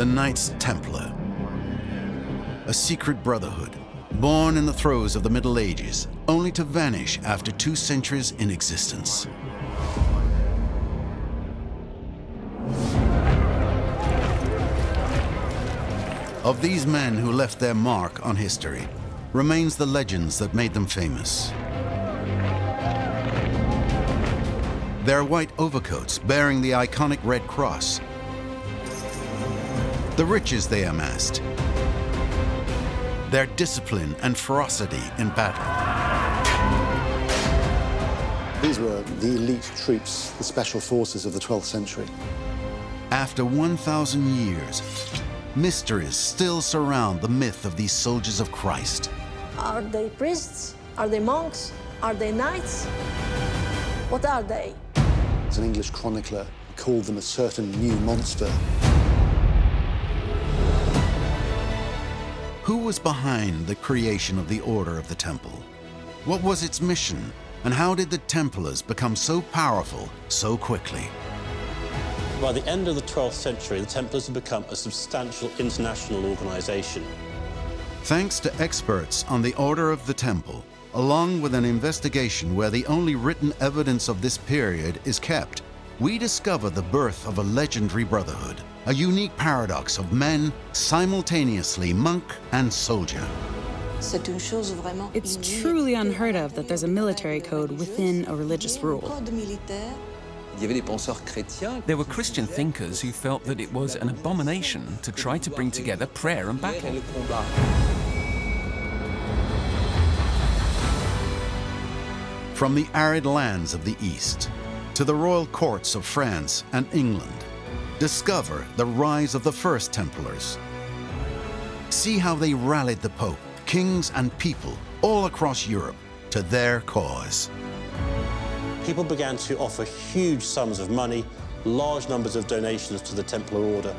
The Knights Templar, a secret brotherhood born in the throes of the Middle Ages, only to vanish after 2 centuries in existence. Of these men who left their mark on history, remains the legends that made them famous. Their white overcoats bearing the iconic Red Cross, the riches they amassed, their discipline and ferocity in battle. These were the elite troops, the special forces of the 12th century. After 1,000 years, mysteries still surround the myth of these soldiers of Christ. Are they priests? Are they monks? Are they knights? What are they? As an English chronicler called them a certain new monster. Who was behind the creation of the Order of the Temple? What was its mission? And how did the Templars become so powerful so quickly? By the end of the 12th century, the Templars had become a substantial international organization. Thanks to experts on the Order of the Temple, along with an investigation where the only written evidence of this period is kept, we discover the birth of a legendary brotherhood, a unique paradox of men simultaneously monk and soldier. It's truly unheard of that there's a military code within a religious rule. There were Christian thinkers who felt that it was an abomination to try to bring together prayer and battle. From the arid lands of the East to the royal courts of France and England, discover the rise of the first Templars. See how they rallied the Pope, kings and people all across Europe to their cause. People began to offer huge sums of money, large numbers of donations to the Templar Order.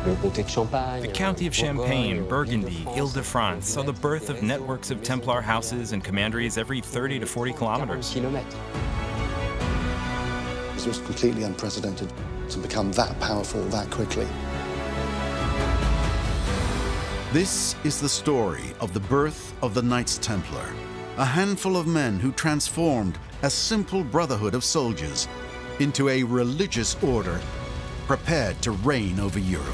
The county of Champagne, Burgundy, Ile-de-France saw the birth of networks of Templar houses and commanderies every 30 to 40 kilometers. It was completely unprecedented to become that powerful that quickly. This is the story of the birth of the Knights Templar, a handful of men who transformed a simple brotherhood of soldiers into a religious order prepared to reign over Europe.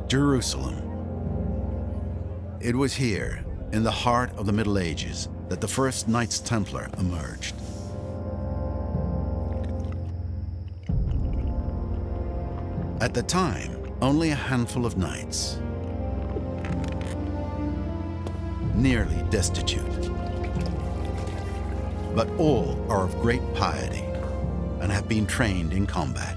Jerusalem. It was here, in the heart of the Middle Ages, that the first Knights Templar emerged. At the time, only a handful of knights, nearly destitute. But all are of great piety and have been trained in combat.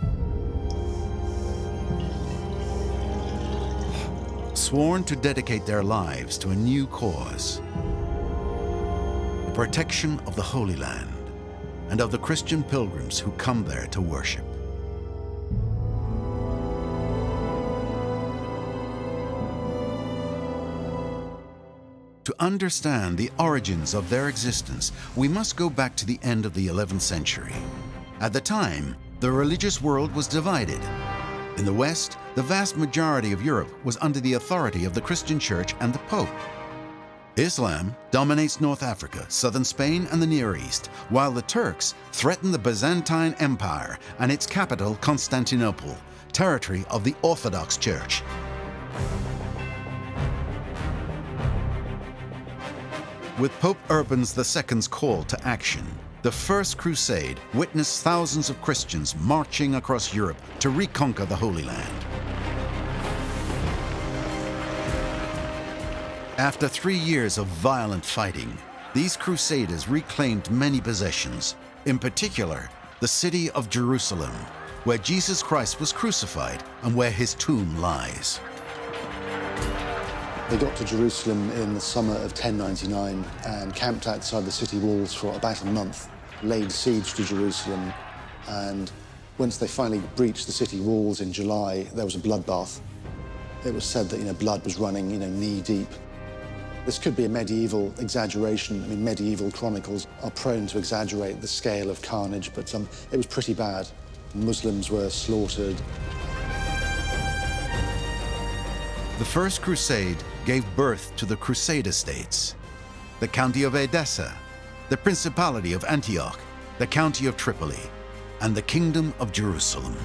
Sworn to dedicate their lives to a new cause, the protection of the Holy Land and of the Christian pilgrims who come there to worship. To understand the origins of their existence, we must go back to the end of the 11th century. At the time, the religious world was divided. In the West, the vast majority of Europe was under the authority of the Christian Church and the Pope. Islam dominates North Africa, southern Spain, and the Near East, while the Turks threaten the Byzantine Empire and its capital, Constantinople, territory of the Orthodox Church. With Pope Urban II's call to action, the First Crusade witnessed thousands of Christians marching across Europe to reconquer the Holy Land. After 3 years of violent fighting, these crusaders reclaimed many possessions, in particular, the city of Jerusalem, where Jesus Christ was crucified and where his tomb lies. They got to Jerusalem in the summer of 1099 and camped outside the city walls for about a month, laid siege to Jerusalem, and once they finally breached the city walls in July, there was a bloodbath. It was said that, blood was running, knee-deep. This could be a medieval exaggeration. I mean, medieval chronicles are prone to exaggerate the scale of carnage, but it was pretty bad. Muslims were slaughtered. The First Crusade gave birth to the Crusader states, the County of Edessa, the Principality of Antioch, the County of Tripoli, and the Kingdom of Jerusalem.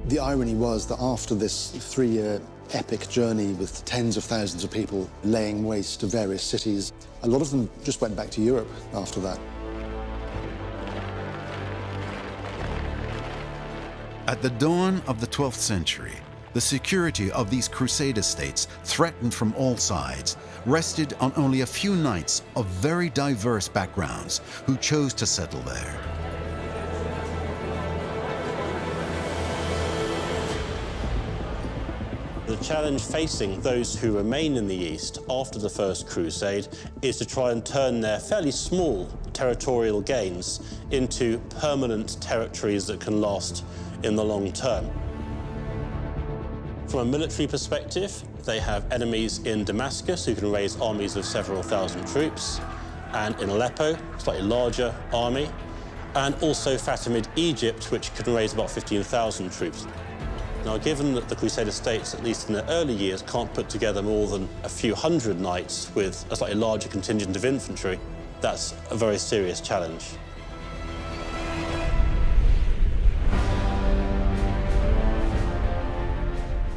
The irony was that after this 3-year epic journey with tens of thousands of people laying waste to various cities, a lot of them just went back to Europe after that. At the dawn of the 12th century, the security of these Crusader states, threatened from all sides, rested on only a few knights of very diverse backgrounds who chose to settle there. The challenge facing those who remain in the East after the First Crusade is to try and turn their fairly small territorial gains into permanent territories that can last in the long term. From a military perspective, they have enemies in Damascus who can raise armies of several thousand troops, and in Aleppo, a slightly larger army, and also Fatimid Egypt, which can raise about 15,000 troops. Now, given that the Crusader states, at least in their early years, can't put together more than a few hundred knights with a slightly larger contingent of infantry, that's a very serious challenge.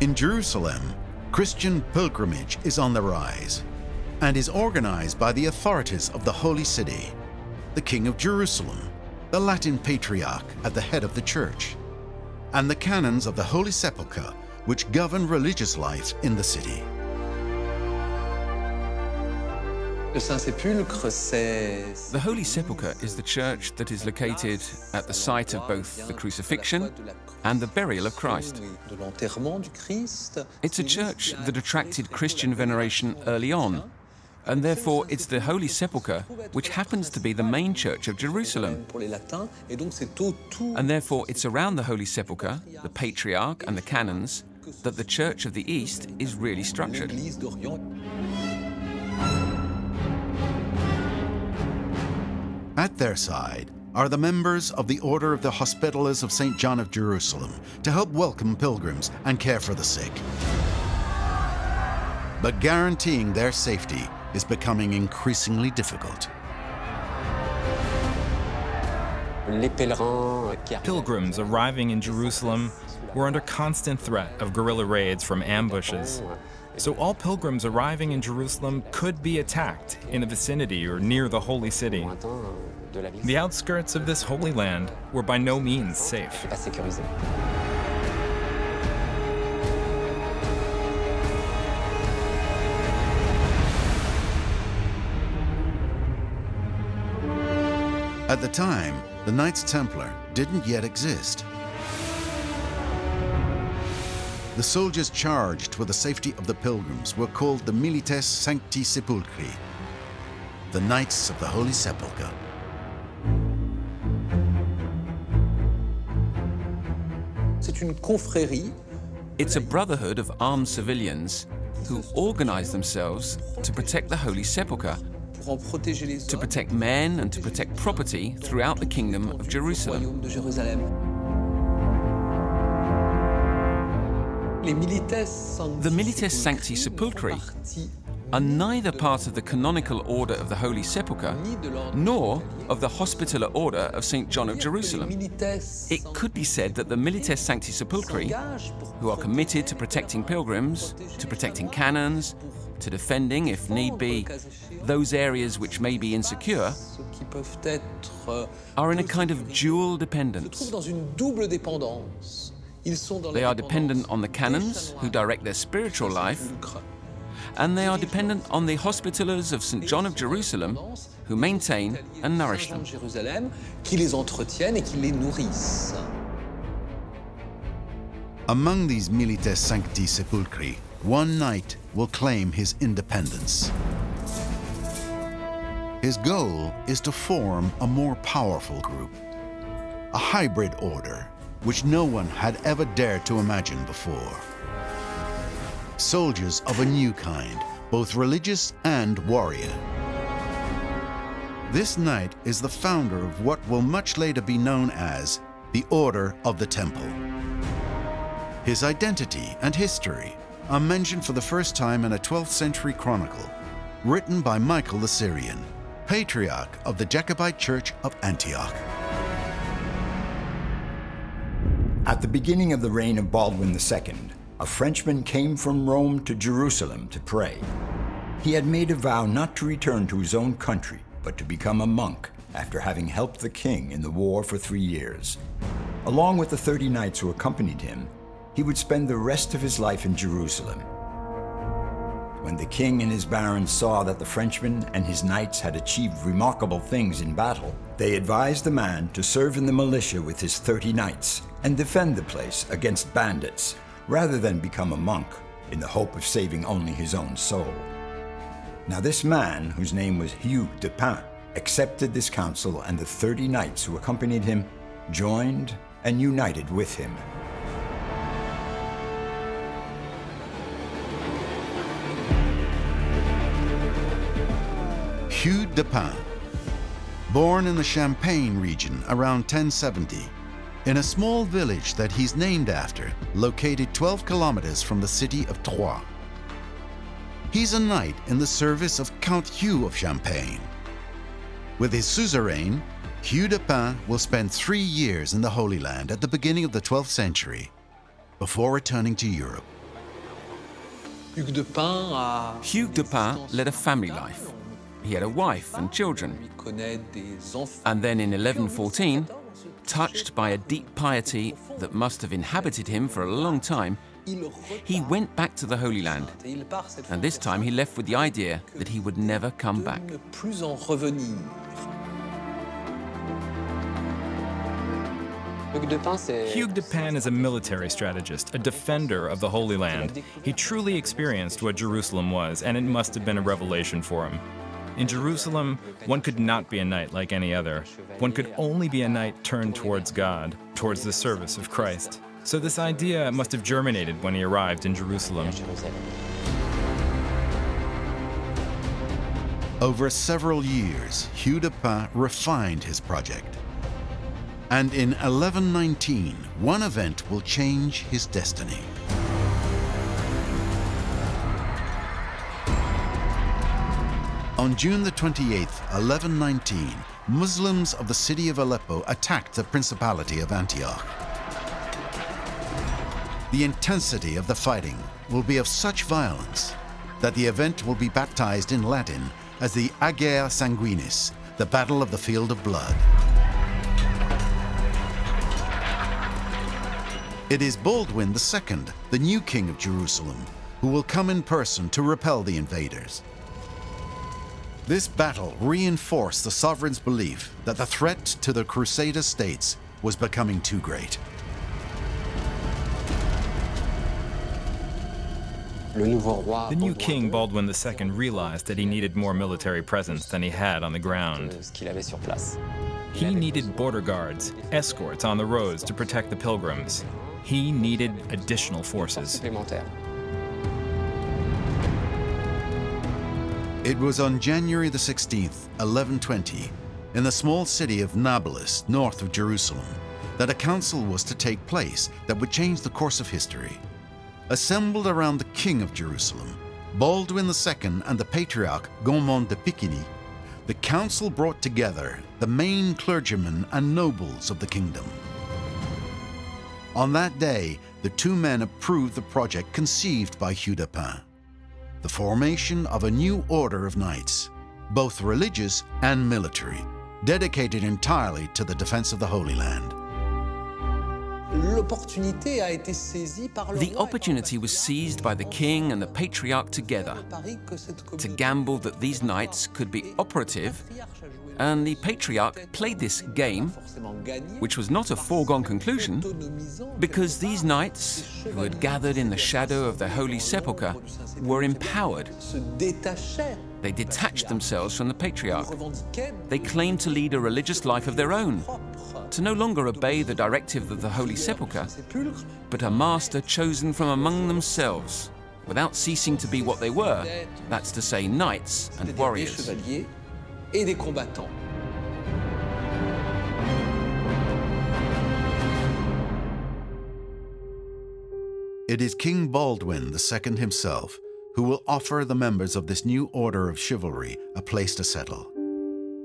In Jerusalem, Christian pilgrimage is on the rise and is organized by the authorities of the Holy City, the King of Jerusalem, the Latin Patriarch at the head of the Church, and the canons of the Holy Sepulchre, which govern religious life in the city. The Holy Sepulchre is the church that is located at the site of both the crucifixion and the burial of Christ. It's a church that attracted Christian veneration early on, and therefore it's the Holy Sepulchre which happens to be the main church of Jerusalem. And therefore it's around the Holy Sepulchre, the Patriarch and the canons, that the Church of the East is really structured. At their side are the members of the Order of the Hospitallers of St. John of Jerusalem to help welcome pilgrims and care for the sick. But guaranteeing their safety is becoming increasingly difficult. Pilgrims arriving in Jerusalem were under constant threat of guerrilla raids from ambushes. So all pilgrims arriving in Jerusalem could be attacked in the vicinity or near the Holy City. The outskirts of this Holy Land were by no means safe. At the time, the Knights Templar didn't yet exist. The soldiers charged with the safety of the pilgrims were called the Milites Sancti Sepulchri, the Knights of the Holy Sepulchre. It's a brotherhood of armed civilians who organize themselves to protect the Holy Sepulchre, to protect men and to protect property throughout the Kingdom of Jerusalem. The Milites Sancti Sepulchri are neither part of the canonical order of the Holy Sepulchre nor of the Hospitaller Order of St. John of Jerusalem. It could be said that the Milites Sancti Sepulchri, who are committed to protecting pilgrims, to protecting canons, to defending, if need be, those areas which may be insecure, are in a kind of dual dependence. They are dependent on the canons, who direct their spiritual life, and they are dependent on the Hospitallers of St. John of Jerusalem, who maintain and nourish them. Among these Milites Sancti Sepulchri, one knight will claim his independence. His goal is to form a more powerful group, a hybrid order which no one had ever dared to imagine before. Soldiers of a new kind, both religious and warrior. This knight is the founder of what will much later be known as the Order of the Temple. His identity and history are mentioned for the first time in a 12th century chronicle written by Michael the Syrian, Patriarch of the Jacobite Church of Antioch. At the beginning of the reign of Baldwin II, a Frenchman came from Rome to Jerusalem to pray. He had made a vow not to return to his own country, but to become a monk after having helped the king in the war for 3 years. Along with the 30 knights who accompanied him, he would spend the rest of his life in Jerusalem. When the king and his barons saw that the Frenchman and his knights had achieved remarkable things in battle, they advised the man to serve in the militia with his 30 knights and defend the place against bandits, rather than become a monk in the hope of saving only his own soul. Now this man, whose name was Hugh de Pin, accepted this counsel, and the 30 knights who accompanied him joined and united with him. Hugh de Pin, born in the Champagne region around 1070, in a small village that he's named after, located 12 kilometers from the city of Troyes. He's a knight in the service of Count Hugh of Champagne. With his suzerain, Hugh de Pin will spend 3 years in the Holy Land at the beginning of the 12th century, before returning to Europe. Hugh de Pin led a family life. He had a wife and children. And then in 1114, touched by a deep piety that must have inhabited him for a long time, he went back to the Holy Land. And this time he left with the idea that he would never come back. Hugh de Pin is a military strategist, a defender of the Holy Land. He truly experienced what Jerusalem was, and it must have been a revelation for him. In Jerusalem, one could not be a knight like any other. One could only be a knight turned towards God, towards the service of Christ. So this idea must have germinated when he arrived in Jerusalem. Over several years, Hugh de Pin refined his project. And in 1119, one event will change his destiny. On June the 28th, 1119, Muslims of the city of Aleppo attacked the Principality of Antioch. The intensity of the fighting will be of such violence that the event will be baptized in Latin as the Agea Sanguinis, the Battle of the Field of Blood. It is Baldwin II, the new king of Jerusalem, who will come in person to repel the invaders. This battle reinforced the sovereign's belief that the threat to the Crusader states was becoming too great. The new king, Baldwin II, realized that he needed more military presence than he had on the ground. He needed border guards, escorts on the roads to protect the pilgrims. He needed additional forces. It was on January the 16th, 1120, in the small city of Nablus, north of Jerusalem, that a council was to take place that would change the course of history. Assembled around the king of Jerusalem, Baldwin II and the patriarch Gontmond de Piquigny, the council brought together the main clergymen and nobles of the kingdom. On that day, the two men approved the project conceived by Hugh de Pin, the formation of a new order of knights, both religious and military, dedicated entirely to the defense of the Holy Land. The opportunity was seized by the king and the patriarch together to gamble that these knights could be operative, and the patriarch played this game, which was not a foregone conclusion, because these knights, who had gathered in the shadow of the Holy Sepulchre, were empowered. They detached themselves from the patriarch. They claimed to lead a religious life of their own, to no longer obey the directive of the Holy Sepulchre, but a master chosen from among themselves, without ceasing to be what they were, that's to say, knights and warriors. It is King Baldwin II himself who will offer the members of this new order of chivalry a place to settle.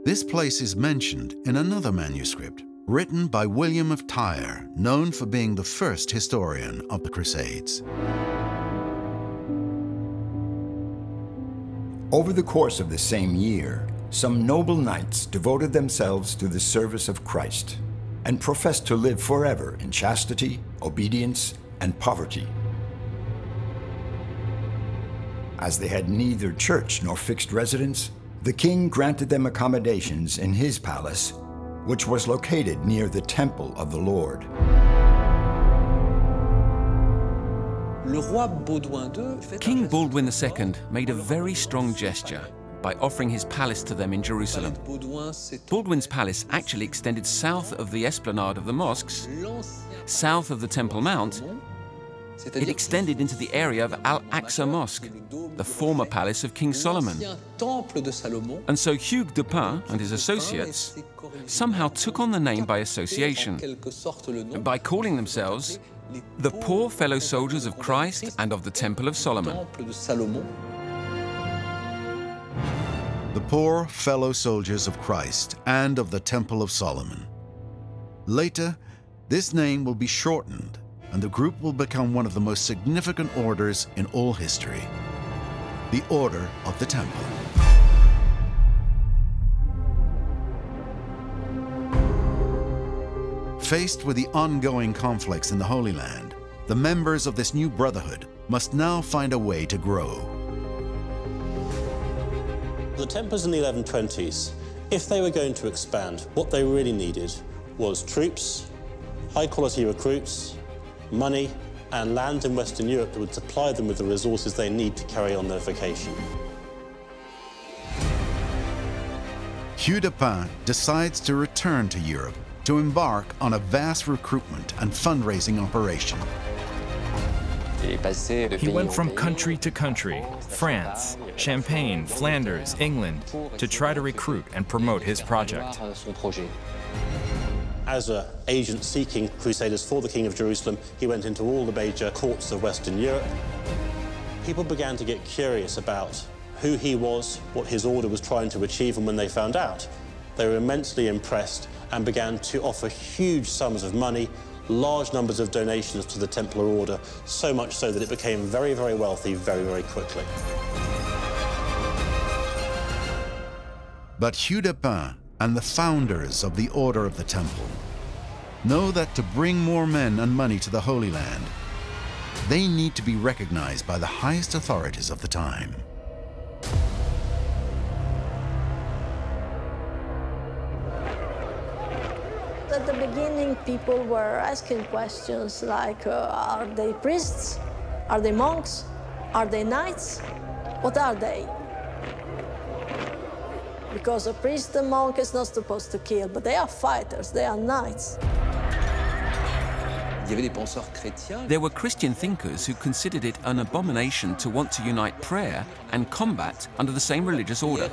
This place is mentioned in another manuscript written by William of Tyre, known for being the first historian of the Crusades. Over the course of the same year, some noble knights devoted themselves to the service of Christ and professed to live forever in chastity, obedience, and poverty. As they had neither church nor fixed residence, the king granted them accommodations in his palace, which was located near the temple of the Lord. King Baldwin II made a very strong gesture by offering his palace to them in Jerusalem. Baldwin's palace actually extended south of the esplanade of the mosques, south of the Temple Mount. It extended into the area of Al-Aqsa Mosque, the former palace of King Solomon. And so Hugues de Pin and his associates somehow took on the name by association, by calling themselves the Poor Fellow Soldiers of Christ and of the Temple of Solomon. The Poor Fellow Soldiers of Christ and of the Temple of Solomon. Later, this name will be shortened, and the group will become one of the most significant orders in all history, the Order of the Temple. Faced with the ongoing conflicts in the Holy Land, the members of this new brotherhood must now find a way to grow. The Templars in the 1120s, if they were going to expand, what they really needed was troops, high-quality recruits, money, and land in Western Europe that would supply them with the resources they need to carry on their vocation. Hugues de Pin decides to return to Europe to embark on a vast recruitment and fundraising operation. He went from country to country, France, Champagne, Flanders, England, to try to recruit and promote his project. As an agent seeking crusaders for the King of Jerusalem, he went into all the major courts of Western Europe. People began to get curious about who he was, what his order was trying to achieve, and when they found out, they were immensely impressed and began to offer huge sums of money, large numbers of donations to the Templar order, so much so that it became very, very wealthy very, very quickly. But Hugues de Pin and the founders of the Order of the Temple know that to bring more men and money to the Holy Land, they need to be recognized by the highest authorities of the time. At the beginning, people were asking questions like, are they priests? Are they monks? Are they knights? What are they? Because a priest and monk is not supposed to kill, but they are fighters, they are knights. There were Christian thinkers who considered it an abomination to want to unite prayer and combat under the same religious order.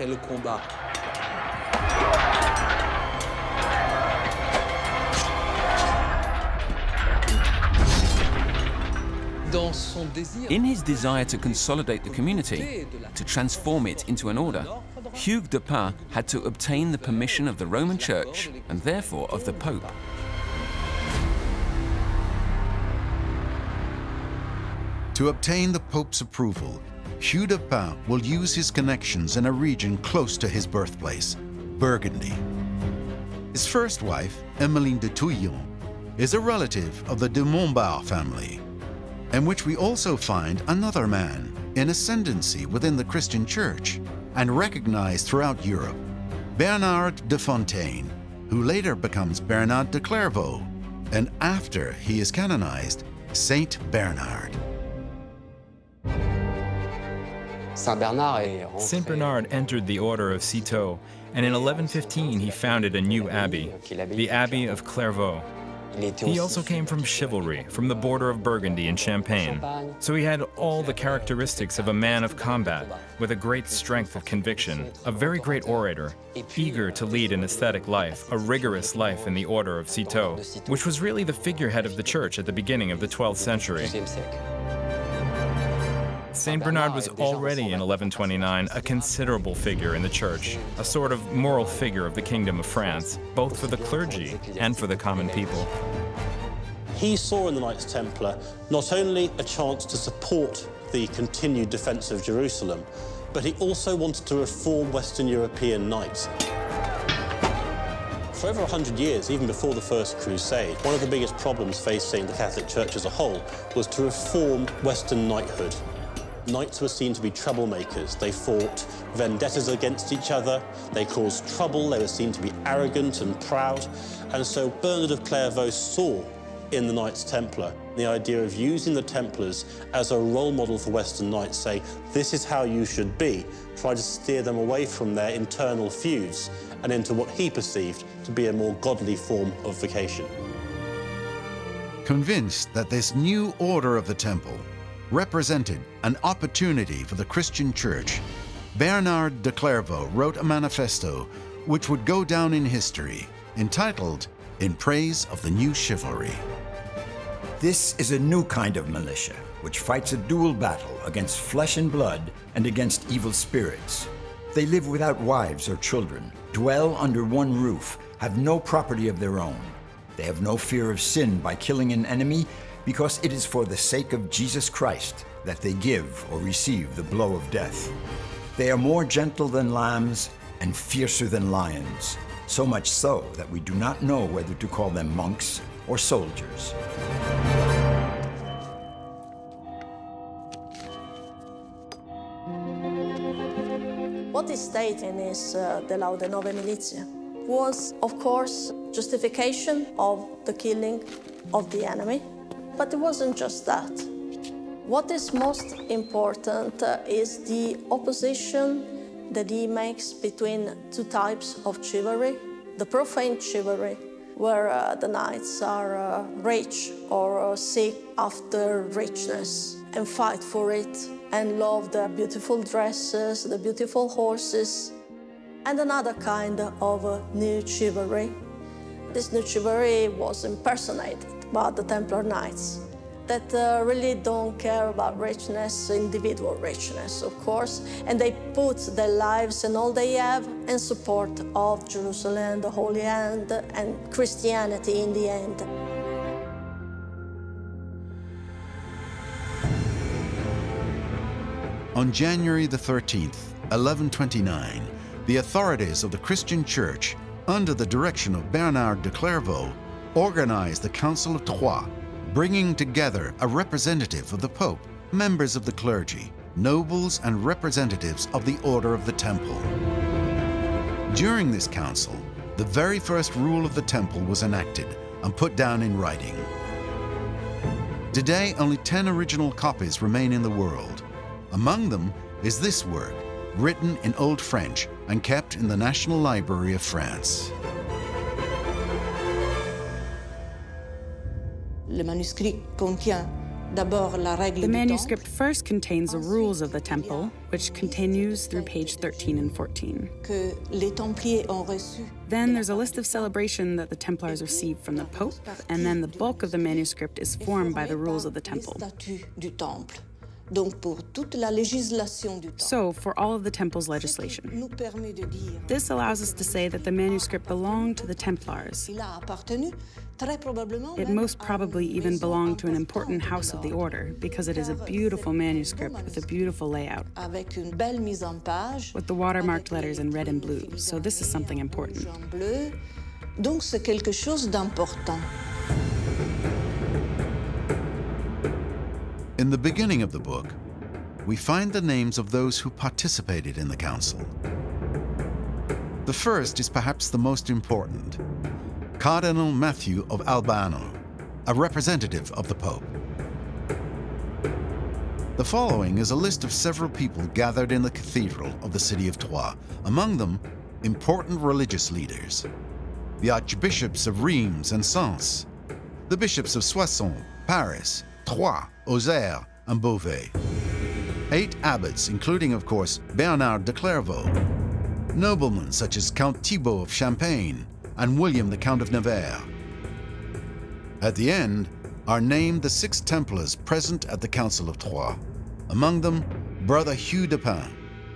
In his desire to consolidate the community, to transform it into an order, Hugues de Pin had to obtain the permission of the Roman Church and therefore of the Pope. To obtain the Pope's approval, Hugues de Pin will use his connections in a region close to his birthplace, Burgundy. His first wife, Emmeline de Touillon, is a relative of the de Montbard family, in which we also find another man in ascendancy within the Christian Church and recognized throughout Europe, Bernard de Fontaine, who later becomes Bernard de Clairvaux, and after he is canonized, Saint Bernard. Saint Bernard entered the order of Citeaux, and in 1115 he founded a new abbey, the Abbey of Clairvaux. He also came from chivalry, from the border of Burgundy and Champagne, so he had all the characteristics of a man of combat, with a great strength of conviction, a very great orator, eager to lead an ascetic life, a rigorous life in the order of Citeaux, which was really the figurehead of the church at the beginning of the 12th century. Saint Bernard was already in 1129 a considerable figure in the church, a sort of moral figure of the Kingdom of France, both for the clergy and for the common people. He saw in the Knights Templar not only a chance to support the continued defense of Jerusalem, but he also wanted to reform Western European knights. For over 100 years, even before the First Crusade, one of the biggest problems facing the Catholic Church as a whole was to reform Western knighthood. Knights were seen to be troublemakers. They fought vendettas against each other, they caused trouble, they were seen to be arrogant and proud. And so Bernard of Clairvaux saw in the Knights Templar the idea of using the Templars as a role model for Western knights, say, this is how you should be, try to steer them away from their internal feuds and into what he perceived to be a more godly form of vocation. Convinced that this new order of the Temple represented an opportunity for the Christian Church, Bernard de Clairvaux wrote a manifesto which would go down in history, entitled In Praise of the New Chivalry. This is a new kind of militia, which fights a dual battle against flesh and blood and against evil spirits. They live without wives or children, dwell under one roof, have no property of their own. They have no fear of sin by killing an enemy, because it is for the sake of Jesus Christ that they give or receive the blow of death. They are more gentle than lambs and fiercer than lions, so much so that we do not know whether to call them monks or soldiers. What is stated in his De Laude Nove Militia was, of course, justification of the killing of the enemy. But it wasn't just that. What is most important is the opposition that he makes between two types of chivalry. The profane chivalry, where the knights are rich or seek after richness and fight for it and love the beautiful dresses, the beautiful horses, and another kind of new chivalry. This new chivalry was impersonated by the Templar Knights that really don't care about richness, individual richness, of course, and they put their lives and all they have in support of Jerusalem, the Holy Land, and Christianity in the end. On January the 13th, 1129, the authorities of the Christian Church, under the direction of Bernard de Clairvaux, organized the Council of Troyes, bringing together a representative of the Pope, members of the clergy, nobles and representatives of the Order of the Temple. During this council, the very first rule of the Temple was enacted and put down in writing. Today, only 10 original copies remain in the world. Among them is this work, written in Old French and kept in the National Library of France. The manuscript first contains the rules of the temple, which continues through page 13 and 14. Then there's a list of celebration that the Templars received from the Pope, and then the bulk of the manuscript is formed by the rules of the temple. So, for all of the Temple's legislation, this allows us to say that the manuscript belonged to the Templars. It most probably even belonged to an important house of the order, because it is a beautiful manuscript with a beautiful layout, with the watermarked letters in red and blue, so this is something important. In the beginning of the book, we find the names of those who participated in the council. The first is perhaps the most important, Cardinal Matthew of Albano, a representative of the Pope. The following is a list of several people gathered in the cathedral of the city of Troyes, among them important religious leaders. The archbishops of Reims and Sens, the bishops of Soissons, Paris, Troyes, Auxerre, and Beauvais. 8 abbots, including, of course, Bernard de Clairvaux, noblemen such as Count Thibaut of Champagne and William the Count of Nevers. At the end are named the 6 Templars present at the Council of Troyes, among them Brother Hugh de Pin,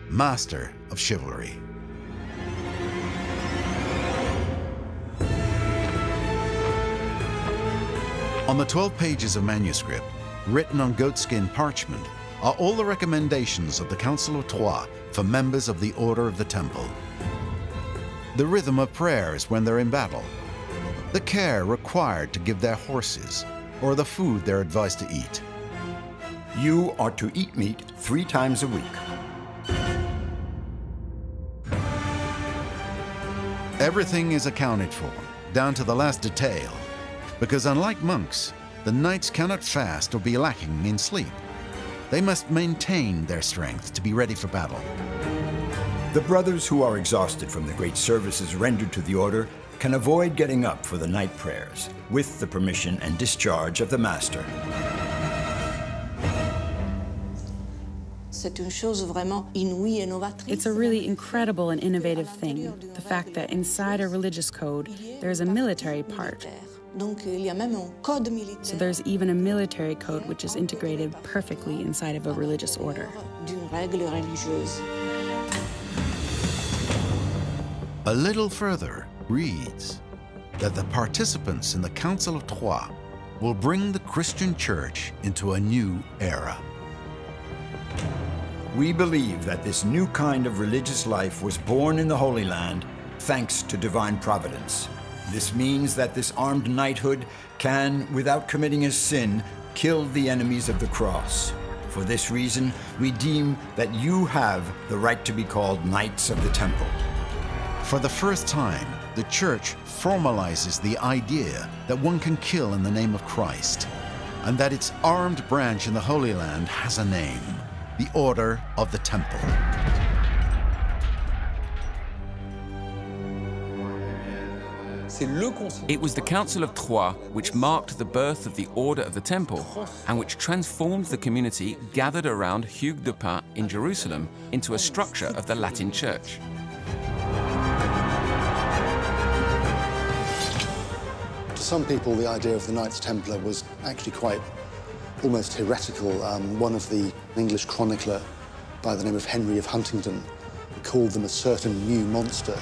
master of chivalry. On the 12 pages of manuscript, written on goatskin parchment, are all the recommendations of the Council of Troyes for members of the Order of the Temple. The rhythm of prayers when they're in battle, the care required to give their horses, or the food they're advised to eat. You are to eat meat 3 times a week. Everything is accounted for, down to the last detail, because unlike monks, the knights cannot fast or be lacking in sleep. They must maintain their strength to be ready for battle. The brothers who are exhausted from the great services rendered to the order can avoid getting up for the night prayers, with the permission and discharge of the master. It's a really incredible and innovative thing, the fact that inside a religious code, there's a military part. So there's even a military code which is integrated perfectly inside of a religious order. A little further reads that the participants in the Council of Troyes will bring the Christian Church into a new era. We believe that this new kind of religious life was born in the Holy Land thanks to divine providence. This means that this armed knighthood can, without committing a sin, kill the enemies of the cross. For this reason, we deem that you have the right to be called Knights of the Temple. For the first time, the Church formalizes the idea that one can kill in the name of Christ, and that its armed branch in the Holy Land has a name, the Order of the Temple. It was the Council of Troyes which marked the birth of the Order of the Temple and which transformed the community gathered around Hugh de Pin in Jerusalem into a structure of the Latin Church. To some people, the idea of the Knights Templar was actually quite almost heretical. One of the English chronicler by the name of Henry of Huntingdon called them a certain new monster.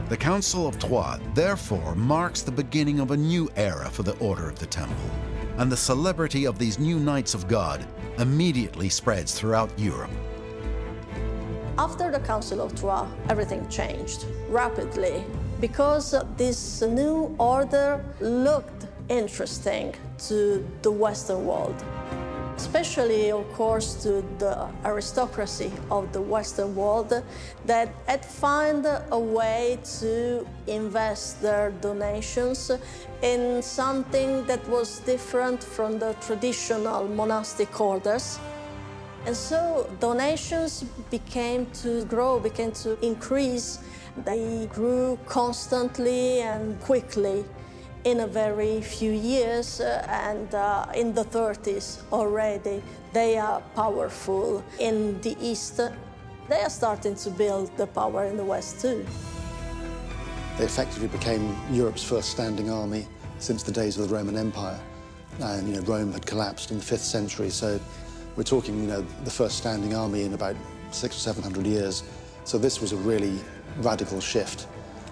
The Council of Troyes, therefore, marks the beginning of a new era for the Order of the Temple, and the celebrity of these new Knights of God immediately spreads throughout Europe. After the Council of Troyes, everything changed rapidly because this new order looked interesting to the Western world, especially, of course, to the aristocracy of the Western world that had found a way to invest their donations in something that was different from the traditional monastic orders. And so donations began to grow, began to increase. They grew constantly and quickly. In a very few years, and in the 30s already, they are powerful in the East. They are starting to build the power in the West too. They effectively became Europe's first standing army since the days of the Roman Empire. And, Rome had collapsed in the 5th century, so we're talking, the first standing army in about 600 or 700 years. So this was a really radical shift.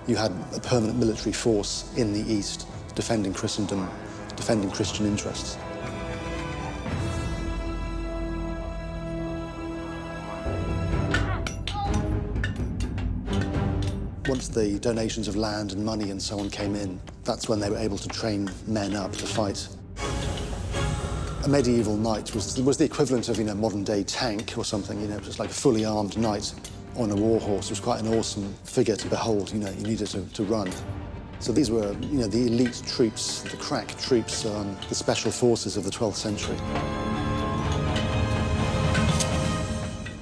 You had a permanent military force in the East, defending Christendom, defending Christian interests. Once the donations of land and money and so on came in, that's when they were able to train men up to fight. A medieval knight was the equivalent of, modern-day tank or something, just like a fully armed knight on a war horse. It was quite an awesome figure to behold, you needed to run. So these were, the elite troops, the crack troops, the special forces of the 12th century.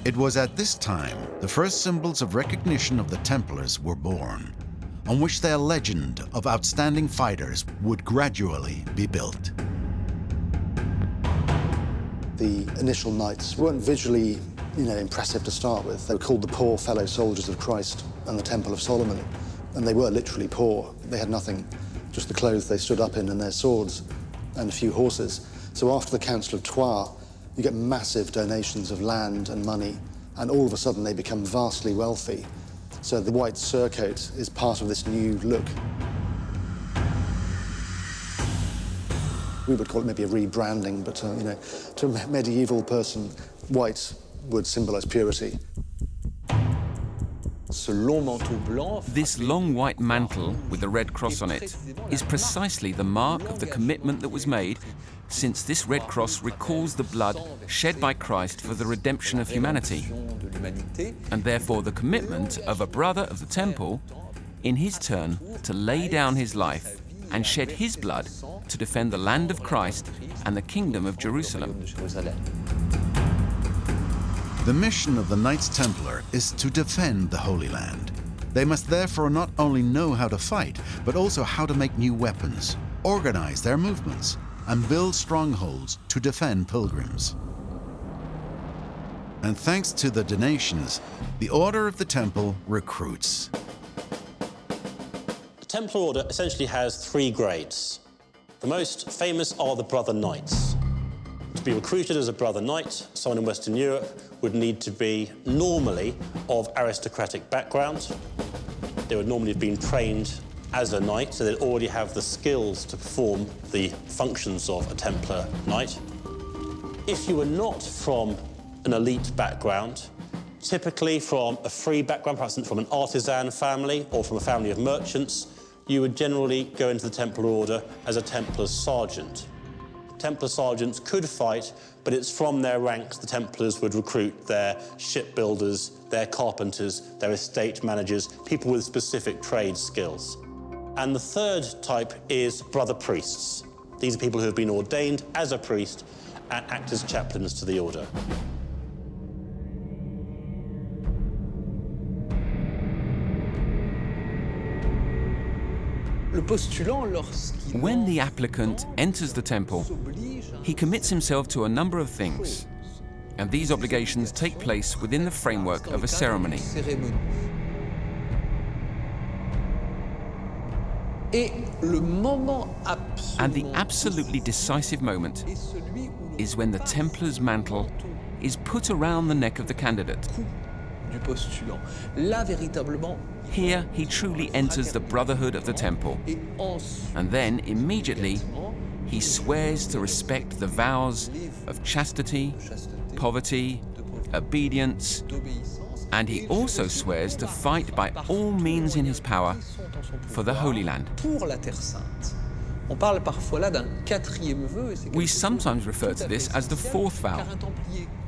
It was at this time the first symbols of recognition of the Templars were born, on which their legend of outstanding fighters would gradually be built. The initial knights weren't visually, impressive to start with. They were called the poor fellow soldiers of Christ and the Temple of Solomon, and they were literally poor. They had nothing, just the clothes they stood up in and their swords and a few horses. So after the Council of Troyes, you get massive donations of land and money, and all of a sudden they become vastly wealthy. So the white surcoat is part of this new look. We would call it maybe a rebranding, but to a medieval person, white would symbolize purity. This long white mantle with the red cross on it is precisely the mark of the commitment that was made, since this red cross recalls the blood shed by Christ for the redemption of humanity, and therefore the commitment of a brother of the temple, in his turn, to lay down his life and shed his blood to defend the land of Christ and the kingdom of Jerusalem. The mission of the Knights Templar is to defend the Holy Land. They must therefore not only know how to fight, but also how to make new weapons, organize their movements, and build strongholds to defend pilgrims. And thanks to the donations, the Order of the Temple recruits. The Templar Order essentially has 3 grades. The most famous are the Brother Knights. To be recruited as a Brother Knight, someone in Western Europe would need to be normally of aristocratic background. They would normally have been trained as a knight, so they'd already have the skills to perform the functions of a Templar knight. If you were not from an elite background, typically from a free background, perhaps from an artisan family or from a family of merchants, you would generally go into the Templar Order as a Templar sergeant. Templar sergeants could fight, but it's from their ranks the Templars would recruit their shipbuilders, their carpenters, their estate managers, people with specific trade skills. And the third type is brother priests. These are people who have been ordained as a priest and act as chaplains to the order. When the applicant enters the temple, he commits himself to a number of things, and these obligations take place within the framework of a ceremony. And the absolutely decisive moment is when the Templar's mantle is put around the neck of the candidate. Here, he truly enters the brotherhood of the temple. And then, immediately, he swears to respect the vows of chastity, poverty, obedience, and he also swears to fight by all means in his power for the Holy Land. We sometimes refer to this as the 4th vow,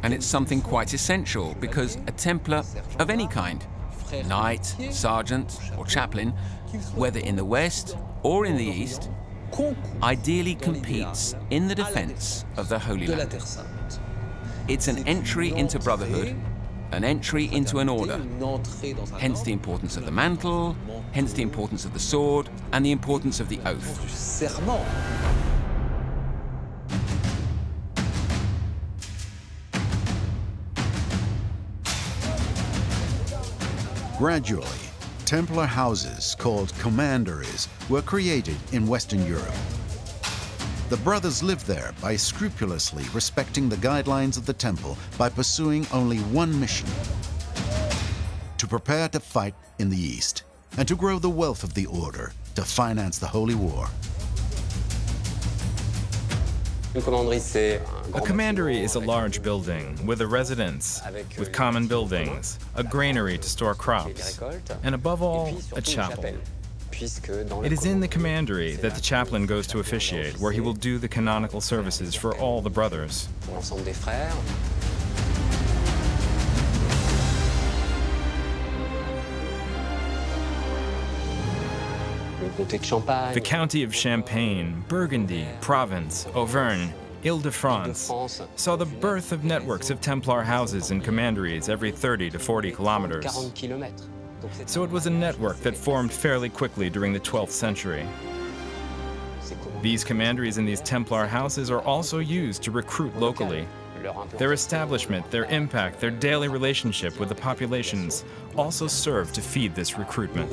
and it's something quite essential because a Templar of any kind, knight, sergeant, or chaplain, whether in the West or in the East, ideally competes in the defense of the Holy Land. It's an entry into brotherhood, an entry into an order, hence the importance of the mantle, hence the importance of the sword, and the importance of the oath. Gradually, Templar houses called commanderies were created in Western Europe. The brothers lived there by scrupulously respecting the guidelines of the temple by pursuing only one mission: to prepare to fight in the East and to grow the wealth of the order to finance the Holy War. A commandery is a large building with a residence, with common buildings, a granary to store crops, and above all, a chapel. It is in the commandery that the chaplain goes to officiate, where he will do the canonical services for all the brothers. The county of Champagne, Burgundy, Provence, Auvergne, Ile-de-France saw the birth of networks of Templar houses and commanderies every 30 to 40 kilometers. So it was a network that formed fairly quickly during the 12th century. These commanderies and these Templar houses are also used to recruit locally. Their establishment, their impact, their daily relationship with the populations also serve to feed this recruitment.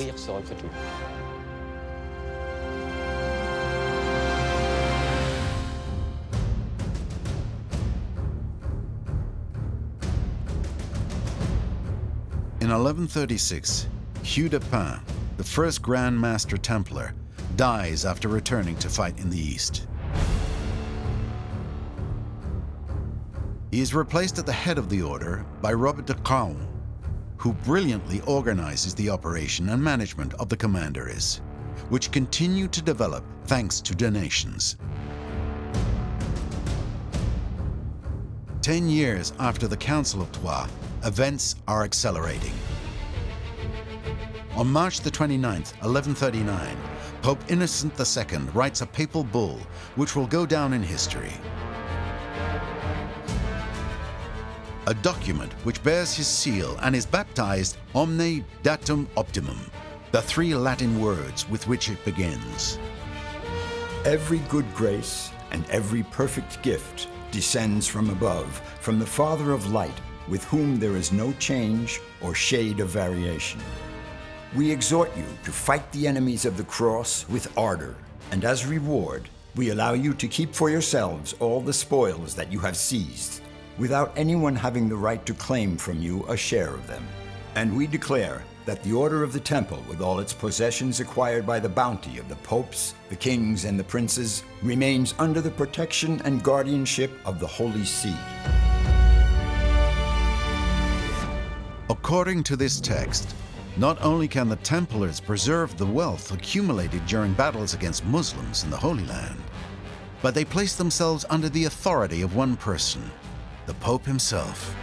In 1136, Hugh de Pin, the first Grand Master Templar, dies after returning to fight in the East. He is replaced at the head of the order by Robert de Caen, who brilliantly organizes the operation and management of the commanderies, which continue to develop thanks to donations. 10 years after the Council of Troyes, events are accelerating. On March the 29th, 1139, Pope Innocent II writes a papal bull which will go down in history. A document which bears his seal and is baptized Omne Datum Optimum, the 3 Latin words with which it begins. Every good grace and every perfect gift descends from above, from the Father of light, with whom there is no change or shade of variation. We exhort you to fight the enemies of the cross with ardor, and as reward, we allow you to keep for yourselves all the spoils that you have seized, without anyone having the right to claim from you a share of them. And we declare that the Order of the Temple, with all its possessions acquired by the bounty of the popes, the kings, and the princes, remains under the protection and guardianship of the Holy See. According to this text, not only can the Templars preserve the wealth accumulated during battles against Muslims in the Holy Land, but they place themselves under the authority of one person, the Pope himself.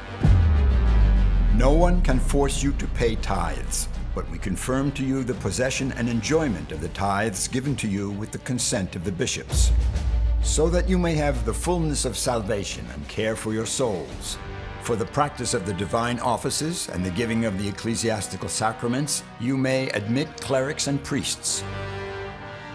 No one can force you to pay tithes, but we confirm to you the possession and enjoyment of the tithes given to you with the consent of the bishops, so that you may have the fullness of salvation and care for your souls. For the practice of the divine offices and the giving of the ecclesiastical sacraments, you may admit clerics and priests.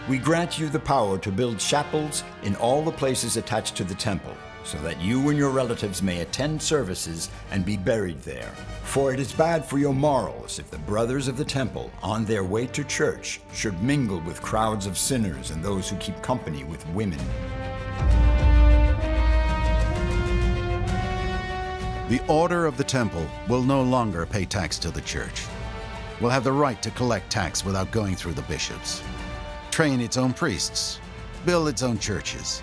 We grant you the power to build chapels in all the places attached to the temple, so that you and your relatives may attend services and be buried there. For it is bad for your morals if the brothers of the temple, on their way to church, should mingle with crowds of sinners and those who keep company with women. The Order of the Temple will no longer pay tax to the Church, will have the right to collect tax without going through the bishops, train its own priests, build its own churches,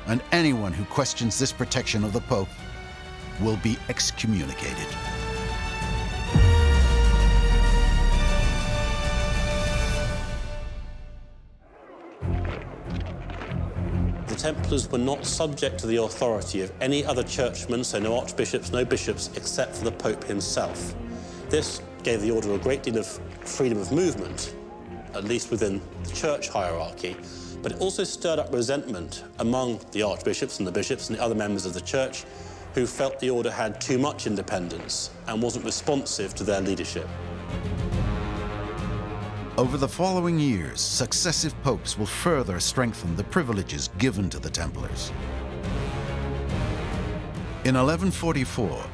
and anyone who questions this protection of the Pope will be excommunicated. The Templars were not subject to the authority of any other churchman, so no archbishops, no bishops, except for the Pope himself. This gave the order a great deal of freedom of movement, at least within the church hierarchy, but it also stirred up resentment among the archbishops and the bishops and the other members of the church who felt the order had too much independence and wasn't responsive to their leadership. Over the following years, successive popes will further strengthen the privileges given to the Templars. In 1144,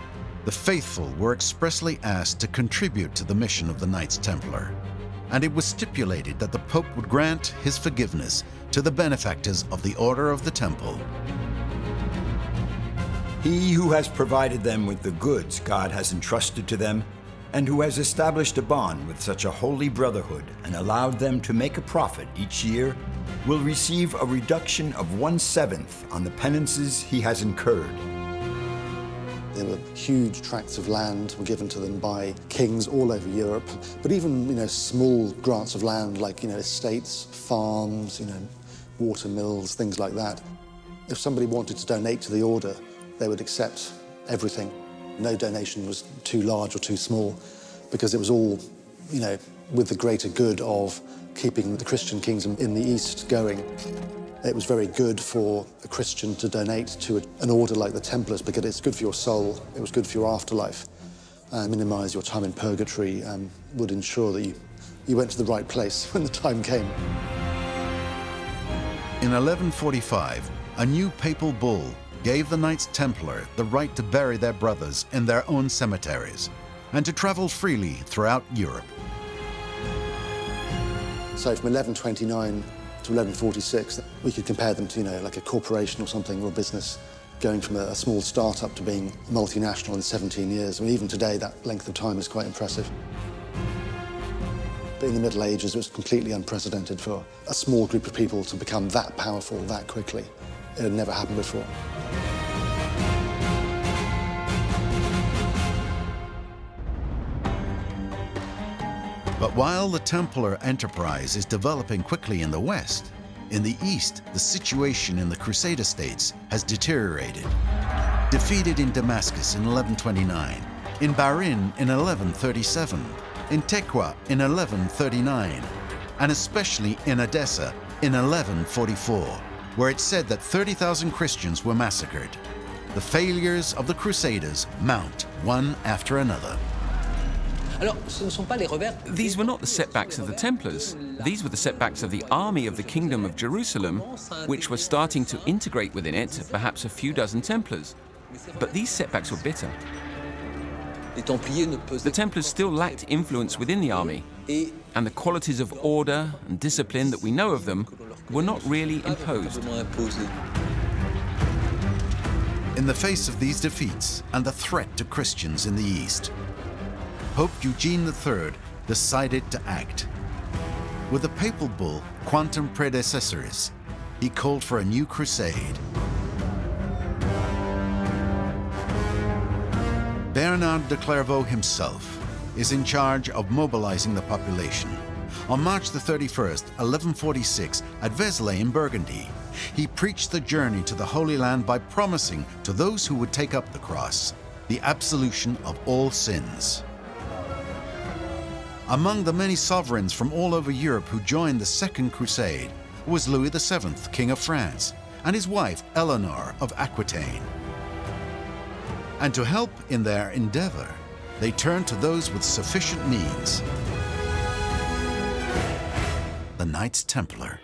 the faithful were expressly asked to contribute to the mission of the Knights Templar, and it was stipulated that the Pope would grant his forgiveness to the benefactors of the Order of the Temple. He who has provided them with the goods God has entrusted to them, and who has established a bond with such a holy brotherhood and allowed them to make a profit each year, will receive a reduction of 1/7 on the penances he has incurred. There were huge tracts of land were given to them by kings all over Europe, but even, small grants of land like, estates, farms, water mills, things like that. If somebody wanted to donate to the order, they would accept everything. No donation was too large or too small, because it was all, with the greater good of keeping the Christian kingdom in the East going. It was very good for a Christian to donate to an order like the Templars, because it's good for your soul, it was good for your afterlife, minimise your time in purgatory, and would ensure that you went to the right place when the time came. In 1145, a new papal bull gave the Knights Templar the right to bury their brothers in their own cemeteries and to travel freely throughout Europe. So from 1129 to 1146, we could compare them to, like a corporation or something, or a business, going from a small start-up to being multinational in 17 years. I mean, even today, that length of time is quite impressive. But in the Middle Ages, it was completely unprecedented for a small group of people to become that powerful that quickly. It had never happened before. But while the Templar enterprise is developing quickly in the West, in the East, the situation in the Crusader states has deteriorated. Defeated in Damascus in 1129, in Bahrain in 1137, in Tequa in 1139, and especially in Edessa in 1144, where it's said that 30,000 Christians were massacred. The failures of the Crusaders mount one after another. These were not the setbacks of the Templars. These were the setbacks of the army of the Kingdom of Jerusalem, which were starting to integrate within it perhaps a few dozen Templars. But these setbacks were bitter. The Templars still lacked influence within the army, and the qualities of order and discipline that we know of them were not really imposed. In the face of these defeats and the threat to Christians in the East, Pope Eugene III decided to act. With the papal bull Quantum Predecessoris, he called for a new crusade. Bernard de Clairvaux himself is in charge of mobilizing the population. On March the 31st, 1146, at Vézelay in Burgundy, he preached the journey to the Holy Land by promising to those who would take up the cross the absolution of all sins. Among the many sovereigns from all over Europe who joined the Second Crusade was Louis VII, King of France, and his wife Eleanor of Aquitaine. And to help in their endeavor, they turned to those with sufficient means: the Knights Templar.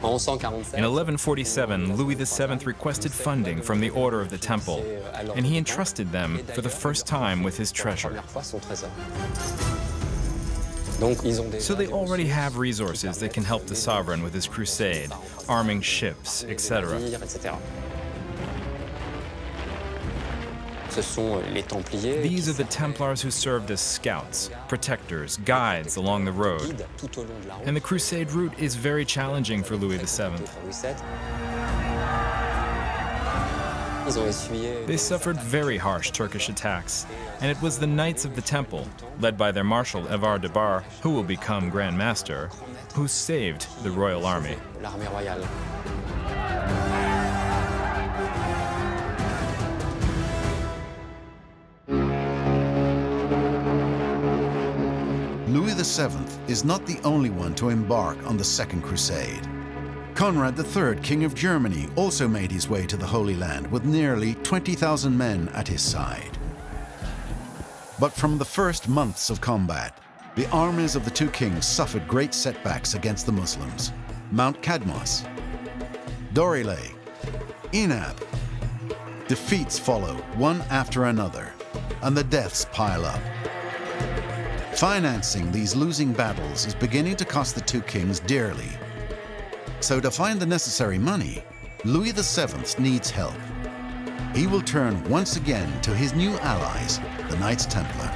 In 1147, Louis VII requested funding from the Order of the Temple, and he entrusted them for the first time with his treasure. So they already have resources that can help the sovereign with his crusade, arming ships, etc. These are the Templars who served as scouts, protectors, guides along the road. And the crusade route is very challenging for Louis VII. They suffered very harsh Turkish attacks, and it was the Knights of the Temple, led by their Marshal Evar de Bar, who will become Grand Master, who saved the royal army. Louis VII is not the only one to embark on the Second Crusade. Conrad III, King of Germany, also made his way to the Holy Land with nearly 20,000 men at his side. But from the first months of combat, the armies of the two kings suffered great setbacks against the Muslims. Mount Cadmos, Doriley, Inab. Defeats follow one after another, and the deaths pile up. Financing these losing battles is beginning to cost the two kings dearly. So to find the necessary money, Louis VII needs help. He will turn once again to his new allies, the Knights Templar.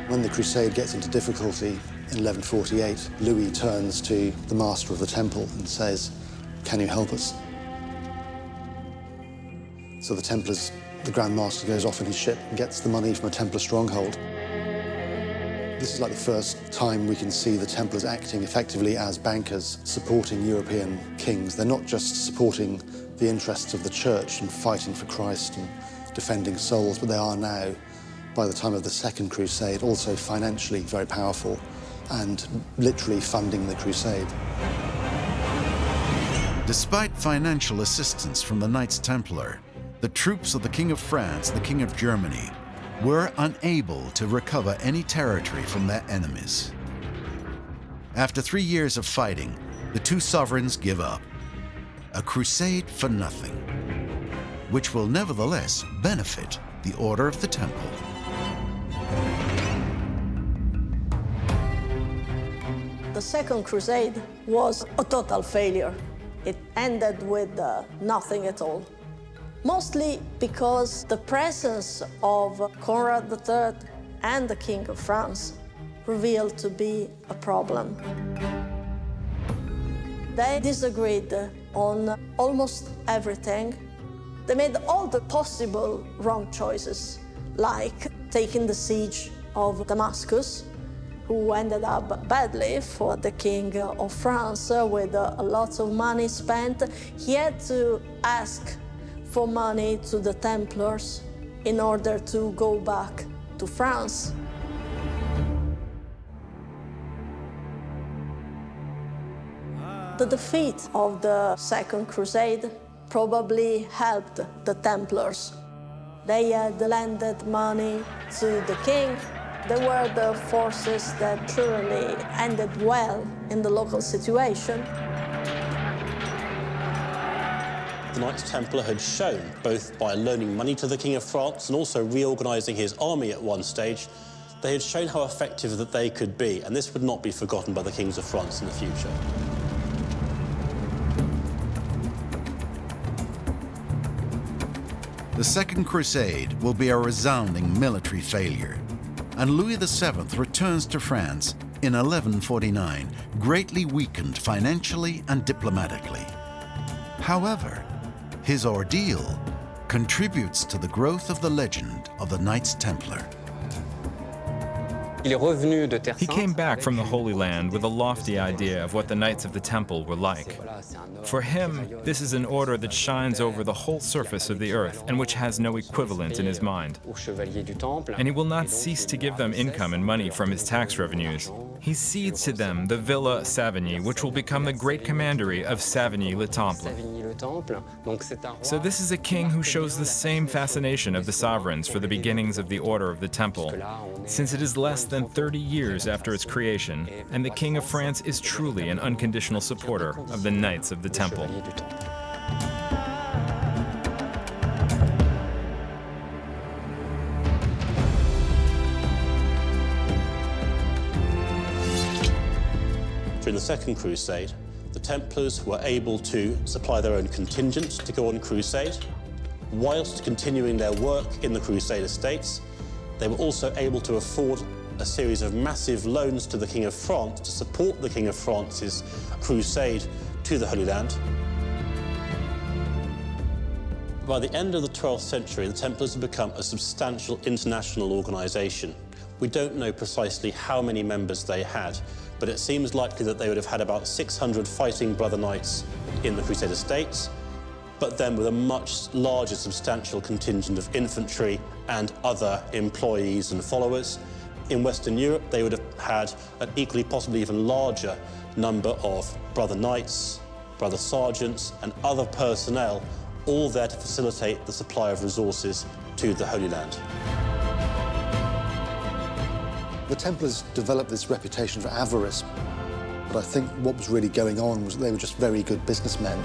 When the crusade gets into difficulty in 1148, Louis turns to the master of the temple and says, "Can you help us?" So the Templars, the Grand Master goes off in his ship and gets the money from a Templar stronghold. This is like the first time we can see the Templars acting effectively as bankers, supporting European kings. They're not just supporting the interests of the church and fighting for Christ and defending souls, but they are now, by the time of the Second Crusade, also financially very powerful and literally funding the crusade. Despite financial assistance from the Knights Templar, the troops of the King of France, the King of Germany, were unable to recover any territory from their enemies. After 3 years of fighting, the two sovereigns give up. A crusade for nothing, which will nevertheless benefit the Order of the Temple. The Second Crusade was a total failure. It ended with nothing at all. Mostly because the presence of Conrad III and the King of France revealed to be a problem. They disagreed on almost everything. They made all the possible wrong choices, like taking the siege of Damascus, who ended up badly for the King of France with a lot of money spent. He had to ask for money to the Templars in order to go back to France. The defeat of the Second Crusade probably helped the Templars. They had lended money to the king. They were the forces that truly ended well in the local situation. The Knights Templar had shown, both by loaning money to the King of France and also reorganising his army at one stage, they had shown how effective that they could be, and this would not be forgotten by the Kings of France in the future. The Second Crusade will be a resounding military failure, and Louis VII returns to France in 1149, greatly weakened financially and diplomatically. However, his ordeal contributes to the growth of the legend of the Knights Templar. He came back from the Holy Land with a lofty idea of what the Knights of the Temple were like. For him, this is an order that shines over the whole surface of the earth and which has no equivalent in his mind. And he will not cease to give them income and money from his tax revenues. He cedes to them the Villa Savigny, which will become the great commandery of Savigny-le-Temple. So this is a king who shows the same fascination of the sovereigns for the beginnings of the Order of the Temple, since it is less than 30 years after its creation, and the King of France is truly an unconditional supporter of the Knights of the Temple. During the Second Crusade, the Templars were able to supply their own contingent to go on crusade. Whilst continuing their work in the Crusade estates, they were also able to afford a series of massive loans to the King of France to support the King of France's crusade to the Holy Land. By the end of the 12th century, the Templars had become a substantial international organisation. We don't know precisely how many members they had, but it seems likely that they would have had about 600 fighting brother knights in the Crusade estates, but then with a much larger substantial contingent of infantry and other employees and followers. In Western Europe, they would have had an equally, possibly even larger number of brother knights, brother sergeants, and other personnel, all there to facilitate the supply of resources to the Holy Land. The Templars developed this reputation for avarice, but I think what was really going on was they were just very good businessmen.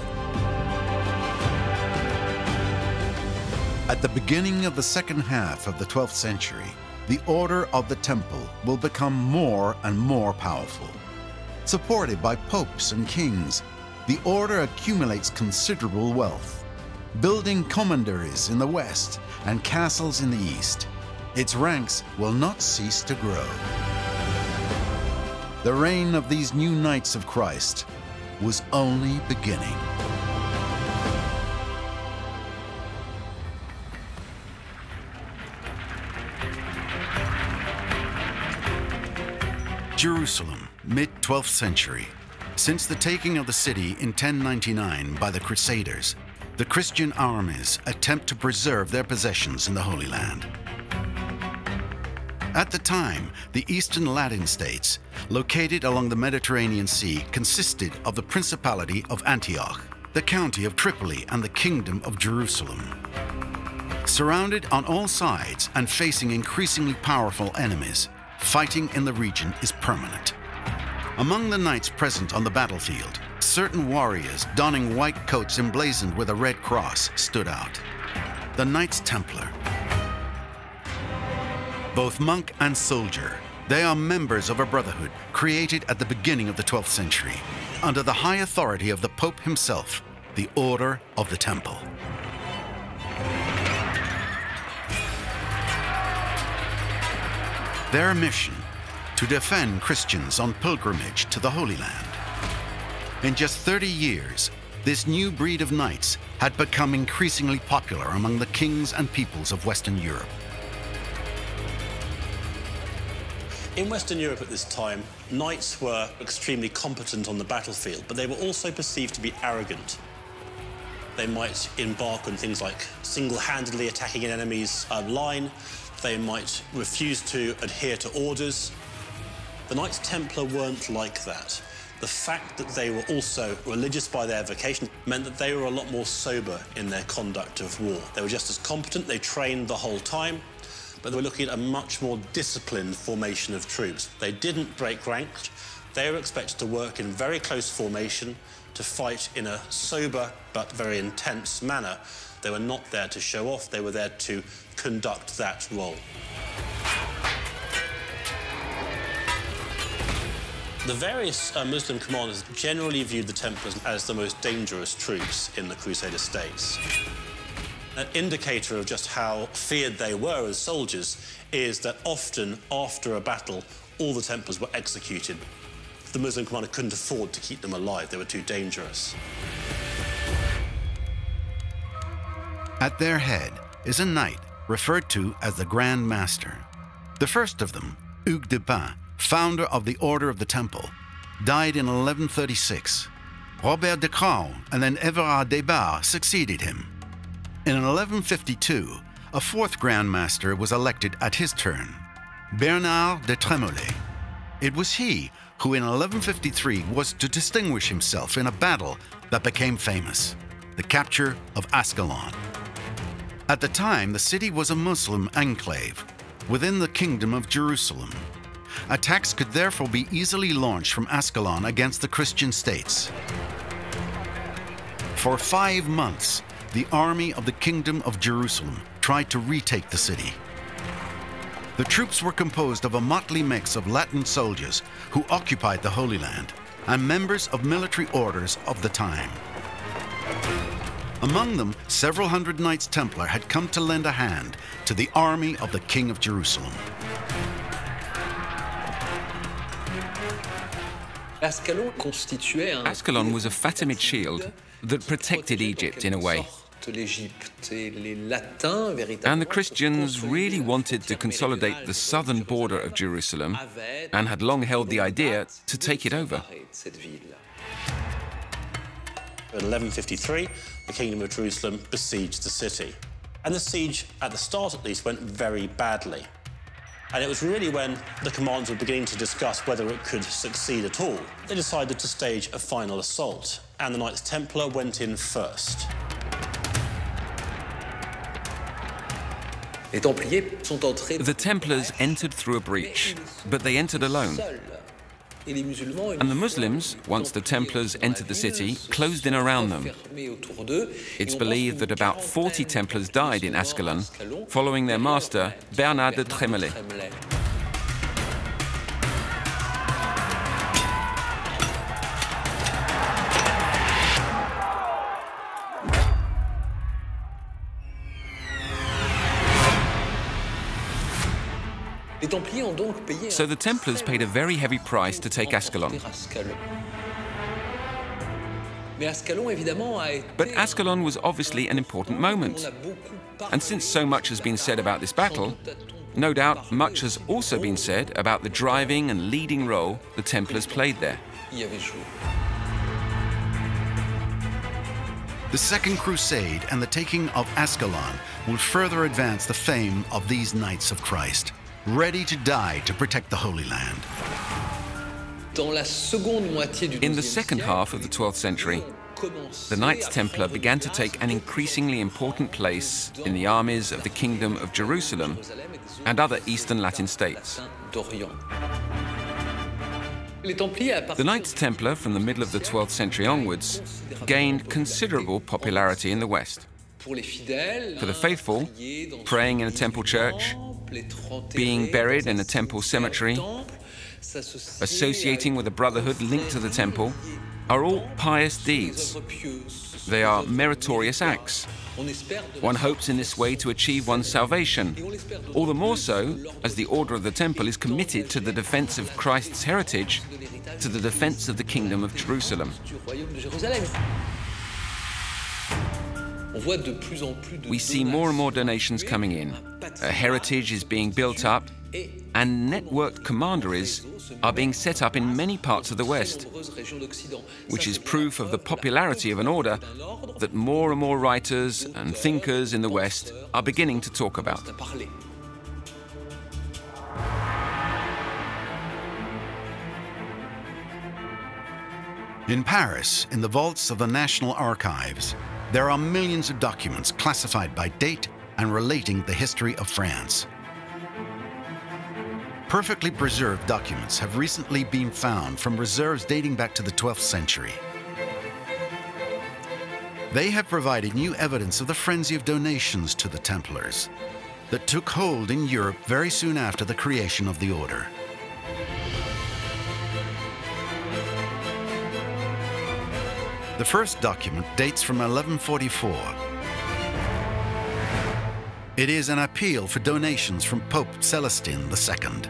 At the beginning of the second half of the 12th century, the Order of the Temple will become more and more powerful. Supported by popes and kings, the order accumulates considerable wealth, building commanderies in the west and castles in the east. Its ranks will not cease to grow. the reign of these new Knights of Christ was only beginning. Jerusalem, mid-12th century. Since the taking of the city in 1099 by the Crusaders, the Christian armies attempt to preserve their possessions in the Holy Land. At the time, the Eastern Latin states, located along the Mediterranean Sea, consisted of the Principality of Antioch, the County of Tripoli, and the Kingdom of Jerusalem. Surrounded on all sides and facing increasingly powerful enemies, fighting in the region is permanent. Among the knights present on the battlefield, certain warriors donning white coats emblazoned with a red cross stood out. The Knights Templar. Both monk and soldier, they are members of a brotherhood created at the beginning of the 12th century, under the high authority of the Pope himself, the Order of the Temple. Their mission, to defend Christians on pilgrimage to the Holy Land. In just 30 years, this new breed of knights had become increasingly popular among the kings and peoples of Western Europe. In Western Europe at this time, knights were extremely competent on the battlefield, but they were also perceived to be arrogant. They might embark on things like single-handedly attacking an enemy's line. They might refuse to adhere to orders. The Knights Templar weren't like that. The fact that they were also religious by their vocation meant that they were a lot more sober in their conduct of war. They were just as competent, they trained the whole time, but they were looking at a much more disciplined formation of troops. They didn't break ranks. They were expected to work in very close formation, to fight in a sober but very intense manner. They were not there to show off, they were there to conduct that role. The various Muslim commanders generally viewed the Templars as the most dangerous troops in the Crusader states. An indicator of just how feared they were as soldiers is that often after a battle, all the Templars were executed. The Muslim commander couldn't afford to keep them alive, they were too dangerous. At their head is a knight referred to as the Grand Master. The first of them, Hugues de Pin, founder of the Order of the Temple, died in 1136. Robert de Crau and then Everard des Barres succeeded him. In 1152, a fourth Grand Master was elected at his turn, Bernard de Trémollet. It was he who in 1153 was to distinguish himself in a battle that became famous, the capture of Ascalon. At the time, the city was a Muslim enclave within the Kingdom of Jerusalem. Attacks could therefore be easily launched from Ascalon against the Christian states. For 5 months, the army of the Kingdom of Jerusalem tried to retake the city. The troops were composed of a motley mix of Latin soldiers who occupied the Holy Land and members of military orders of the time. Among them, several hundred Knights Templar had come to lend a hand to the army of the King of Jerusalem. Ascalon was a Fatimid shield that protected Egypt in a way. And the Christians really wanted to consolidate the southern border of Jerusalem and had long held the idea to take it over. In 1153, the Kingdom of Jerusalem besieged the city. And the siege, at the start at least, went very badly. And it was really when the commanders were beginning to discuss whether it could succeed at all, they decided to stage a final assault, and the Knights Templar went in first. The Templars entered through a breach, but they entered alone. And the Muslims, once the Templars entered the city, closed in around them. It's believed that about 40 Templars died in Ascalon, following their master, Bernard de Trémollet. So the Templars paid a very heavy price to take Ascalon. But Ascalon was obviously an important moment. And since so much has been said about this battle, no doubt much has also been said about the driving and leading role the Templars played there. The Second Crusade and the taking of Ascalon will further advance the fame of these Knights of Christ, ready to die to protect the Holy Land. In the second half of the 12th century, the Knights Templar began to take an increasingly important place in the armies of the Kingdom of Jerusalem and other Eastern Latin states. The Knights Templar from the middle of the 12th century onwards gained considerable popularity in the West. For the faithful, praying in a temple church, being buried in a temple cemetery, associating with a brotherhood linked to the temple, are all pious deeds. They are meritorious acts. One hopes in this way to achieve one's salvation, all the more so as the Order of the Temple is committed to the defense of Christ's heritage, to the defense of the Kingdom of Jerusalem. We see more and more donations coming in. A heritage is being built up, and networked commanderies are being set up in many parts of the West, which is proof of the popularity of an order that more and more writers and thinkers in the West are beginning to talk about. In Paris, in the vaults of the National Archives, there are millions of documents classified by date and relating the history of France. Perfectly preserved documents have recently been found from reserves dating back to the 12th century. They have provided new evidence of the frenzy of donations to the Templars that took hold in Europe very soon after the creation of the order. The first document dates from 1144. It is an appeal for donations from Pope Celestine II.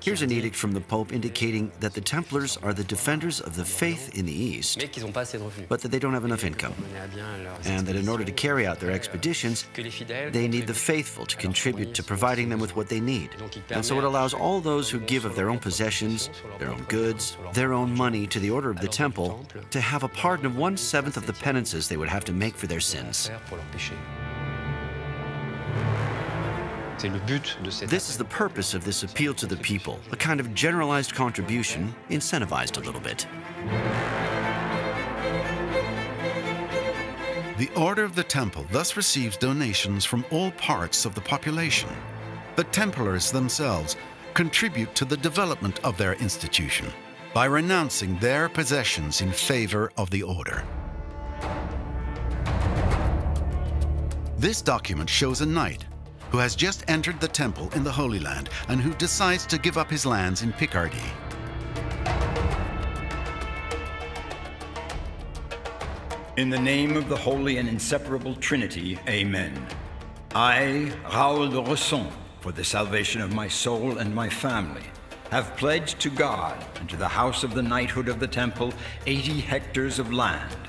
Here's an edict from the Pope indicating that the Templars are the defenders of the faith in the East, but that they don't have enough income, and that in order to carry out their expeditions, they need the faithful to contribute to providing them with what they need. And so it allows all those who give of their own possessions, their own goods, their own money to the Order of the Temple to have a pardon of 1/7 of the penances they would have to make for their sins. This is the purpose of this appeal to the people, a kind of generalized contribution, incentivized a little bit. The Order of the Temple thus receives donations from all parts of the population. The Templars themselves contribute to the development of their institution by renouncing their possessions in favor of the order. This document shows a knight who has just entered the temple in the Holy Land and who decides to give up his lands in Picardy. In the name of the Holy and Inseparable Trinity, Amen. I, Raoul de Resson, for the salvation of my soul and my family, have pledged to God and to the house of the knighthood of the temple 80 hectares of land,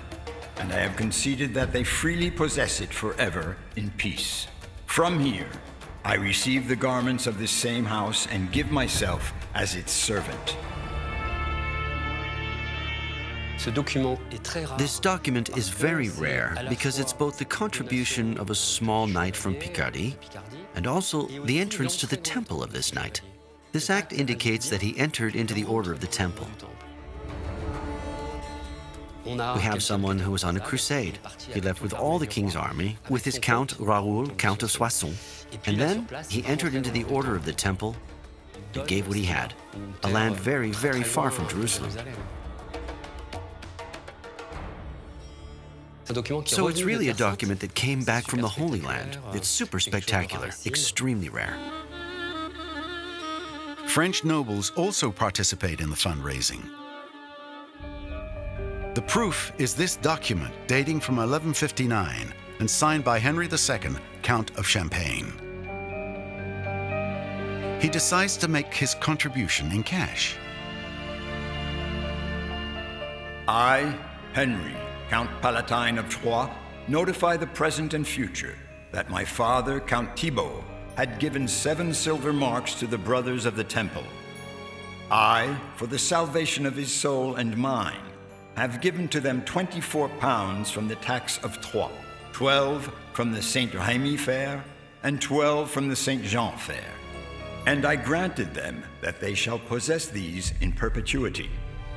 and I have conceded that they freely possess it forever in peace. From here, I receive the garments of this same house and give myself as its servant. This document is very rare because it's both the contribution of a small knight from Picardy and also the entrance to the temple of this knight. This act indicates that he entered into the Order of the Temple. We have someone who was on a crusade. He left with all the king's army, with his Count Raoul, Count of Soissons, and then he entered into the Order of the Temple and gave what he had, a land very, very far from Jerusalem. So it's really a document that came back from the Holy Land. It's super spectacular, extremely rare. French nobles also participate in the fundraising. The proof is this document dating from 1159 and signed by Henry II, Count of Champagne. He decides to make his contribution in cash. I, Henry, Count Palatine of Troyes, notify the present and future that my father, Count Thibault, had given 7 silver marks to the brothers of the Temple. I, for the salvation of his soul and mine, have given to them 24 pounds from the tax of Troyes, 12 from the Saint Remy fair, and 12 from the Saint Jean fair. And I granted them that they shall possess these in perpetuity.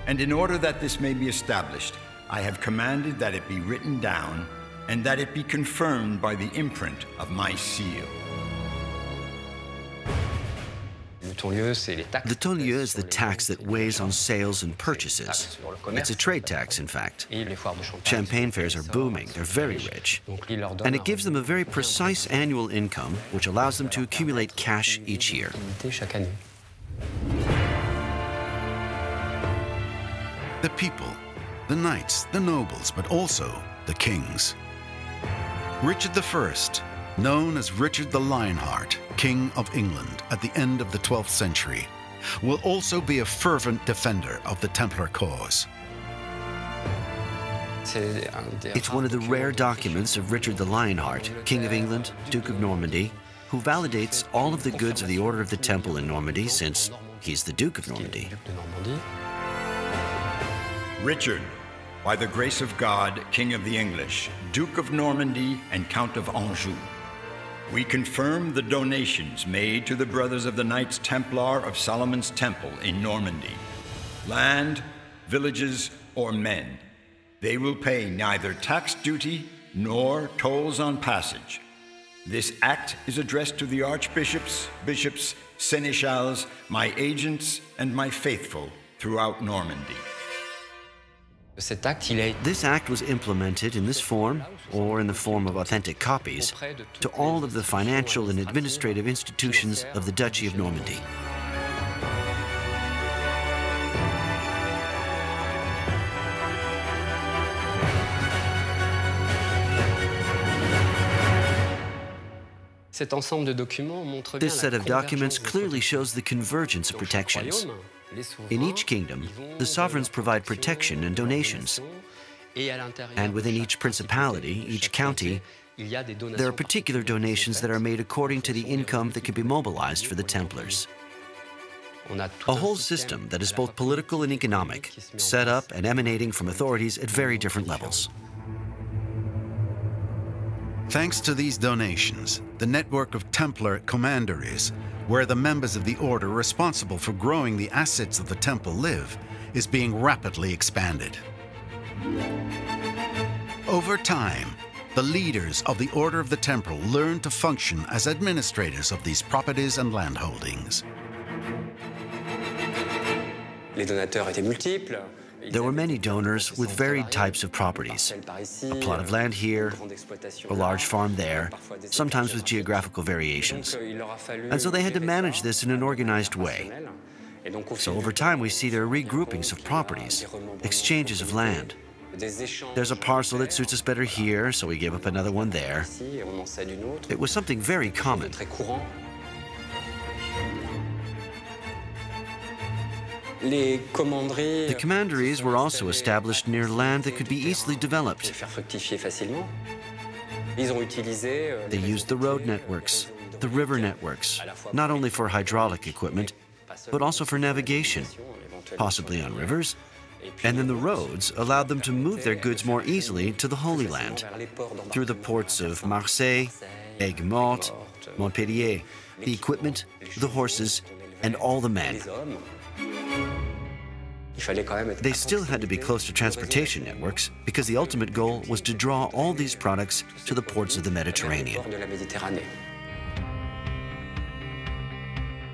And in order that this may be established, I have commanded that it be written down, and that it be confirmed by the imprint of my seal. The taulieu is the tax that weighs on sales and purchases. It's a trade tax, in fact. Champagne fairs are booming, they're very rich. And it gives them a very precise annual income, which allows them to accumulate cash each year. The people, the knights, the nobles, but also the kings. Richard I, known as Richard the Lionheart, King of England at the end of the 12th century, will also be a fervent defender of the Templar cause. It's one of the rare documents of Richard the Lionheart, King of England, Duke of Normandy, who validates all of the goods of the Order of the Temple in Normandy, since he's the Duke of Normandy. Richard, by the grace of God, King of the English, Duke of Normandy and Count of Anjou, we confirm the donations made to the Brothers of the Knights Templar of Solomon's Temple in Normandy. Land, villages, or men, they will pay neither tax duty nor tolls on passage. This act is addressed to the archbishops, bishops, seneschals, my agents, and my faithful throughout Normandy. This act was implemented in this form, or in the form of authentic copies, to all of the financial and administrative institutions of the Duchy of Normandy. This set of documents clearly shows the convergence of protections. In each kingdom, the sovereigns provide protection and donations. And within each principality, each county, there are particular donations that are made according to the income that can be mobilized for the Templars. A whole system that is both political and economic, set up and emanating from authorities at very different levels. Thanks to these donations, the network of Templar commanderies, where the members of the order responsible for growing the assets of the temple live, is being rapidly expanded. Over time, the leaders of the Order of the Temple learned to function as administrators of these properties and landholdings. There were many donors with varied types of properties. A plot of land here, a large farm there, sometimes with geographical variations. And so they had to manage this in an organized way. So over time we see there are regroupings of properties, exchanges of land. There's a parcel that suits us better here, so we gave up another one there. It was something very common. The commanderies were also established near land that could be easily developed. They used the road networks, the river networks, not only for hydraulic equipment, but also for navigation, possibly on rivers. And then the roads allowed them to move their goods more easily to the Holy Land, through the ports of Marseille, Aigues-Mortes, Montpellier, the equipment, the horses, and all the men. They still had to be close to transportation networks because the ultimate goal was to draw all these products to the ports of the Mediterranean.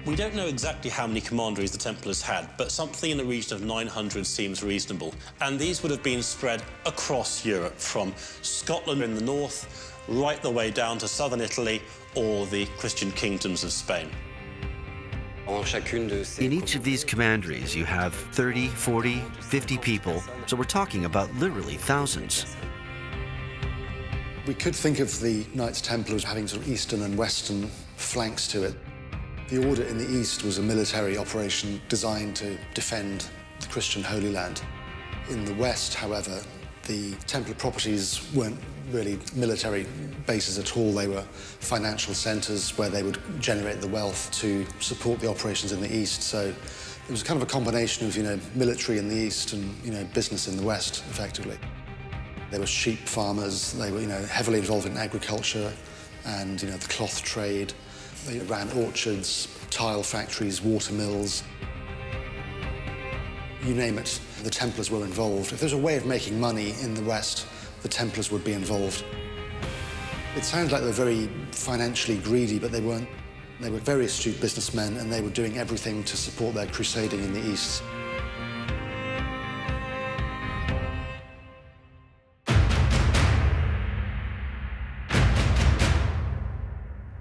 We don't know exactly how many commanderies the Templars had, but something in the region of 900 seems reasonable. And these would have been spread across Europe, from Scotland in the north, right the way down to southern Italy or the Christian kingdoms of Spain. In each of these commanderies, you have 30, 40, 50 people, so we're talking about literally thousands. We could think of the Knights Templar as having sort of eastern and western flanks to it. The order in the east was a military operation designed to defend the Christian Holy Land. In the west, however, the Templar properties weren't really military bases at all. They were financial centres where they would generate the wealth to support the operations in the east. So it was kind of a combination of, military in the east and, business in the west, effectively. They were sheep farmers. They were, heavily involved in agriculture and, the cloth trade. They ran orchards, tile factories, water mills. You name it, the Templars were involved. If there's a way of making money in the West, the Templars would be involved. It sounds like they're very financially greedy, but they weren't. They were very astute businessmen, and they were doing everything to support their crusading in the East.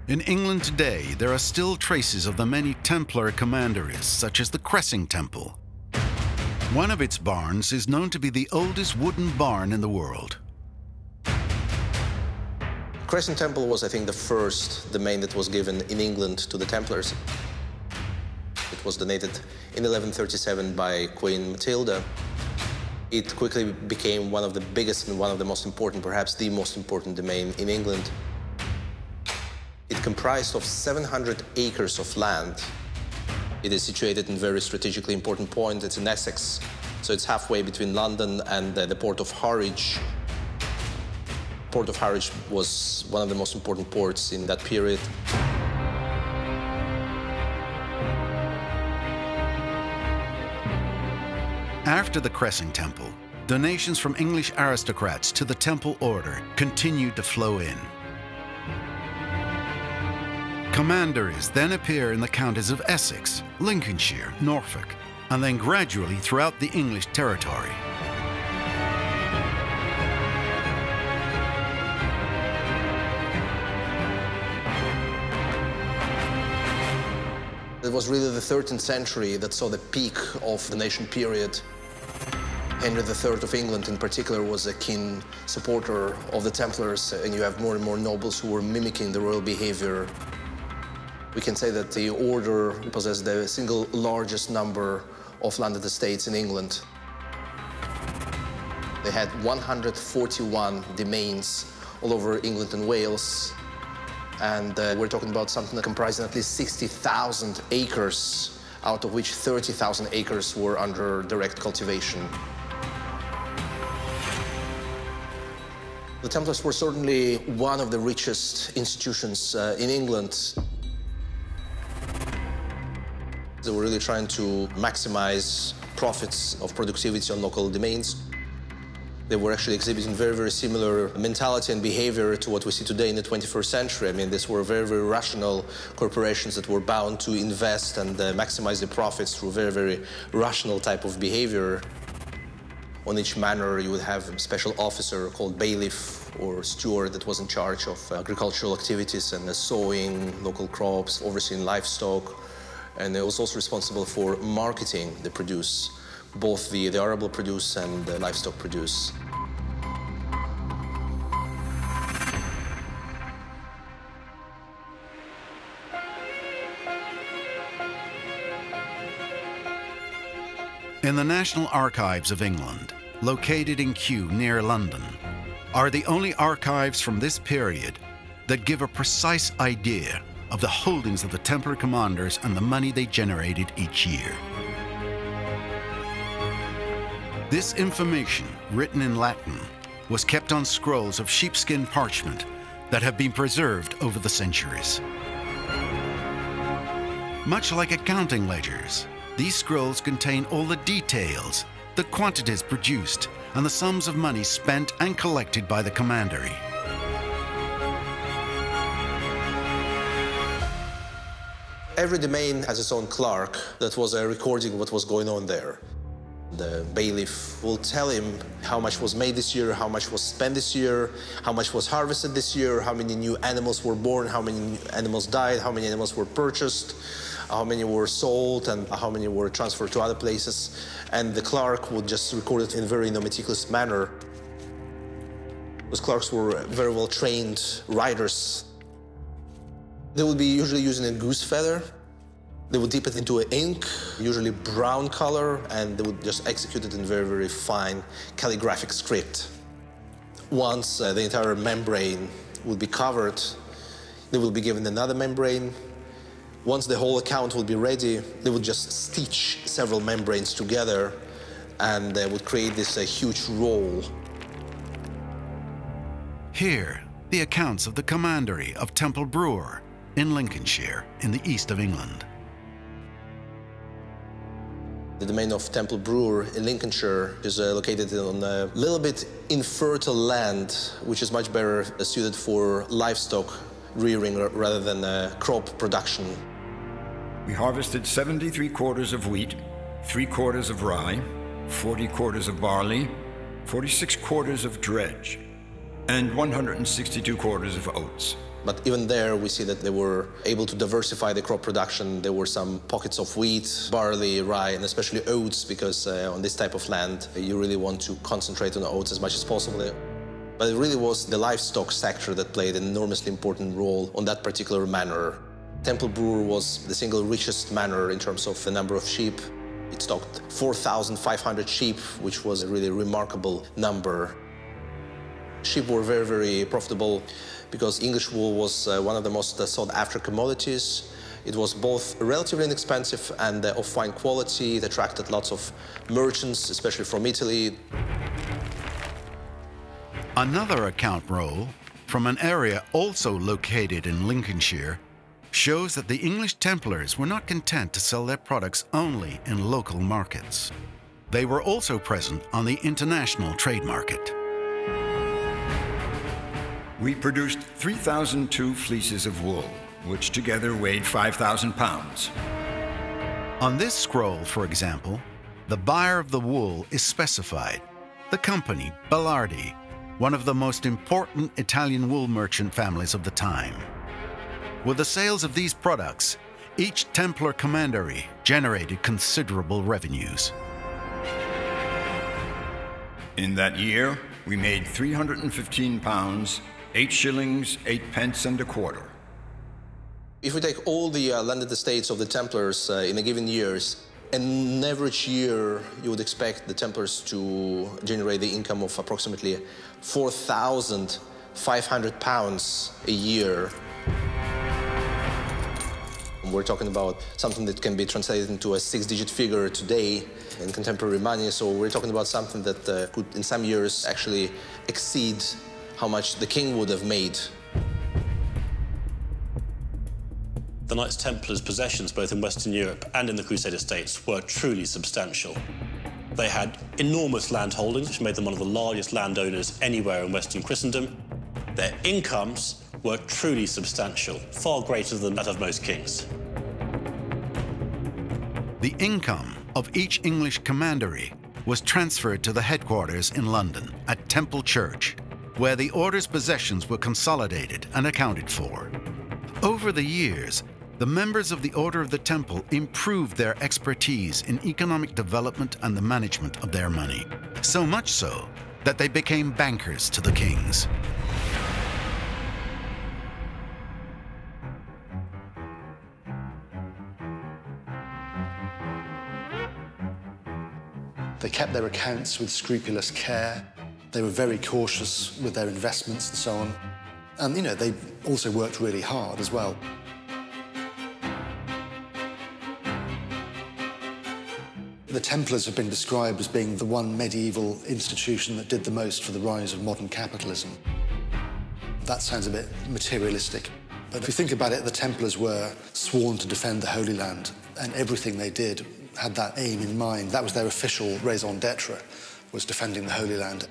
In England today, there are still traces of the many Templar commanderies, such as the Cressing Temple. One of its barns is known to be the oldest wooden barn in the world. Cressing Temple was, I think, the first domain that was given in England to the Templars. It was donated in 1137 by Queen Matilda. It quickly became one of the biggest and one of the most important, perhaps the most important domain in England. It comprised of 700 acres of land. It is situated in a very strategically important point. It's in Essex, so it's halfway between London and the port of Harwich. Port of Harwich was one of the most important ports in that period. After the Cressing Temple, donations from English aristocrats to the Temple Order continued to flow in. Commanderies then appear in the counties of Essex, Lincolnshire, Norfolk, and then gradually throughout the English territory. It was really the 13th century that saw the peak of the nation period. Henry III of England, in particular, was a keen supporter of the Templars, and you have more and more nobles who were mimicking the royal behavior. We can say that the order possessed the single largest number of landed estates in England. They had 141 domains all over England and Wales. And we're talking about something that comprised at least 60,000 acres, out of which 30,000 acres were under direct cultivation. The Templars were certainly one of the richest institutions in England. They were really trying to maximize profits of productivity on local domains. They were actually exhibiting very, very similar mentality and behavior to what we see today in the 21st century. I mean, these were very, very rational corporations that were bound to invest and maximize the profits through very, very rational type of behavior. On each manor, you would have a special officer called bailiff or steward that was in charge of agricultural activities and sowing local crops, overseeing livestock. And it was also responsible for marketing the produce, both the arable produce and the livestock produce. In the National Archives of England, located in Kew near London, are the only archives from this period that give a precise idea of the holdings of the Templar commanders and the money they generated each year. This information, written in Latin, was kept on scrolls of sheepskin parchment that have been preserved over the centuries. Much like accounting ledgers, these scrolls contain all the details, the quantities produced, and the sums of money spent and collected by the commandery. Every domain has its own clerk that was recording what was going on there. The bailiff will tell him how much was made this year, how much was spent this year, how much was harvested this year, how many new animals were born, how many animals died, how many animals were purchased, how many were sold, and how many were transferred to other places. And the clerk would just record it in a very meticulous manner. Those clerks were very well-trained riders. They would be usually using a goose feather. They would dip it into an ink, usually brown color, and they would just execute it in very, very fine calligraphic script. Once the entire membrane would be covered, they will be given another membrane. Once the whole account will be ready, they would just stitch several membranes together, and they would create this huge roll. Here, the accounts of the commandery of Temple Brewer in Lincolnshire, in the east of England. The domain of Temple Brewer in Lincolnshire is located on a little bit infertile land, which is much better suited for livestock rearing rather than crop production. We harvested 73 quarters of wheat, 3 quarters of rye, 40 quarters of barley, 46 quarters of dredge, and 162 quarters of oats. But even there, we see that they were able to diversify the crop production. There were some pockets of wheat, barley, rye, and especially oats, because on this type of land, you really want to concentrate on oats as much as possible. But it really was the livestock sector that played an enormously important role on that particular manor. Temple Brewer was the single richest manor in terms of the number of sheep. It stocked 4,500 sheep, which was a really remarkable number. Sheep were very, very profitable because English wool was one of the most sought-after commodities. It was both relatively inexpensive and of fine quality. It attracted lots of merchants, especially from Italy. Another account roll from an area also located in Lincolnshire shows that the English Templars were not content to sell their products only in local markets. They were also present on the international trade market. We produced 3,002 fleeces of wool, which together weighed 5,000 pounds. On this scroll, for example, the buyer of the wool is specified, the company Bellardi, one of the most important Italian wool merchant families of the time. With the sales of these products, each Templar commandery generated considerable revenues. In that year, we made 315 pounds, 8 shillings, 8 pence and a quarter. If we take all the landed estates of the Templars in a given year, an average year, you would expect the Templars to generate the income of approximately 4,500 pounds a year. We're talking about something that can be translated into a 6-digit figure today in contemporary money, so we're talking about something that could, in some years, actually exceed how much the king would have made. The Knights Templars' possessions, both in Western Europe and in the Crusader states, were truly substantial. They had enormous land holdings, which made them one of the largest landowners anywhere in Western Christendom. Their incomes were truly substantial, far greater than that of most kings. The income of each English commandery was transferred to the headquarters in London at Temple Church, where the order's possessions were consolidated and accounted for. Over the years, the members of the Order of the Temple improved their expertise in economic development and the management of their money, so much so that they became bankers to the kings. They kept their accounts with scrupulous care. They were very cautious with their investments and so on. And, you know, they also worked really hard as well. The Templars have been described as being the one medieval institution that did the most for the rise of modern capitalism. That sounds a bit materialistic, but if you think about it, the Templars were sworn to defend the Holy Land, and everything they did had that aim in mind. That was their official raison d'etre, was defending the Holy Land.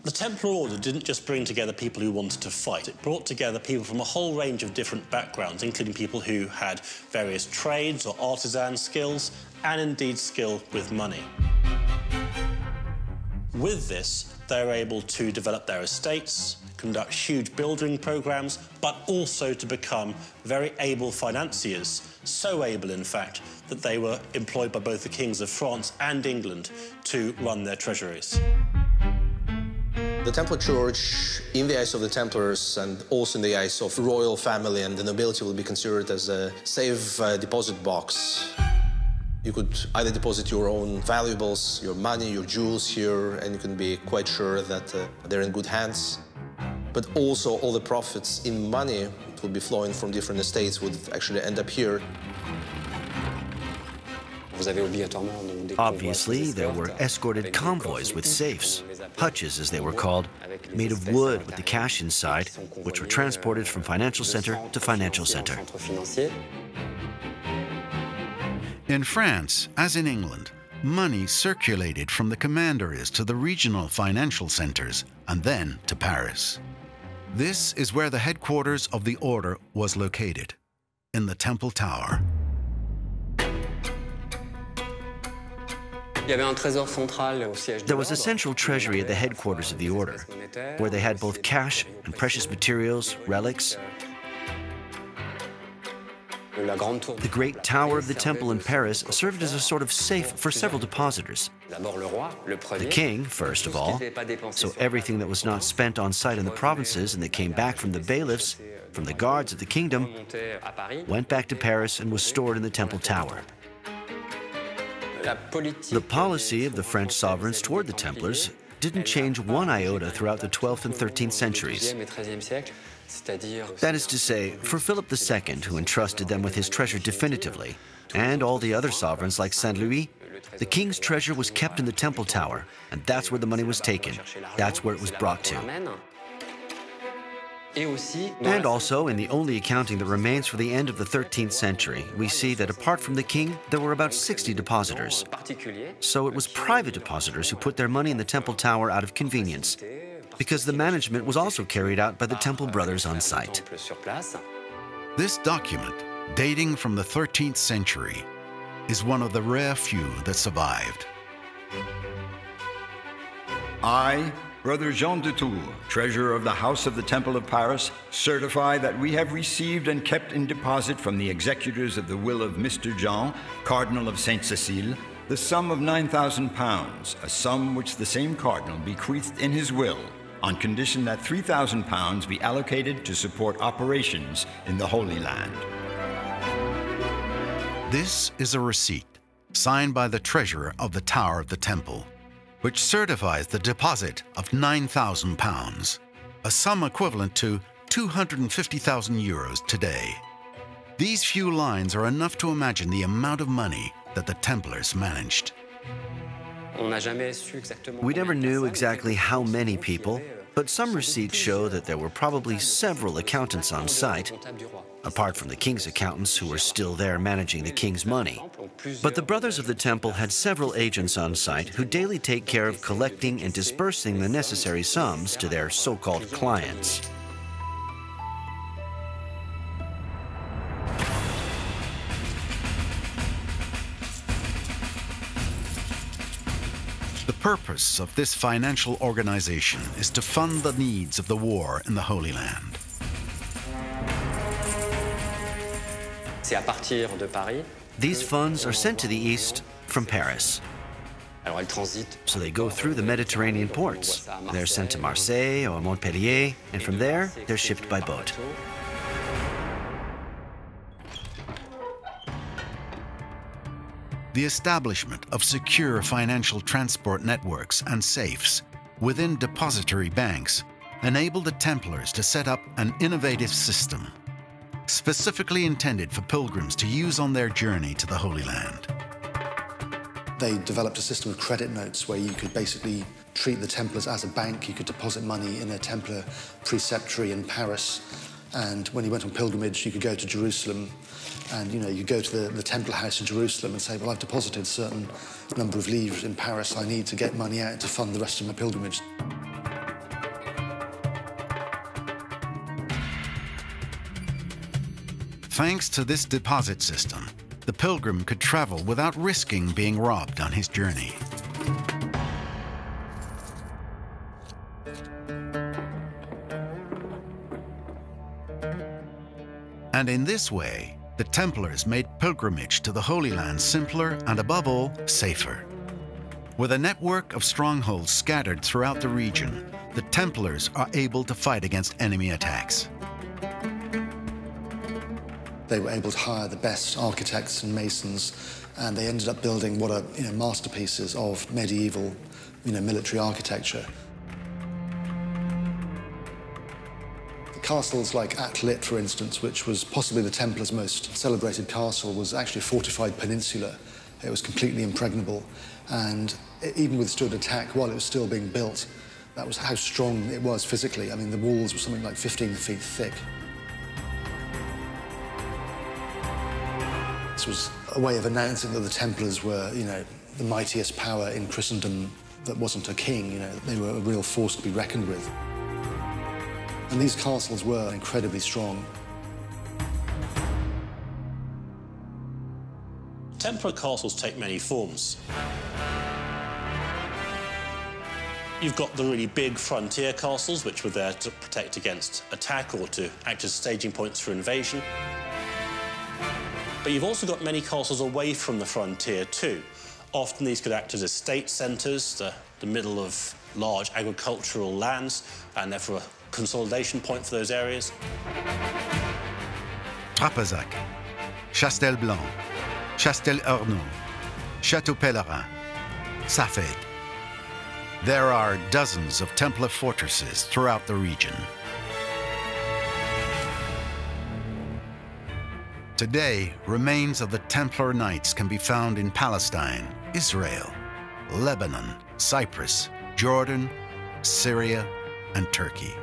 The Templar Order didn't just bring together people who wanted to fight. It brought together people from a whole range of different backgrounds, including people who had various trades or artisan skills, and indeed skill with money. With this, they were able to develop their estates, conduct huge building programs, but also to become very able financiers, so able, in fact, that they were employed by both the kings of France and England to run their treasuries. The Templar Church, in the eyes of the Templars and also in the eyes of royal family and the nobility, will be considered as a safe deposit box. You could either deposit your own valuables, your money, your jewels here, and you can be quite sure that they're in good hands. But also all the profits in money that would be flowing from different estates would actually end up here. Obviously, there were escorted convoys with safes, hutches as they were called, made of wood with the cash inside, which were transported from financial center to financial center. In France, as in England, money circulated from the commanderies to the regional financial centers and then to Paris. This is where the headquarters of the order was located, in the Temple Tower. There was a central treasury at the headquarters of the order, where they had both cash and precious materials, relics. The Great Tower of the Temple in Paris served as a sort of safe for several depositors. The king, first of all, so everything that was not spent on site in the provinces and that came back from the bailiffs, from the guards of the kingdom, went back to Paris and was stored in the Temple Tower. The policy of the French sovereigns toward the Templars didn't change one iota throughout the 12th and 13th centuries. That is to say, for Philip II, who entrusted them with his treasure definitively, and all the other sovereigns like Saint Louis, the king's treasure was kept in the Temple Tower, and that's where the money was taken. That's where it was brought to. And also, in the only accounting that remains for the end of the 13th century, we see that apart from the king, there were about 60 depositors. So it was private depositors who put their money in the Temple Tower out of convenience, because the management was also carried out by the Temple brothers on site. This document, dating from the 13th century, is one of the rare few that survived. I, Brother Jean de Tours, treasurer of the House of the Temple of Paris, certify that we have received and kept in deposit from the executors of the will of Mr. Jean, Cardinal of Saint-Cécile, the sum of 9,000 pounds, a sum which the same cardinal bequeathed in his will, on condition that 3,000 pounds be allocated to support operations in the Holy Land. This is a receipt signed by the treasurer of the Tower of the Temple, which certifies the deposit of 9,000 pounds, a sum equivalent to 250,000 euros today. These few lines are enough to imagine the amount of money that the Templars managed. We never knew exactly how many people, but some receipts show that there were probably several accountants on site, apart from the king's accountants who were still there managing the king's money. But the Brothers of the Temple had several agents on site who daily take care of collecting and dispersing the necessary sums to their so-called clients. The purpose of this financial organization is to fund the needs of the war in the Holy Land. These funds are sent to the east from Paris. So they go through the Mediterranean ports. They're sent to Marseille or Montpellier, and from there, they're shipped by boat. The establishment of secure financial transport networks and safes within depository banks enabled the Templars to set up an innovative system, specifically intended for pilgrims to use on their journey to the Holy Land. They developed a system of credit notes where you could basically treat the Templars as a bank. You could deposit money in a Templar preceptory in Paris, and when you went on pilgrimage, you could go to Jerusalem, and you go to the Templar house in Jerusalem and say, well, I've deposited a certain number of livres in Paris. I need to get money out to fund the rest of my pilgrimage. Thanks to this deposit system, the pilgrim could travel without risking being robbed on his journey. And in this way, the Templars made pilgrimage to the Holy Land simpler and, above all, safer. With a network of strongholds scattered throughout the region, the Templars are able to fight against enemy attacks. They were able to hire the best architects and masons, and they ended up building what are masterpieces of medieval military architecture. The castles like Atlit, for instance, which was possibly the Templars' most celebrated castle, was actually a fortified peninsula. It was completely impregnable, and it even withstood attack while it was still being built. That was how strong it was physically. I mean, the walls were something like 15 feet thick. This was a way of announcing that the Templars were, the mightiest power in Christendom that wasn't a king. They were a real force to be reckoned with. And these castles were incredibly strong. Templar castles take many forms. You've got the really big frontier castles, which were there to protect against attack or to act as staging points for invasion. But you've also got many castles away from the frontier too. Often these could act as estate centres, the middle of large agricultural lands, and therefore a consolidation point for those areas. Trapezac, Chastelblanc, Chastel-Arnaud, Château-Pèlerin, Safed. There are dozens of Templar fortresses throughout the region. Today, remains of the Templar Knights can be found in Palestine, Israel, Lebanon, Cyprus, Jordan, Syria, and Turkey.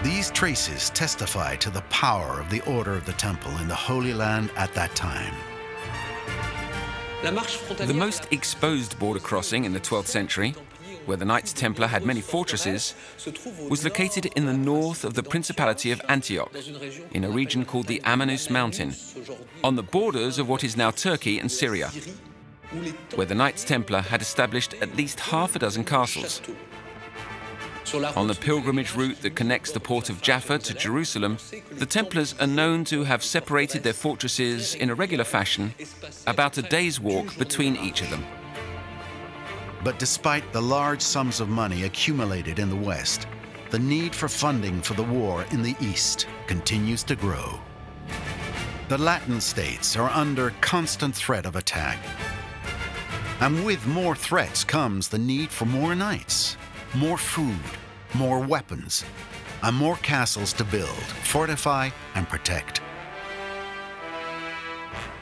These traces testify to the power of the Order of the Temple in the Holy Land at that time. The most exposed border crossing in the 12th century, where the Knights Templar had many fortresses, was located in the north of the Principality of Antioch, in a region called the Amanus Mountain, on the borders of what is now Turkey and Syria, where the Knights Templar had established at least half a dozen castles. On the pilgrimage route that connects the port of Jaffa to Jerusalem, the Templars are known to have separated their fortresses in a regular fashion, about a day's walk between each of them. But despite the large sums of money accumulated in the West, the need for funding for the war in the East continues to grow. The Latin states are under constant threat of attack. And with more threats comes the need for more knights, more food, more weapons, and more castles to build, fortify, and protect.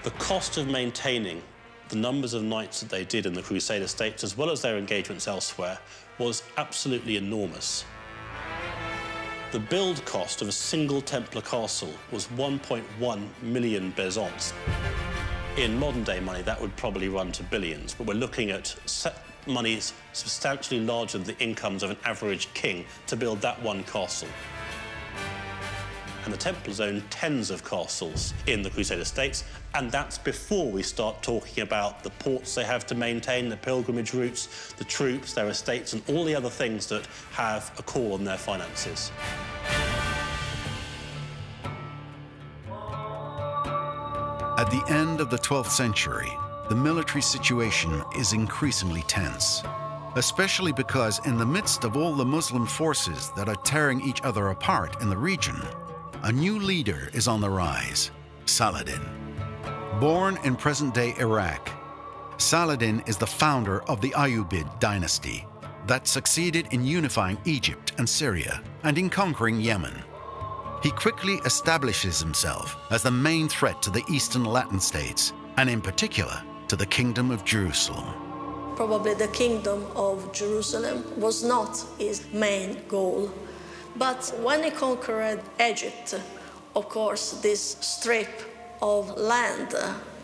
The cost of maintaining the numbers of knights that they did in the Crusader states, as well as their engagements elsewhere, was absolutely enormous. The build cost of a single Templar castle was 1.1 million bezants. In modern-day money, that would probably run to billions, but we're looking at monies substantially larger than the incomes of an average king to build that one castle. And the Templars own tens of castles in the Crusader states, and that's before we start talking about the ports they have to maintain, the pilgrimage routes, the troops, their estates, and all the other things that have a call on their finances. At the end of the 12th century, the military situation is increasingly tense, especially because in the midst of all the Muslim forces that are tearing each other apart in the region, a new leader is on the rise, Saladin. Born in present-day Iraq, Saladin is the founder of the Ayyubid dynasty that succeeded in unifying Egypt and Syria and in conquering Yemen. He quickly establishes himself as the main threat to the Eastern Latin states, and in particular, to the Kingdom of Jerusalem. Probably the Kingdom of Jerusalem was not his main goal. But when he conquered Egypt, of course, this strip of land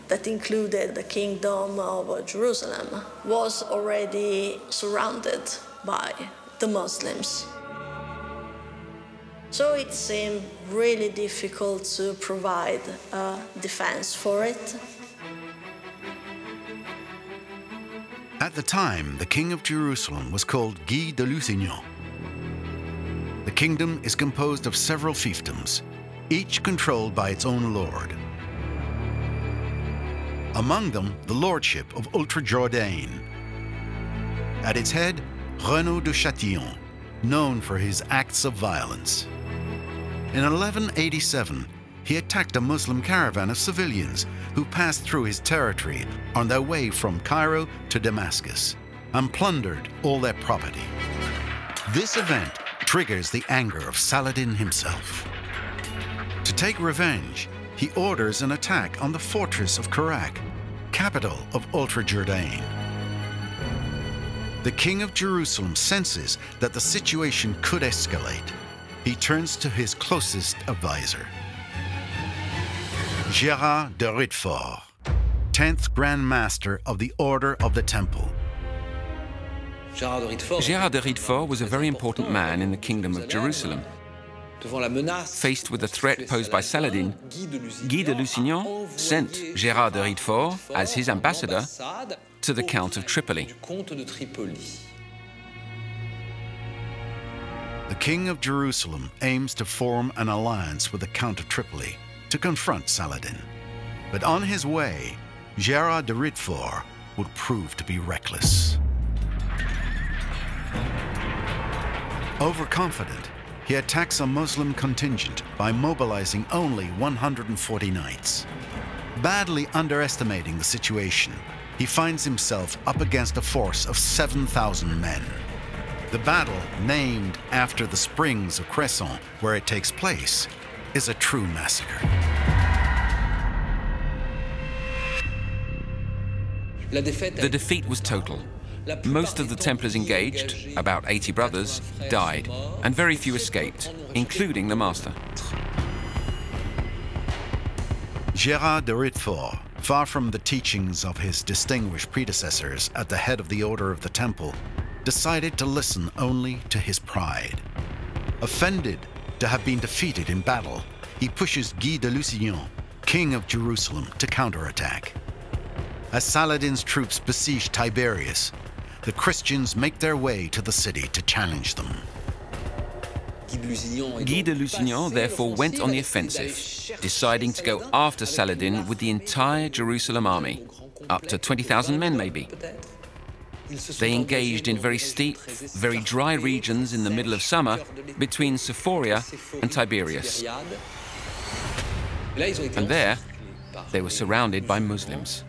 that included the Kingdom of Jerusalem was already surrounded by the Muslims. So it seemed really difficult to provide a defense for it. At the time, the King of Jerusalem was called Guy de Lusignan. The kingdom is composed of several fiefdoms, each controlled by its own lord. Among them, the lordship of Ultra-Jourdain. At its head, Renaud de Châtillon, known for his acts of violence. In 1187, he attacked a Muslim caravan of civilians who passed through his territory on their way from Cairo to Damascus and plundered all their property. This event triggers the anger of Saladin himself. To take revenge, he orders an attack on the fortress of Karak, capital of Ultra-Jourdain. The king of Jerusalem senses that the situation could escalate. He turns to his closest advisor, Gérard de Ritfort, 10th Grand Master of the Order of the Temple. Gérard de Ritfort was a very important man in the Kingdom of Jerusalem. Faced with the threat posed by Saladin, Guy de Lusignan sent Gérard de Ritfort as his ambassador to the Count of Tripoli. The King of Jerusalem aims to form an alliance with the Count of Tripoli to confront Saladin. But on his way, Gérard de Ritfort would prove to be reckless. Overconfident, he attacks a Muslim contingent by mobilizing only 140 knights. Badly underestimating the situation, he finds himself up against a force of 7,000 men. The battle, named after the springs of Cresson, where it takes place, is a true massacre. The defeat was total. Most of the Templars engaged, about 80 brothers, died, and very few escaped, including the master. Gérard de Ritfort, far from the teachings of his distinguished predecessors at the head of the Order of the Temple, decided to listen only to his pride. Offended to have been defeated in battle, he pushes Guy de Lusignan, king of Jerusalem, to counterattack. As Saladin's troops besiege Tiberias, the Christians make their way to the city to challenge them. Guy de Lusignan therefore went on the offensive, deciding to go after Saladin with the entire Jerusalem army, up to 20,000 men maybe. They engaged in very steep, very dry regions in the middle of summer between Sephoria and Tiberias. And there, they were surrounded by Muslims.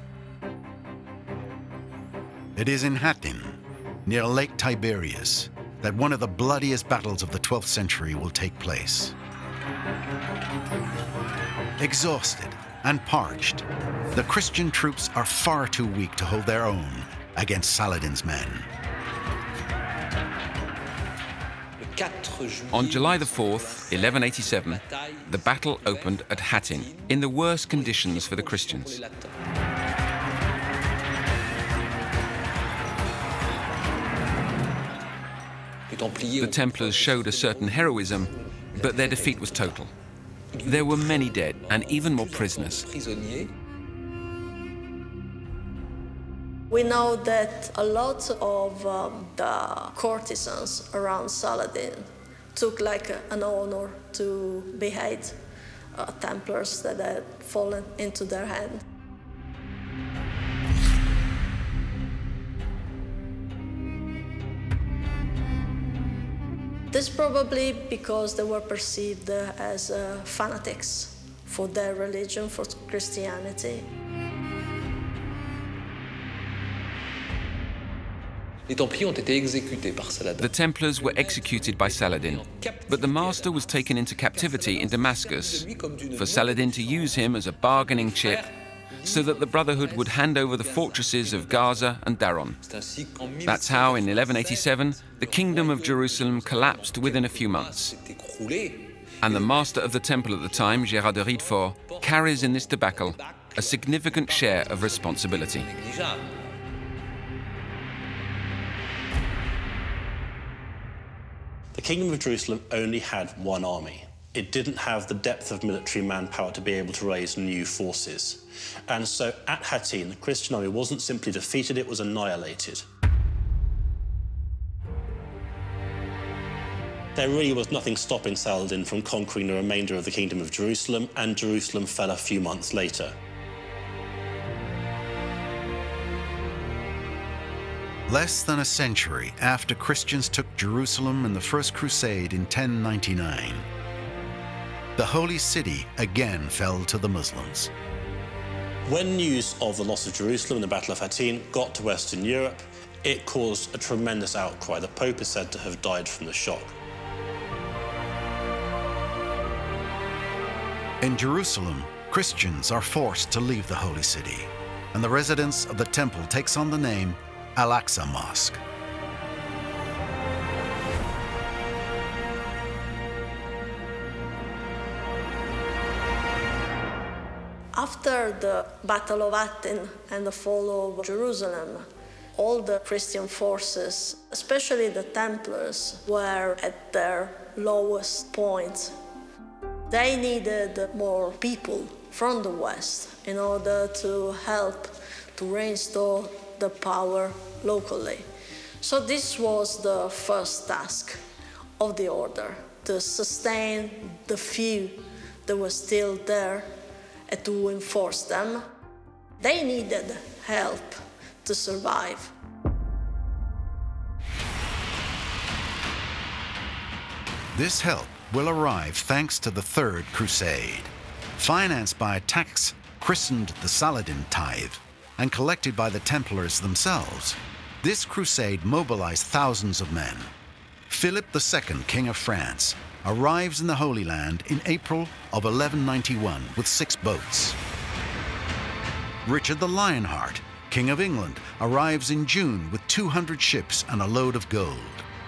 It is in Hattin, near Lake Tiberias, that one of the bloodiest battles of the 12th century will take place. Exhausted and parched, the Christian troops are far too weak to hold their own against Saladin's men. On July the 4th, 1187, the battle opened at Hattin, in the worst conditions for the Christians. The Templars showed a certain heroism, but their defeat was total. There were many dead and even more prisoners. We know that a lot of the courtesans around Saladin took like an honor to behead Templars that had fallen into their hand. This probably because they were perceived as fanatics for their religion, for Christianity. The Templars were executed by Saladin, but the master was taken into captivity in Damascus for Saladin to use him as a bargaining chip so that the Brotherhood would hand over the fortresses of Gaza and Daron. That's how, in 1187, the Kingdom of Jerusalem collapsed within a few months. And the master of the temple at the time, Gérard de Ritfort, carries in this debacle a significant share of responsibility. The Kingdom of Jerusalem only had one army. It didn't have the depth of military manpower to be able to raise new forces. And so at Hattin, the Christian army wasn't simply defeated, it was annihilated. There really was nothing stopping Saladin from conquering the remainder of the Kingdom of Jerusalem, and Jerusalem fell a few months later. Less than a century after Christians took Jerusalem in the First Crusade in 1099, the Holy City again fell to the Muslims. When news of the loss of Jerusalem in the Battle of Hattin got to Western Europe, it caused a tremendous outcry. The Pope is said to have died from the shock. In Jerusalem, Christians are forced to leave the Holy City, and the residence of the temple takes on the name Al-Aqsa Mosque. After the Battle of Hattin and the fall of Jerusalem, all the Christian forces, especially the Templars, were at their lowest point. They needed more people from the West in order to help to restore the power locally. So this was the first task of the order, to sustain the few that were still there and to enforce them. They needed help to survive. This help will arrive thanks to the Third Crusade, financed by a tax christened the Saladin tithe and collected by the Templars themselves. This crusade mobilized thousands of men. Philip II, King of France, arrives in the Holy Land in April of 1191 with 6 boats. Richard the Lionheart, King of England, arrives in June with 200 ships and a load of gold.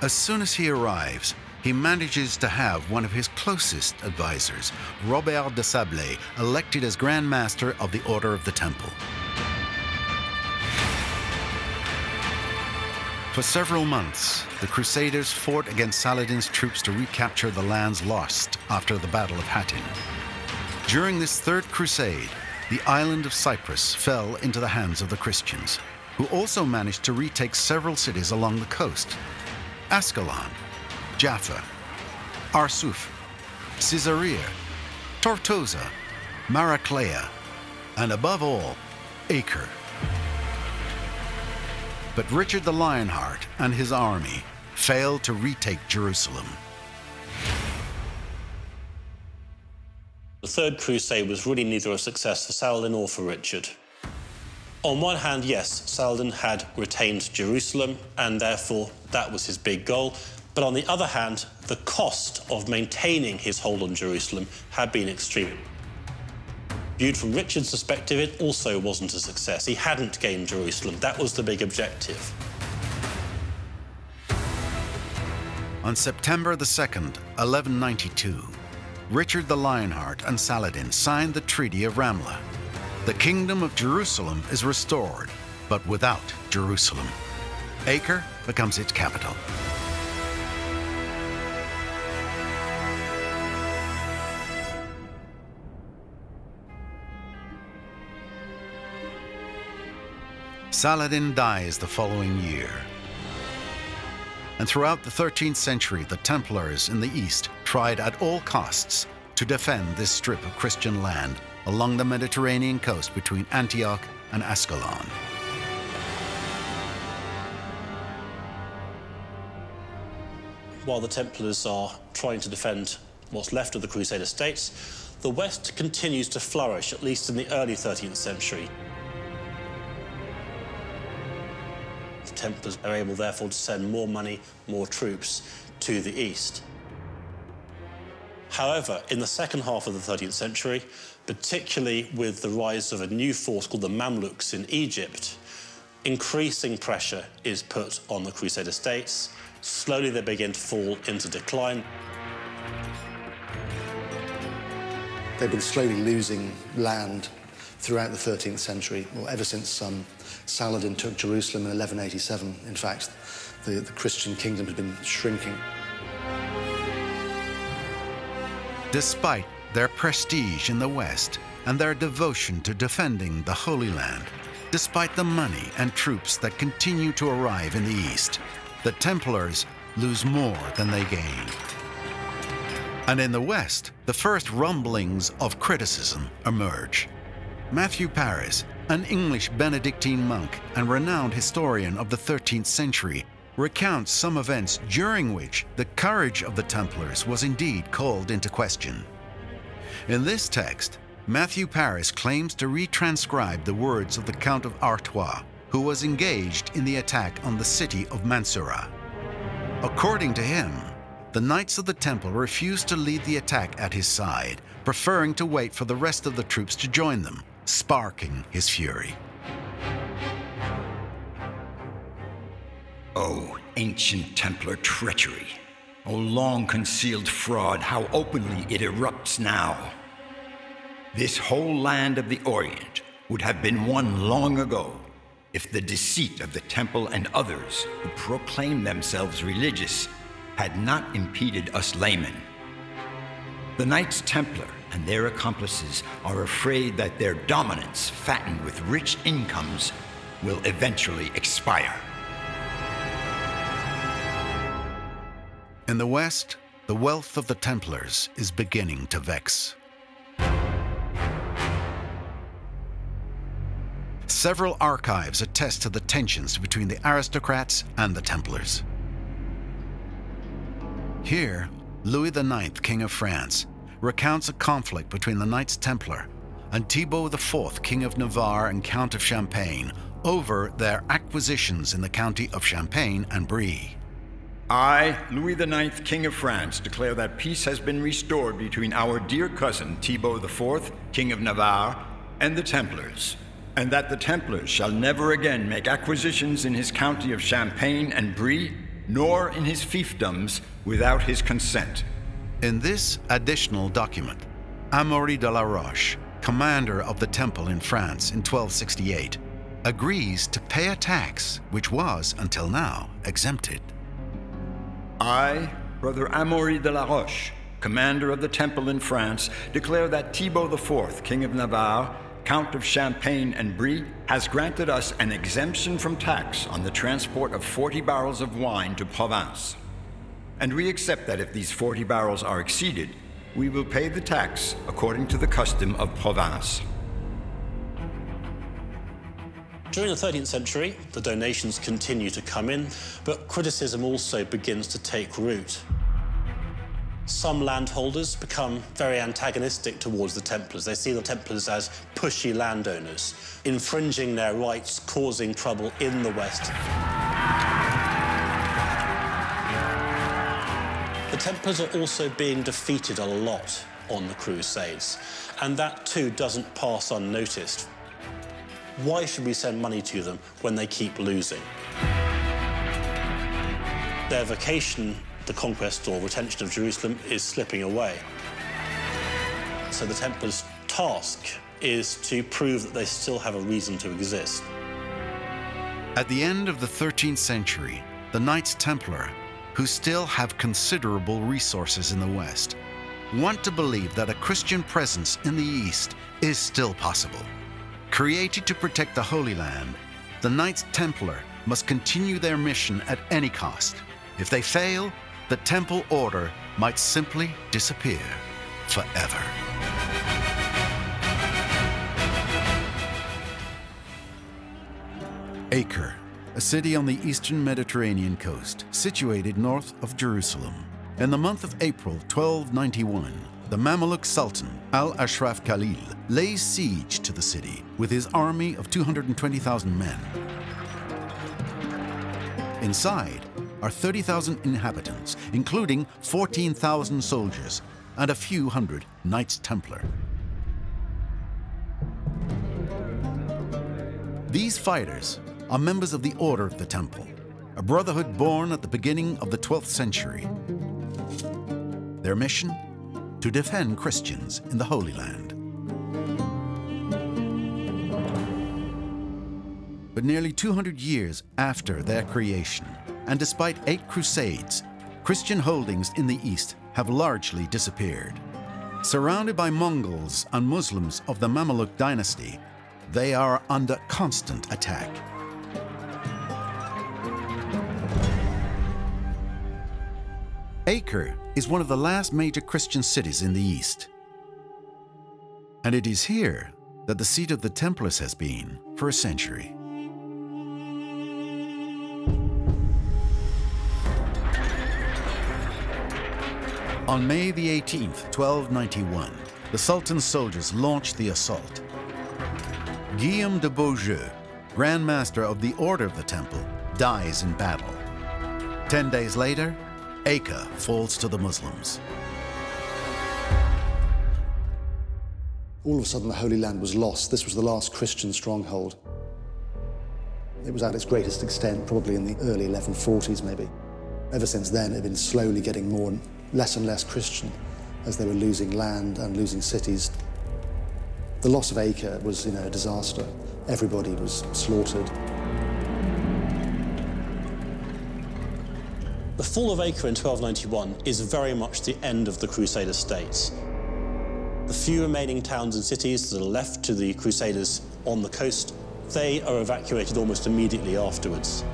As soon as he arrives, he manages to have one of his closest advisors, Robert de Sablé, elected as Grand Master of the Order of the Temple. For several months, the Crusaders fought against Saladin's troops to recapture the lands lost after the Battle of Hattin. During this Third Crusade, the island of Cyprus fell into the hands of the Christians, who also managed to retake several cities along the coast: Ascalon, Jaffa, Arsuf, Caesarea, Tortosa, Maraclea, and above all, Acre. But Richard the Lionheart and his army failed to retake Jerusalem. The Third Crusade was really neither a success for Saladin or for Richard. On one hand, yes, Saladin had retained Jerusalem, and therefore that was his big goal. But on the other hand, the cost of maintaining his hold on Jerusalem had been extreme. Viewed from Richard's perspective, it also wasn't a success. He hadn't gained Jerusalem. That was the big objective. On September 2nd, 1192, Richard the Lionheart and Saladin signed the Treaty of Ramla. The Kingdom of Jerusalem is restored, but without Jerusalem. Acre becomes its capital. Saladin dies the following year. And throughout the 13th century, the Templars in the East tried at all costs to defend this strip of Christian land along the Mediterranean coast between Antioch and Ascalon. While the Templars are trying to defend what's left of the Crusader states, the West continues to flourish, at least in the early 13th century. The Templars are able, therefore, to send more money, more troops to the east. However, in the second half of the 13th century, particularly with the rise of a new force called the Mamluks in Egypt, increasing pressure is put on the Crusader states. Slowly they begin to fall into decline. They've been slowly losing land throughout the 13th century, or ever since Saladin took Jerusalem in 1187. In fact, the Christian kingdom had been shrinking. Despite their prestige in the West and their devotion to defending the Holy Land, despite the money and troops that continue to arrive in the East, the Templars lose more than they gain. And in the West, the first rumblings of criticism emerge. Matthew Paris, an English Benedictine monk and renowned historian of the 13th century, recounts some events during which the courage of the Templars was indeed called into question. In this text, Matthew Paris claims to retranscribe the words of the Count of Artois, who was engaged in the attack on the city of Mansoura. According to him, the Knights of the Temple refused to lead the attack at his side, preferring to wait for the rest of the troops to join them, sparking his fury. Oh, ancient Templar treachery. Oh, long-concealed fraud, how openly it erupts now. This whole land of the Orient would have been won long ago if the deceit of the Temple and others who proclaim themselves religious had not impeded us laymen. The Knights Templar and their accomplices are afraid that their dominance, fattened with rich incomes, will eventually expire. In the West, the wealth of the Templars is beginning to vex. Several archives attest to the tensions between the aristocrats and the Templars. Here, Louis IX, King of France, recounts a conflict between the Knights Templar and Thibaut IV, King of Navarre and Count of Champagne, over their acquisitions in the county of Champagne and Brie. I, Louis IX, King of France, declare that peace has been restored between our dear cousin Thibaut IV, King of Navarre, and the Templars, and that the Templars shall never again make acquisitions in his county of Champagne and Brie, nor in his fiefdoms without his consent. In this additional document, Amaury de la Roche, commander of the Temple in France in 1268, agrees to pay a tax which was, until now, exempted. I, Brother Amaury de la Roche, commander of the Temple in France, declare that Thibaut IV, King of Navarre, Count of Champagne and Brie, has granted us an exemption from tax on the transport of 40 barrels of wine to Provence. And we accept that if these 40 barrels are exceeded, we will pay the tax according to the custom of Provence. During the 13th century, the donations continue to come in, but criticism also begins to take root. Some landholders become very antagonistic towards the Templars. They see the Templars as pushy landowners, infringing their rights, causing trouble in the West. The Templars are also being defeated a lot on the Crusades, and that too doesn't pass unnoticed. Why should we send money to them when they keep losing? Their vocation, the conquest or retention of Jerusalem, is slipping away. So the Templars' task is to prove that they still have a reason to exist. At the end of the 13th century, the Knights Templar, who still have considerable resources in the West, want to believe that a Christian presence in the East is still possible. Created to protect the Holy Land, the Knights Templar must continue their mission at any cost. If they fail, the Temple Order might simply disappear forever. Acre, a city on the eastern Mediterranean coast, situated north of Jerusalem. In the month of April 1291, the Mamluk Sultan, Al-Ashraf Khalil, lays siege to the city with his army of 220,000 men. Inside are 30,000 inhabitants, including 14,000 soldiers and a few hundred Knights Templar. These fighters are members of the Order of the Temple, a brotherhood born at the beginning of the 12th century. Their mission? To defend Christians in the Holy Land. But nearly 200 years after their creation, and despite 8 crusades, Christian holdings in the East have largely disappeared. Surrounded by Mongols and Muslims of the Mamluk dynasty, they are under constant attack. Acre is one of the last major Christian cities in the East. And it is here that the seat of the Templars has been for a century. On May the 18th, 1291, the Sultan's soldiers launched the assault. Guillaume de Beaujeu, Grand Master of the Order of the Temple, dies in battle. 10 days later, Acre falls to the Muslims. All of a sudden, the Holy Land was lost. This was the last Christian stronghold. It was at its greatest extent, probably in the early 1140s, maybe. Ever since then, it had been slowly getting less and less Christian as they were losing land and losing cities. The loss of Acre was, a disaster. Everybody was slaughtered. The fall of Acre in 1291 is very much the end of the Crusader states. The few remaining towns and cities that are left to the Crusaders on the coast, they are evacuated almost immediately afterwards.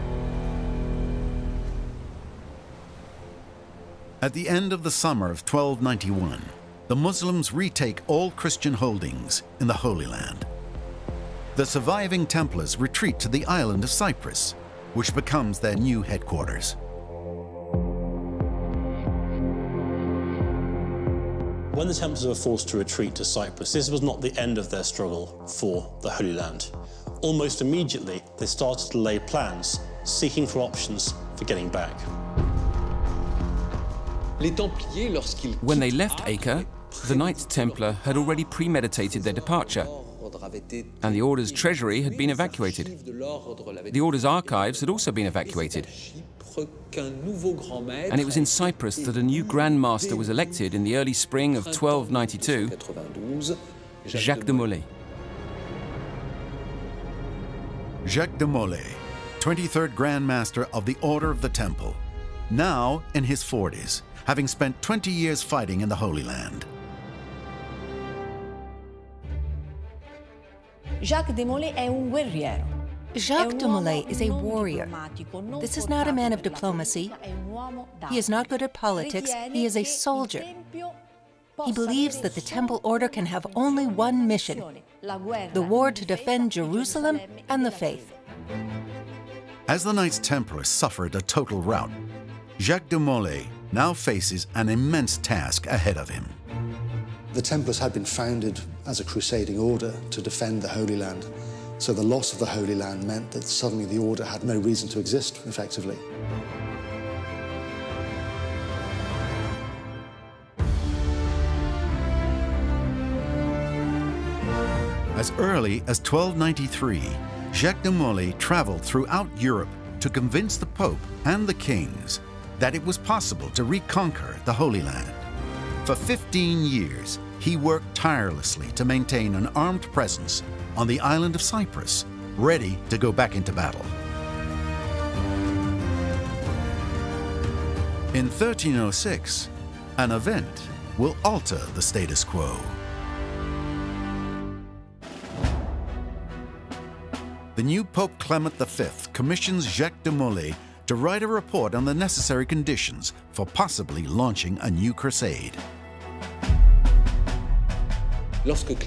At the end of the summer of 1291, the Muslims retake all Christian holdings in the Holy Land. The surviving Templars retreat to the island of Cyprus, which becomes their new headquarters. When the Templars were forced to retreat to Cyprus, this was not the end of their struggle for the Holy Land. Almost immediately, they started to lay plans, seeking for options for getting back. When they left Acre, the Knights Templar had already premeditated their departure, and the Order's treasury had been evacuated. The Order's archives had also been evacuated. And it was in Cyprus that a new Grand Master was elected in the early spring of 1292, Jacques de Molay. Jacques de Molay, 23rd Grand Master of the Order of the Temple, now in his 40s, having spent 20 years fighting in the Holy Land. Jacques de Molay è un guerriero. Jacques de Molay is a warrior. This is not a man of diplomacy. He is not good at politics. He is a soldier. He believes that the Temple Order can have only one mission: the war to defend Jerusalem and the faith. As the Knights Templar suffered a total rout, Jacques de Molay now faces an immense task ahead of him. The Templars had been founded as a crusading order to defend the Holy Land, so the loss of the Holy Land meant that suddenly the order had no reason to exist, effectively. As early as 1293, Jacques de Molay traveled throughout Europe to convince the Pope and the kings that it was possible to reconquer the Holy Land. For 15 years, he worked tirelessly to maintain an armed presence on the island of Cyprus, ready to go back into battle. In 1306, an event will alter the status quo. The new Pope Clement V commissions Jacques de Molay to write a report on the necessary conditions for possibly launching a new crusade.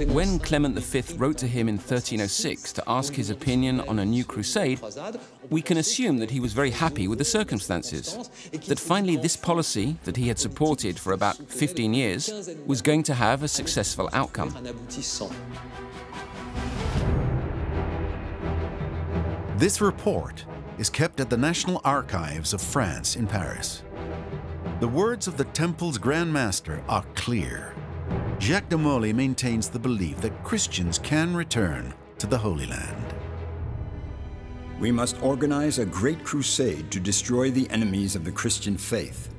When Clement V wrote to him in 1306 to ask his opinion on a new crusade, we can assume that he was very happy with the circumstances, that finally this policy that he had supported for about 15 years was going to have a successful outcome. This report is kept at the National Archives of France in Paris. The words of the Temple's Grand Master are clear. Jacques de Molay maintains the belief that Christians can return to the Holy Land. We must organize a great crusade to destroy the enemies of the Christian faith.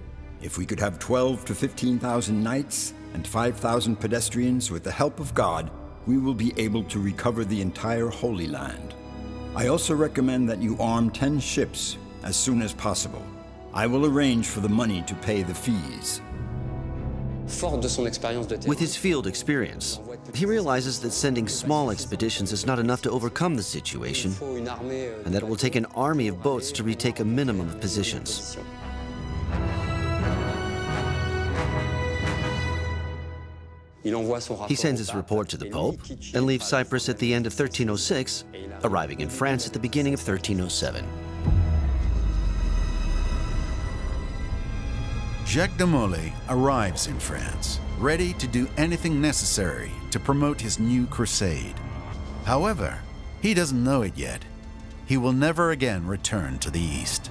If we could have 12,000 to 15,000 knights and 5,000 pedestrians, with the help of God, we will be able to recover the entire Holy Land. I also recommend that you arm 10 ships as soon as possible. I will arrange for the money to pay the fees. With his field experience, he realizes that sending small expeditions is not enough to overcome the situation, and that it will take an army of boats to retake a minimum of positions. He sends his report to the Pope and leaves Cyprus at the end of 1306, arriving in France at the beginning of 1307. Jacques de Molay arrives in France, ready to do anything necessary to promote his new crusade. However, he doesn't know it yet. He will never again return to the East.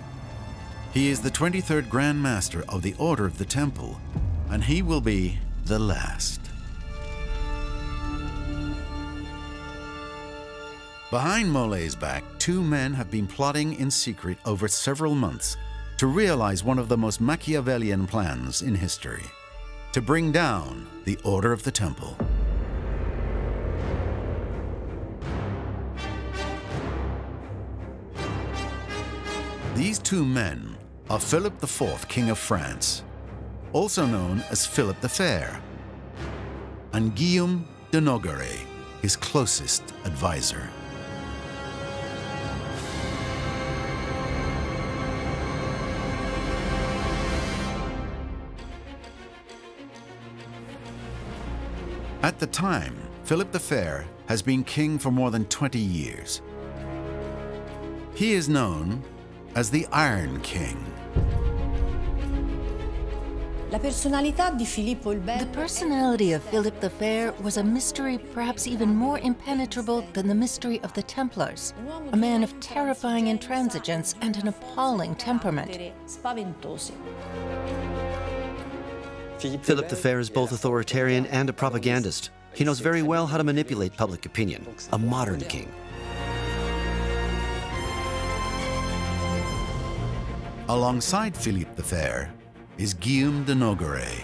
He is the 23rd Grand Master of the Order of the Temple, and he will be the last. Behind Molay's back, two men have been plotting in secret over several months to realize one of the most Machiavellian plans in history, to bring down the Order of the Temple. These two men are Philip IV, King of France, also known as Philip the Fair, and Guillaume de Nogaret, his closest advisor. At the time, Philip the Fair has been king for more than 20 years. He is known as the Iron King. The personality of Philip the Fair was a mystery perhaps even more impenetrable than the mystery of the Templars, a man of terrifying intransigence and an appalling temperament. Philip the Fair is both authoritarian and a propagandist. He knows very well how to manipulate public opinion, a modern king. Alongside Philippe the Fair is Guillaume de Nogaret.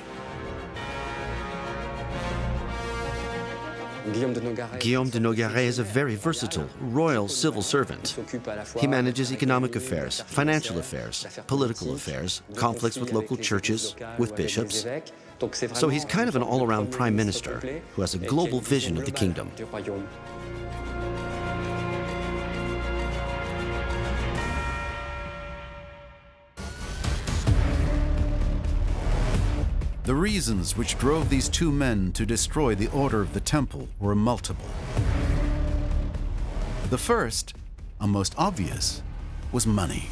Guillaume de Nogaret is a very versatile, royal civil servant. He manages economic affairs, financial affairs, political affairs, conflicts with local churches, with bishops. So he's kind of an all-around prime minister who has a global vision of the kingdom. The reasons which drove these two men to destroy the Order of the Temple were multiple. The first, and most obvious, was money.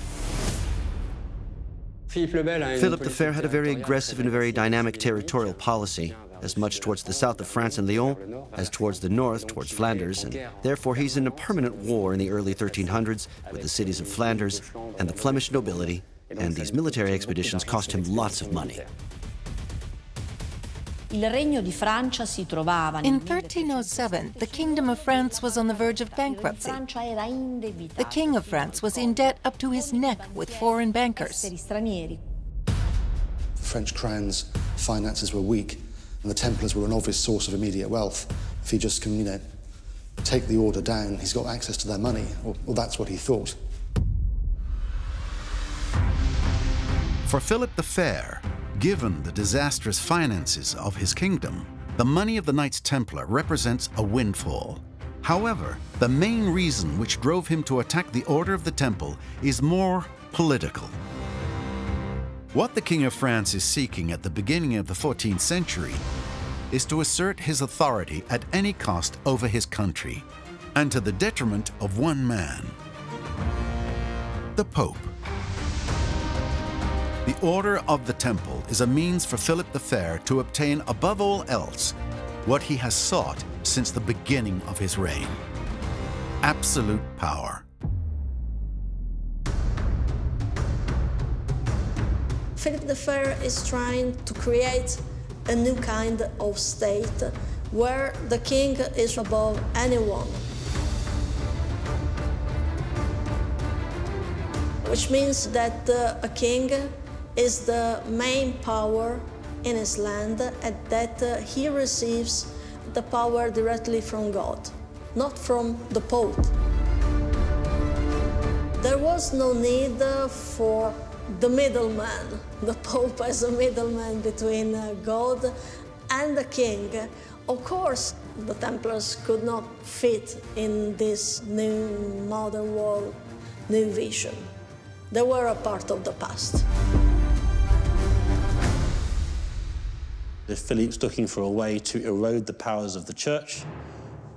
Philip the Fair had a very aggressive and very dynamic territorial policy, as much towards the south of France and Lyon as towards the north, towards Flanders, and therefore he's in a permanent war in the early 1300s with the cities of Flanders and the Flemish nobility, and these military expeditions cost him lots of money. In 1307, the Kingdom of France was on the verge of bankruptcy. The King of France was in debt up to his neck with foreign bankers. The French crown's finances were weak, and the Templars were an obvious source of immediate wealth. If he just can, take the order down, he's got access to their money, or that's what he thought. For Philip the Fair, given the disastrous finances of his kingdom, the money of the Knights Templar represents a windfall. However, the main reason which drove him to attack the Order of the Temple is more political. What the King of France is seeking at the beginning of the 14th century is to assert his authority at any cost over his country, and to the detriment of one man, the Pope. The Order of the Temple is a means for Philip the Fair to obtain, above all else, what he has sought since the beginning of his reign: absolute power. Philip the Fair is trying to create a new kind of state where the king is above anyone. Which means that a king is the main power in his land, and that he receives the power directly from God, not from the Pope. There was no need for the middleman, the Pope as a middleman between God and the king. Of course, the Templars could not fit in this new modern world, new vision. They were a part of the past. If Philippe's looking for a way to erode the powers of the Church,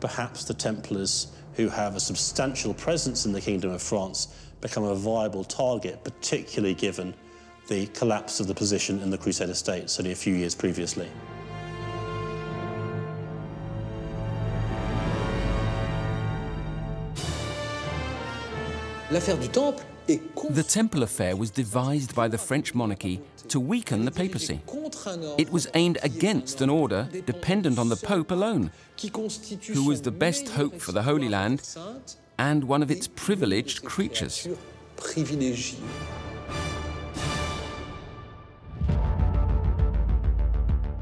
perhaps the Templars, who have a substantial presence in the Kingdom of France, become a viable target, particularly given the collapse of the position in the Crusader states only a few years previously. The Temple affair was devised by the French monarchy to weaken the papacy. It was aimed against an order dependent on the Pope alone, who was the best hope for the Holy Land and one of its privileged creatures.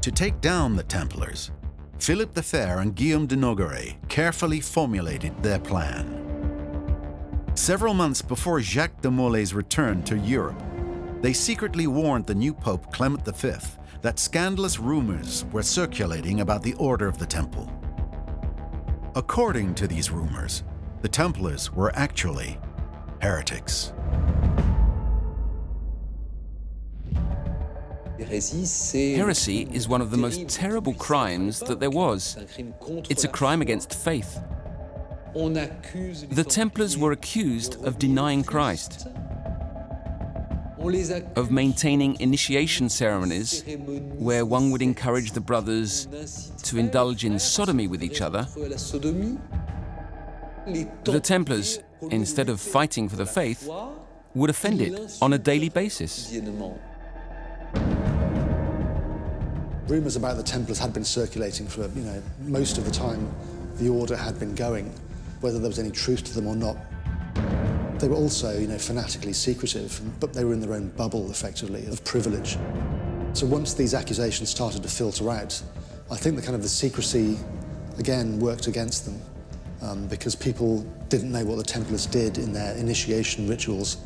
To take down the Templars, Philip the Fair and Guillaume de Nogaret carefully formulated their plan. Several months before Jacques de Molay's return to Europe, they secretly warned the new Pope Clement V that scandalous rumors were circulating about the Order of the Temple. According to these rumors, the Templars were actually heretics. Heresy is one of the most terrible crimes that there was. It's a crime against faith. The Templars were accused of denying Christ, of maintaining initiation ceremonies where one would encourage the brothers to indulge in sodomy with each other. The Templars, instead of fighting for the faith, would offend it on a daily basis. Rumours about the Templars had been circulating for, most of the time the order had been going, whether there was any truth to them or not. They were also, fanatically secretive, but they were in their own bubble, effectively, of privilege. So once these accusations started to filter out, I think the secrecy, again, worked against them, because people didn't know what the Templars did in their initiation rituals.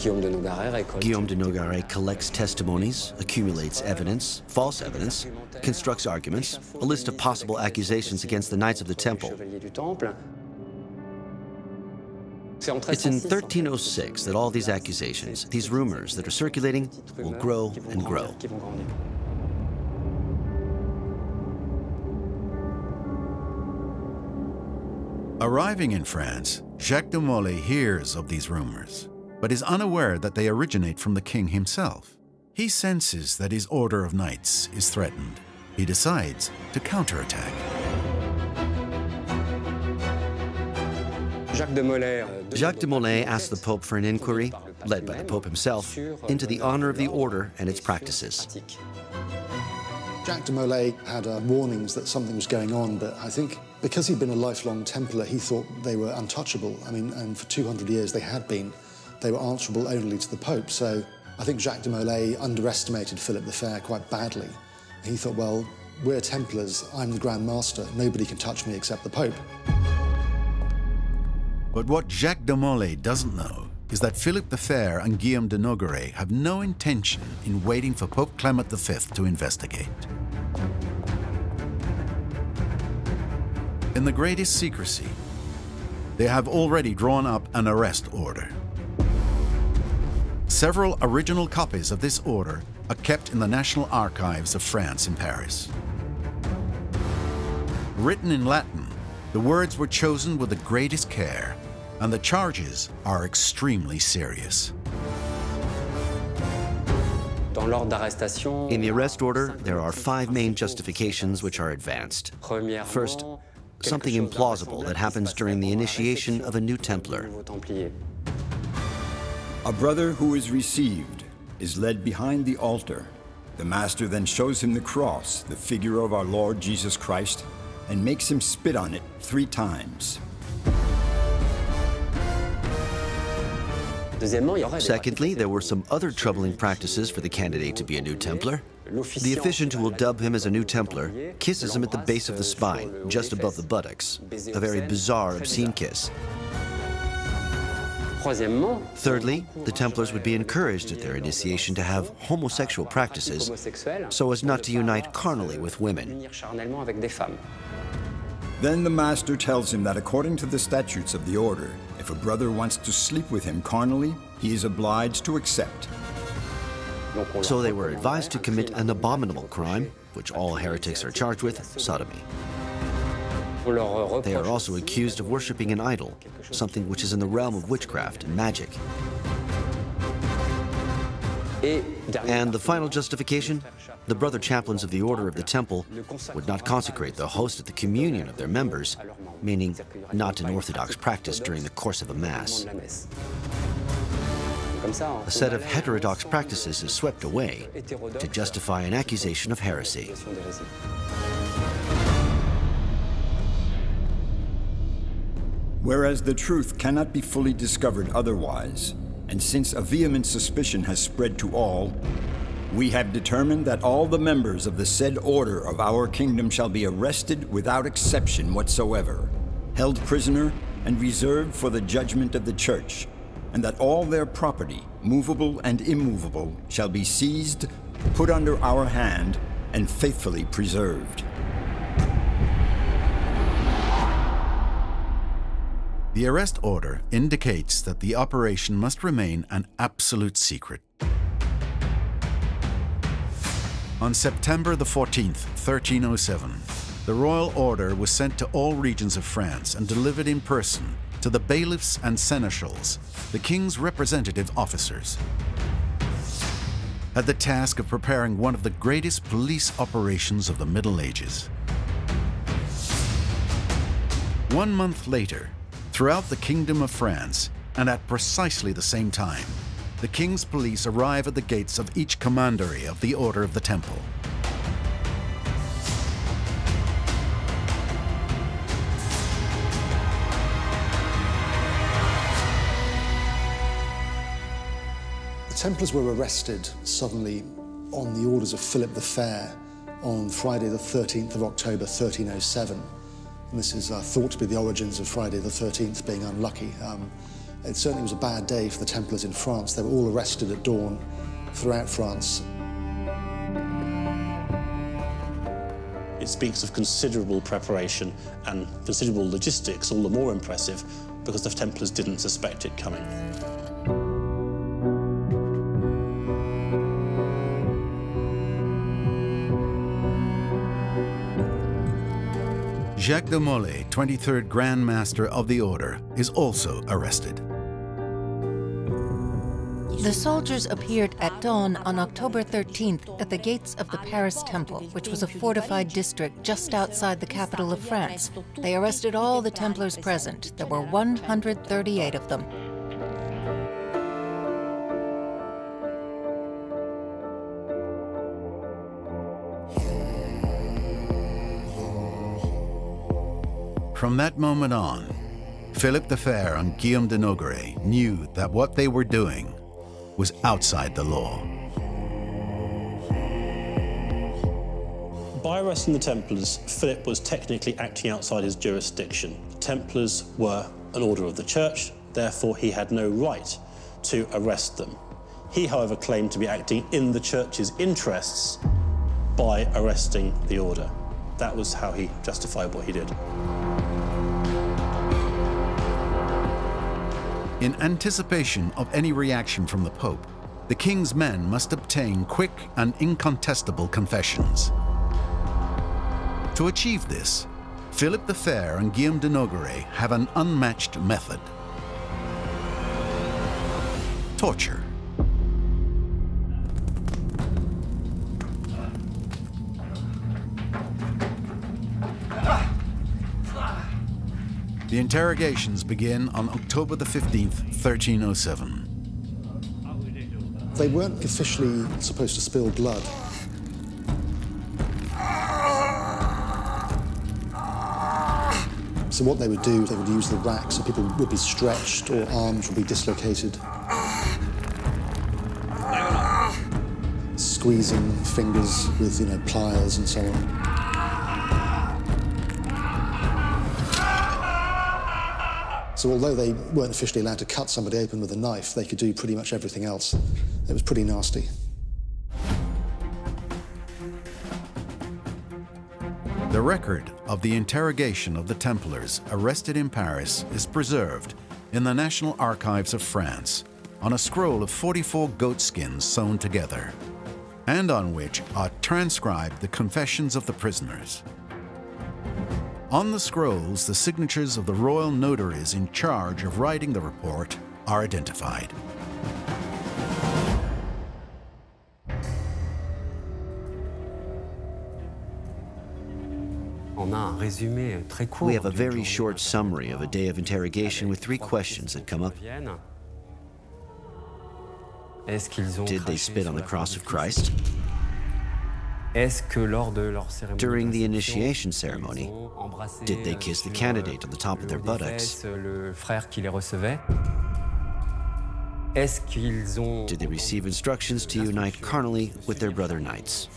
Guillaume de Nogaret collects testimonies, accumulates evidence, false evidence, constructs arguments, a list of possible accusations against the Knights of the Temple. It's in 1306 that all these accusations, these rumors that are circulating, will grow and grow. Arriving in France, Jacques de Molay hears of these rumors, but is unaware that they originate from the king himself. He senses that his order of knights is threatened. He decides to counterattack. Jacques de Molay asked the Pope for an inquiry, led by the Pope himself, into the honor of the order and its practices. Jacques de Molay had warnings that something was going on, but I think because he'd been a lifelong Templar, he thought they were untouchable. And for 200 years they had been. They were answerable only to the Pope. So I think Jacques de Molay underestimated Philip the Fair quite badly. He thought, well, we're Templars, I'm the Grand Master, nobody can touch me except the Pope. But what Jacques de Molay doesn't know is that Philip the Fair and Guillaume de Nogaret have no intention in waiting for Pope Clement V to investigate. In the greatest secrecy, they have already drawn up an arrest order. Several original copies of this order are kept in the National Archives of France in Paris. Written in Latin, the words were chosen with the greatest care, and the charges are extremely serious. In the arrest order, there are 5 main justifications which are advanced. First, something implausible that happens during the initiation of a new Templar. A brother who is received is led behind the altar. The master then shows him the cross, the figure of our Lord Jesus Christ, and makes him spit on it 3 times. Secondly, there were some other troubling practices for the candidate to be a new Templar. The officiant who will dub him as a new Templar kisses him at the base of the spine, just above the buttocks. A very bizarre, obscene kiss. Thirdly, the Templars would be encouraged at their initiation to have homosexual practices so as not to unite carnally with women. Then the master tells him that according to the statutes of the order, if a brother wants to sleep with him carnally, he is obliged to accept. So they were advised to commit an abominable crime, which all heretics are charged with, sodomy. They are also accused of worshipping an idol, something which is in the realm of witchcraft and magic. And the final justification? The brother chaplains of the Order of the Temple would not consecrate the host at the communion of their members, meaning not an orthodox practice during the course of a Mass. A set of heterodox practices is swept away to justify an accusation of heresy. Whereas the truth cannot be fully discovered otherwise, and since a vehement suspicion has spread to all, we have determined that all the members of the said order of our kingdom shall be arrested without exception whatsoever, held prisoner, and reserved for the judgment of the Church, and that all their property, movable and immovable, shall be seized, put under our hand, and faithfully preserved. The arrest order indicates that the operation must remain an absolute secret. On September the 14th, 1307, the royal order was sent to all regions of France and delivered in person to the bailiffs and seneschals, the king's representative officers, had the task of preparing one of the greatest police operations of the Middle Ages. 1 month later, throughout the Kingdom of France, and at precisely the same time, the king's police arrive at the gates of each commandery of the Order of the Temple. The Templars were arrested suddenly on the orders of Philip the Fair on Friday the 13th of October 1307. And this is thought to be the origins of Friday the 13th being unlucky. It certainly was a bad day for the Templars in France. They were all arrested at dawn throughout France. It speaks of considerable preparation and considerable logistics, all the more impressive because the Templars didn't suspect it coming. Jacques de Molay, 23rd Grand Master of the Order, is also arrested. The soldiers appeared at dawn on October 13th at the gates of the Paris Temple, which was a fortified district just outside the capital of France. They arrested all the Templars present. There were 138 of them. From that moment on, Philip the Fair and Guillaume de Nogaret knew that what they were doing was outside the law. By arresting the Templars, Philip was technically acting outside his jurisdiction. The Templars were an order of the Church, therefore he had no right to arrest them. He, however, claimed to be acting in the Church's interests by arresting the order. That was how he justified what he did. In anticipation of any reaction from the Pope, the king's men must obtain quick and incontestable confessions. To achieve this, Philip the Fair and Guillaume de Nogaret have an unmatched method: torture. The interrogations begin on October the 15th, 1307. They weren't officially supposed to spill blood. So what they would do, they would use the rack, so people would be stretched or arms would be dislocated. Squeezing fingers with, pliers and so on. So although they weren't officially allowed to cut somebody open with a knife, they could do pretty much everything else. It was pretty nasty. The The record of the interrogation of the Templars arrested in Paris is preserved in the National Archives of France on a scroll of 44 goat skins sewn together, and on which are transcribed the confessions of the prisoners. On the scrolls, the signatures of the royal notaries in charge of writing the report are identified. We have a very short summary of a day of interrogation with 3 questions that come up. Did they spit on the cross of Christ? During the initiation ceremony, did they kiss the candidate on the top of their buttocks? Did they receive instructions to unite carnally with their brother knights?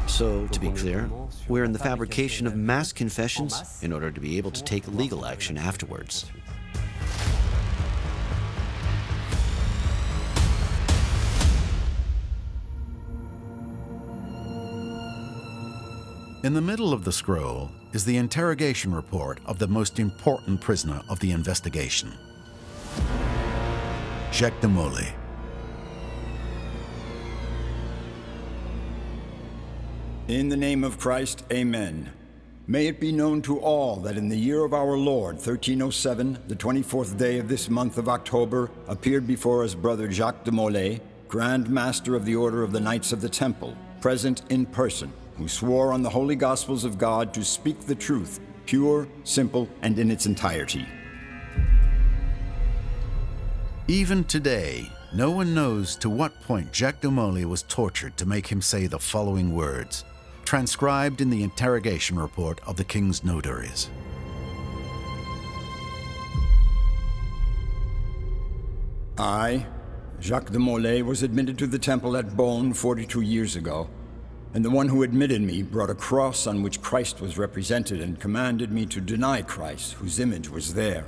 So, to be clear, we're in the fabrication of mass confessions in order to be able to take legal action afterwards. In the middle of the scroll is the interrogation report of the most important prisoner of the investigation, Jacques de Molay. In the name of Christ, amen. May it be known to all that in the year of our Lord, 1307, the 24th day of this month of October, appeared before us Brother Jacques de Molay, Grand Master of the Order of the Knights of the Temple, present in person, who swore on the holy Gospels of God to speak the truth, pure, simple, and in its entirety. Even today, no one knows to what point Jacques de Molay was tortured to make him say the following words, transcribed in the interrogation report of the king's notaries. I, Jacques de Molay, was admitted to the temple at Beaune 42 years ago, and the one who admitted me brought a cross on which Christ was represented and commanded me to deny Christ, whose image was there.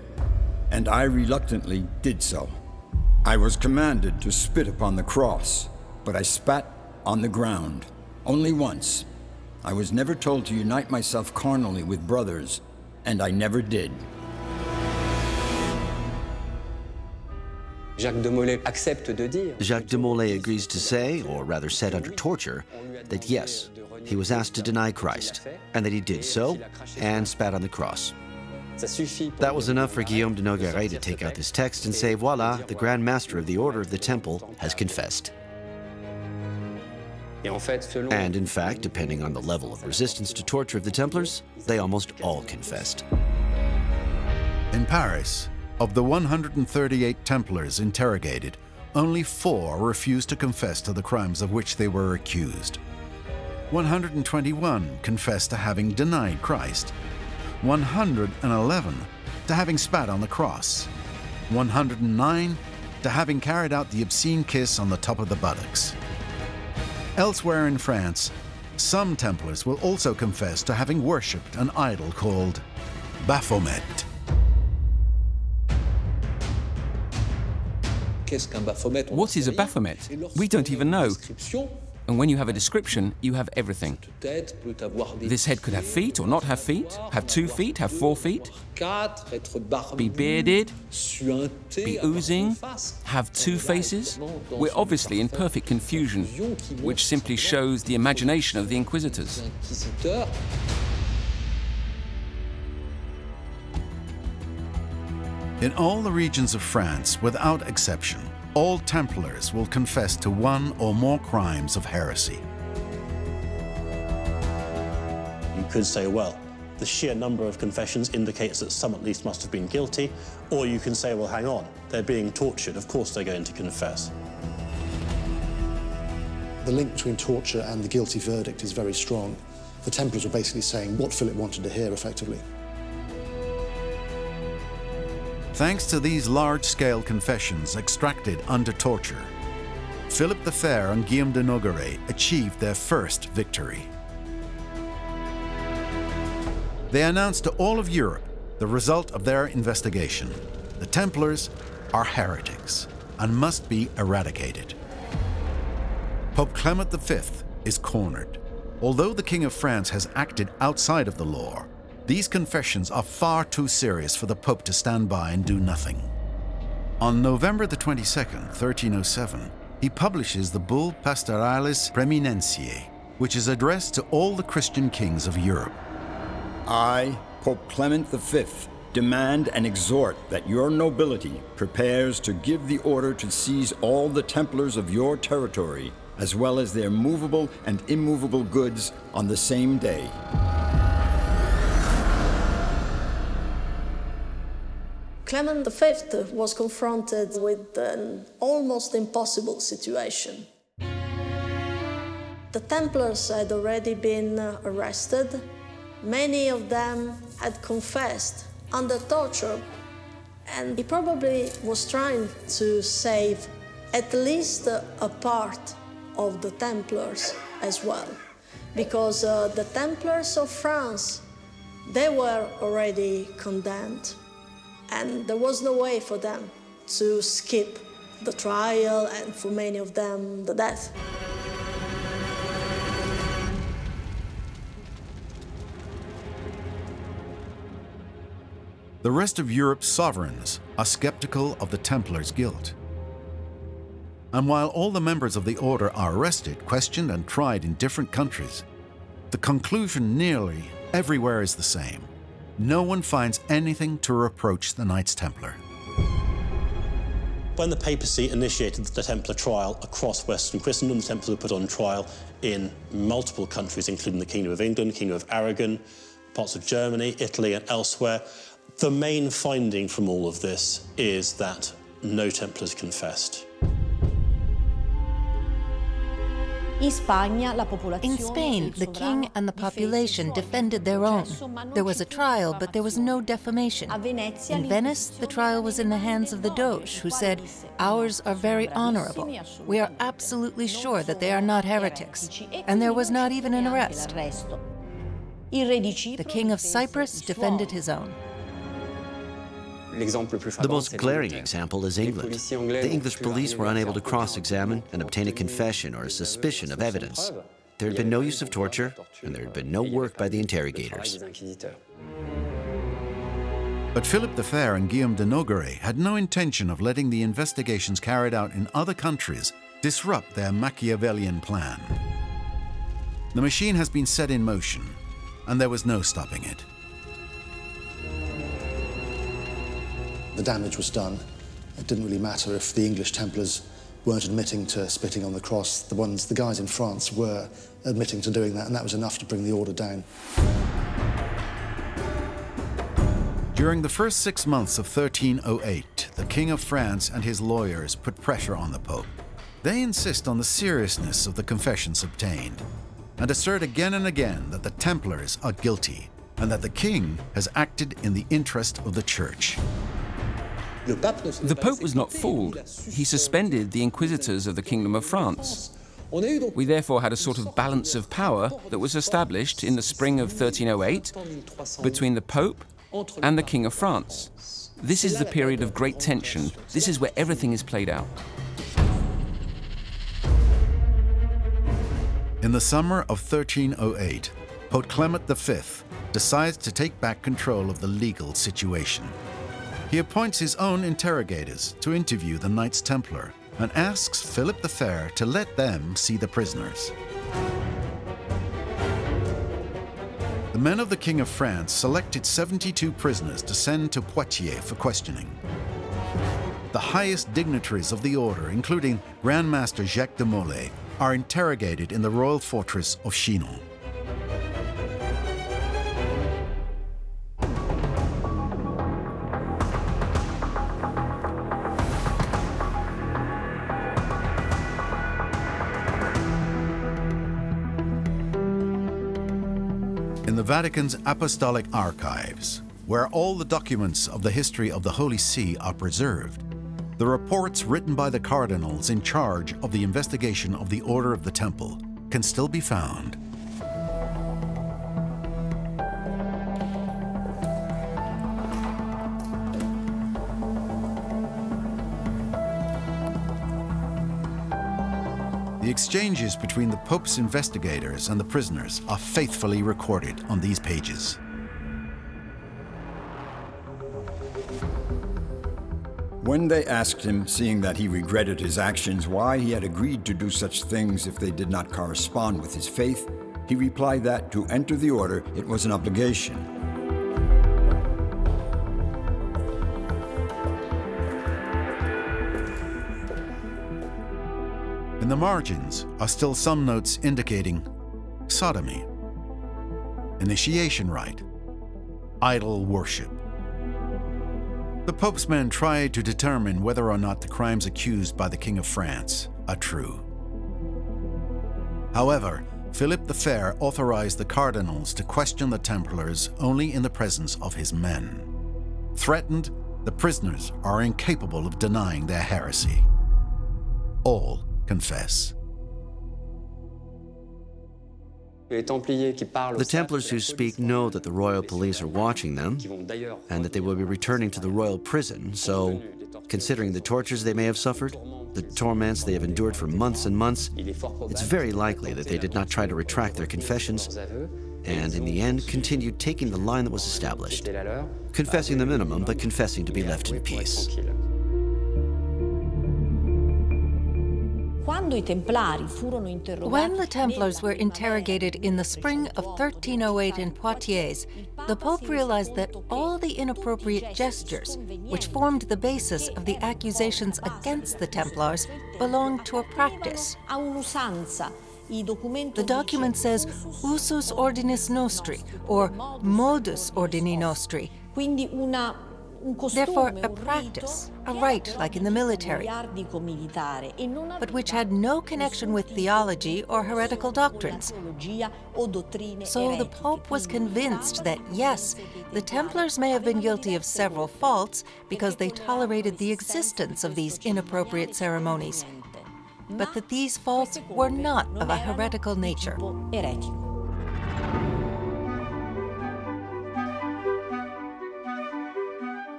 And I reluctantly did so. I was commanded to spit upon the cross, but I spat on the ground, only once. I was never told to unite myself carnally with brothers, and I never did. Jacques de Molay agrees to say, or rather said under torture, that yes, he was asked to deny Christ, and that he did so, and spat on the cross. That was enough for Guillaume de Nogaret to take out this text and say, voila, the Grand Master of the Order of the Temple has confessed. And in fact, depending on the level of resistance to torture of the Templars, they almost all confessed. In Paris, of the 138 Templars interrogated, only 4 refused to confess to the crimes of which they were accused. 121 confessed to having denied Christ, 111 to having spat on the cross, 109 to having carried out the obscene kiss on the top of the buttocks. Elsewhere in France, some Templars will also confess to having worshipped an idol called Baphomet. What is a Baphomet? We don't even know. And when you have a description, you have everything. This head could have feet or not have feet, have 2 feet, have 4 feet, be bearded, be oozing, have 2 faces. We're obviously in perfect confusion, which simply shows the imagination of the inquisitors. In all the regions of France, without exception, all Templars will confess to 1 or more crimes of heresy. You could say, well, the sheer number of confessions indicates that some at least must have been guilty, or you can say, well, hang on, they're being tortured, of course they're going to confess. The link between torture and the guilty verdict is very strong. The Templars were basically saying what Philip wanted to hear, effectively. Thanks to these large-scale confessions extracted under torture, Philip the Fair and Guillaume de Nogaret achieved their first victory. They announced to all of Europe the result of their investigation. The Templars are heretics and must be eradicated. Pope Clement V is cornered. Although the King of France has acted outside of the law, these confessions are far too serious for the Pope to stand by and do nothing. On November the 22nd, 1307, he publishes the bull Pastoralis Preeminentiae, which is addressed to all the Christian kings of Europe. I, Pope Clement V, demand and exhort that your nobility prepares to give the order to seize all the Templars of your territory, as well as their movable and immovable goods on the same day. Clement V was confronted with an almost impossible situation. The Templars had already been arrested. Many of them had confessed under torture, and he probably was trying to save at least a part of the Templars as well, because the Templars of France, they were already condemned, and there was no way for them to skip the trial, and for many of them, the death. The rest of Europe's sovereigns are skeptical of the Templars' guilt. And while all the members of the order are arrested, questioned, and tried in different countries, the conclusion nearly everywhere is the same. No one finds anything to reproach the Knights Templar. When the papacy initiated the Templar trial across Western Christendom, the Templars were put on trial in multiple countries, including the Kingdom of England, Kingdom of Aragon, parts of Germany, Italy, and elsewhere. The main finding from all of this is that no Templars confessed. In Spain, the king and the population defended their own. There was a trial, but there was no defamation. In Venice, the trial was in the hands of the Doge, who said, "Ours are very honorable. We are absolutely sure that they are not heretics." And there was not even an arrest. The king of Cyprus defended his own. The most glaring example is England. The English police were unable to cross-examine and obtain a confession or a suspicion of evidence. There had been no use of torture, and there had been no work by the interrogators. But Philip the Fair and Guillaume de Nogaret had no intention of letting the investigations carried out in other countries disrupt their Machiavellian plan. The machine has been set in motion, and there was no stopping it. The damage was done. It didn't really matter if the English Templars weren't admitting to spitting on the cross. The guys in France were admitting to doing that, and that was enough to bring the order down. During the first 6 months of 1308, the King of France and his lawyers put pressure on the Pope. They insist on the seriousness of the confessions obtained, and assert again and again that the Templars are guilty, and that the king has acted in the interest of the Church. The Pope was not fooled. He suspended the inquisitors of the Kingdom of France. We therefore had a sort of balance of power that was established in the spring of 1308 between the Pope and the King of France. This is the period of great tension. This is where everything is played out. In the summer of 1308, Pope Clement V decides to take back control of the legal situation. He appoints his own interrogators to interview the Knights Templar and asks Philip the Fair to let them see the prisoners. The men of the King of France selected 72 prisoners to send to Poitiers for questioning. The highest dignitaries of the order, including Grand Master Jacques de Molay, are interrogated in the royal fortress of Chinon. In the Vatican's Apostolic Archives, where all the documents of the history of the Holy See are preserved, the reports written by the cardinals in charge of the investigation of the Order of the Temple can still be found. The The exchanges between the Pope's investigators and the prisoners are faithfully recorded on these pages. When they asked him, seeing that he regretted his actions, why he had agreed to do such things if they did not correspond with his faith, he replied that to enter the order, it was an obligation. In the margins are still some notes indicating sodomy, initiation rite, idol worship. The Pope's men tried to determine whether or not the crimes accused by the King of France are true. However, Philip the Fair authorized the cardinals to question the Templars only in the presence of his men. Threatened, the prisoners are incapable of denying their heresy. All confess. The Templars who speak know that the royal police are watching them and that they will be returning to the royal prison, so considering the tortures they may have suffered, the torments they have endured for months and months, it's very likely that they did not try to retract their confessions and in the end continued taking the line that was established, confessing the minimum but confessing to be left in peace. When the Templars were interrogated in the spring of 1308 in Poitiers, the Pope realized that all the inappropriate gestures, which formed the basis of the accusations against the Templars, belonged to a practice. The document says usus ordinis nostri, or modus ordini nostri. Therefore, a practice, a rite like in the military, but which had no connection with theology or heretical doctrines. So the Pope was convinced that, yes, the Templars may have been guilty of several faults because they tolerated the existence of these inappropriate ceremonies, but that these faults were not of a heretical nature.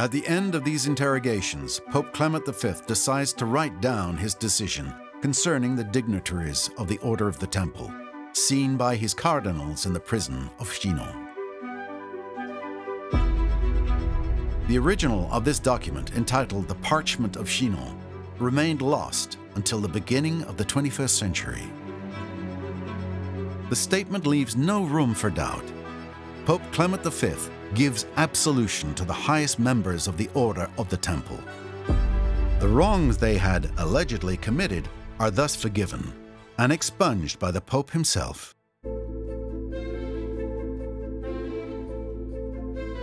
At the end of these interrogations, Pope Clement V decides to write down his decision concerning the dignitaries of the Order of the Temple, seen by his cardinals in the prison of Chinon. The original of this document, entitled the Parchment of Chinon, remained lost until the beginning of the 21st century. The statement leaves no room for doubt. Pope Clement V gives absolution to the highest members of the Order of the Temple. The wrongs they had allegedly committed are thus forgiven and expunged by the Pope himself.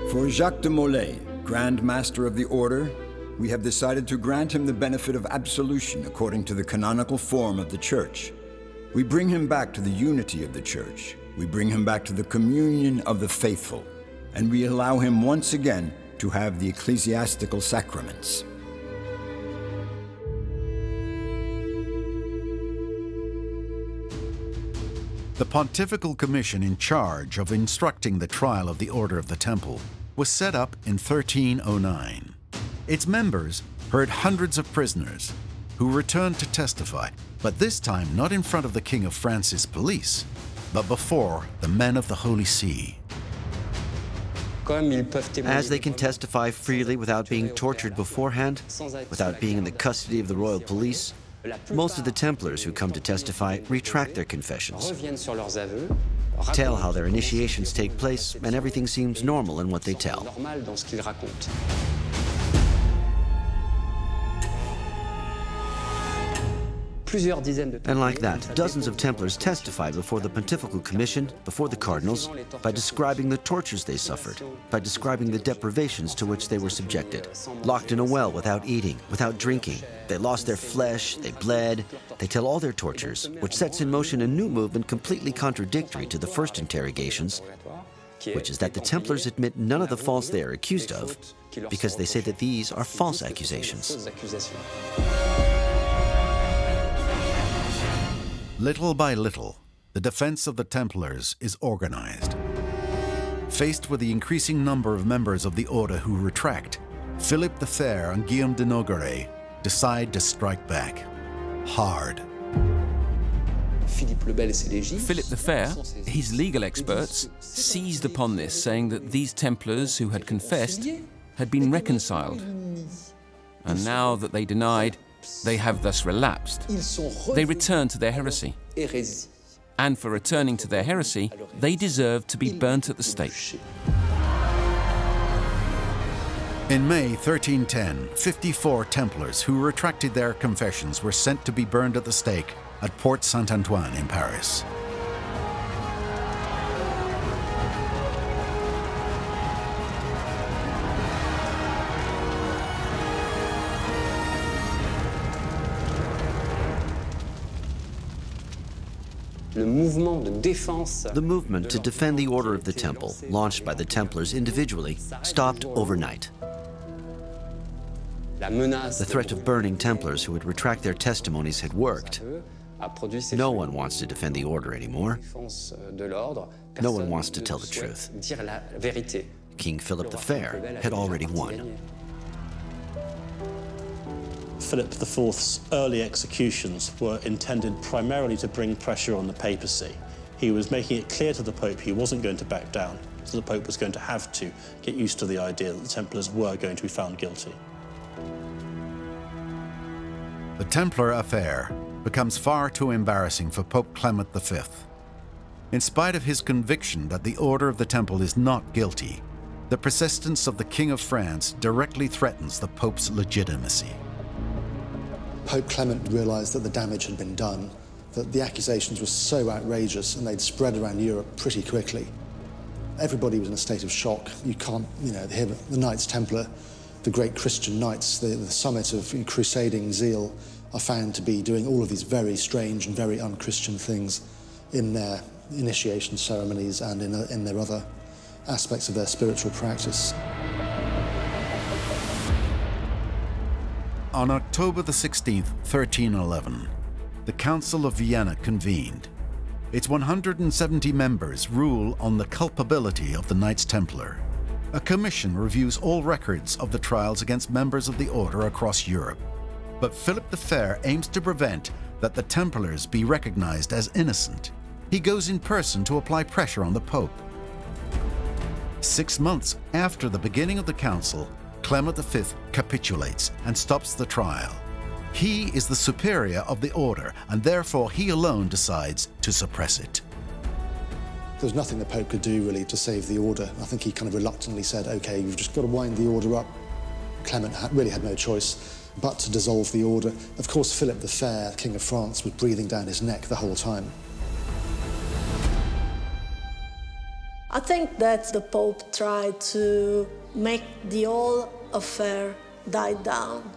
For Jacques de Molay, Grand Master of the Order, we have decided to grant him the benefit of absolution according to the canonical form of the Church. We bring him back to the unity of the Church. We bring him back to the communion of the faithful, and we allow him once again to have the ecclesiastical sacraments. The Pontifical Commission in charge of instructing the trial of the Order of the Temple was set up in 1309. Its members heard hundreds of prisoners who returned to testify, but this time not in front of the King of France's police, but before the men of the Holy See. As they can testify freely without being tortured beforehand, without being in the custody of the royal police, most of the Templars who come to testify retract their confessions, tell how their initiations take place, and everything seems normal in what they tell. And like that, dozens of Templars testified before the Pontifical Commission, before the cardinals, by describing the tortures they suffered, by describing the deprivations to which they were subjected. Locked in a well without eating, without drinking. They lost their flesh, they bled. They tell all their tortures, which sets in motion a new movement completely contradictory to the first interrogations, which is that the Templars admit none of the faults they are accused of, because they say that these are false accusations. Little by little, the defense of the Templars is organized. Faced with the increasing number of members of the order who retract, Philip the Fair and Guillaume de Nogaret decide to strike back hard. Philip the Fair, his legal experts, seized upon this, saying that these Templars who had confessed had been reconciled. And now that they denied, they have thus relapsed. They return to their heresy. And for returning to their heresy, they deserve to be burnt at the stake. In May 1310, 54 Templars who retracted their confessions were sent to be burned at the stake at Porte Saint-Antoine in Paris. The movement to defend the Order of the Temple, launched by the Templars individually, stopped overnight. The threat of burning Templars who would retract their testimonies had worked. No one wants to defend the Order anymore. No one wants to tell the truth. King Philip the Fair had already won. Philip IV's early executions were intended primarily to bring pressure on the papacy. He was making it clear to the Pope he wasn't going to back down, so the Pope was going to have to get used to the idea that the Templars were going to be found guilty. The Templar affair becomes far too embarrassing for Pope Clement V. In spite of his conviction that the Order of the Temple is not guilty, the persistence of the King of France directly threatens the Pope's legitimacy. Pope Clement realised that the damage had been done, that the accusations were so outrageous and they'd spread around Europe pretty quickly. Everybody was in a state of shock. You can't, the Knights Templar, the great Christian knights, the summit of crusading zeal, are found to be doing all of these very strange and very un-Christian things in their initiation ceremonies and in their other aspects of their spiritual practice. On October the 16th, 1311, the Council of Vienna convened. Its 170 members rule on the culpability of the Knights Templar. A commission reviews all records of the trials against members of the order across Europe. But Philip the Fair aims to prevent that the Templars be recognized as innocent. He goes in person to apply pressure on the Pope. 6 months after the beginning of the council, Clement V capitulates and stops the trial. He is the superior of the order, and therefore he alone decides to suppress it. There was nothing the Pope could do, really, to save the order. I think he kind of reluctantly said, OK, you've just got to wind the order up. Clement really had no choice but to dissolve the order. Of course, Philip the Fair, King of France, was breathing down his neck the whole time. I think that the Pope tried to make the whole affair die down.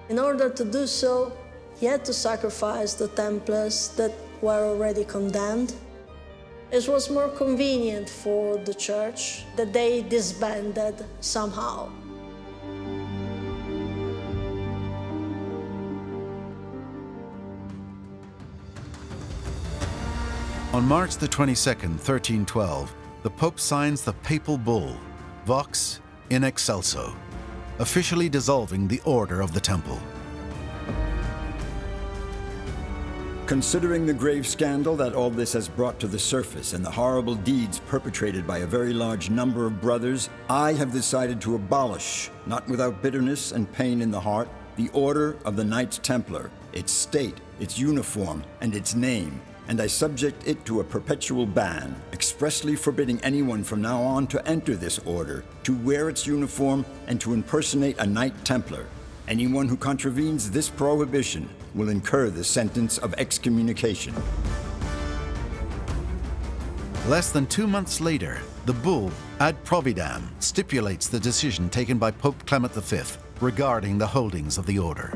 In order to do so, he had to sacrifice the Templars that were already condemned. It was more convenient for the Church that they disbanded somehow. On March the 22nd, 1312, the Pope signs the papal bull, Vox in Excelso, officially dissolving the Order of the Temple. Considering the grave scandal that all this has brought to the surface and the horrible deeds perpetrated by a very large number of brothers, I have decided to abolish, not without bitterness and pain in the heart, the Order of the Knights Templar, its state, its uniform, and its name, and I subject it to a perpetual ban, expressly forbidding anyone from now on to enter this order, to wear its uniform, and to impersonate a Knight Templar. Anyone who contravenes this prohibition will incur the sentence of excommunication. Less than 2 months later, the bull Ad Providam stipulates the decision taken by Pope Clement V regarding the holdings of the order.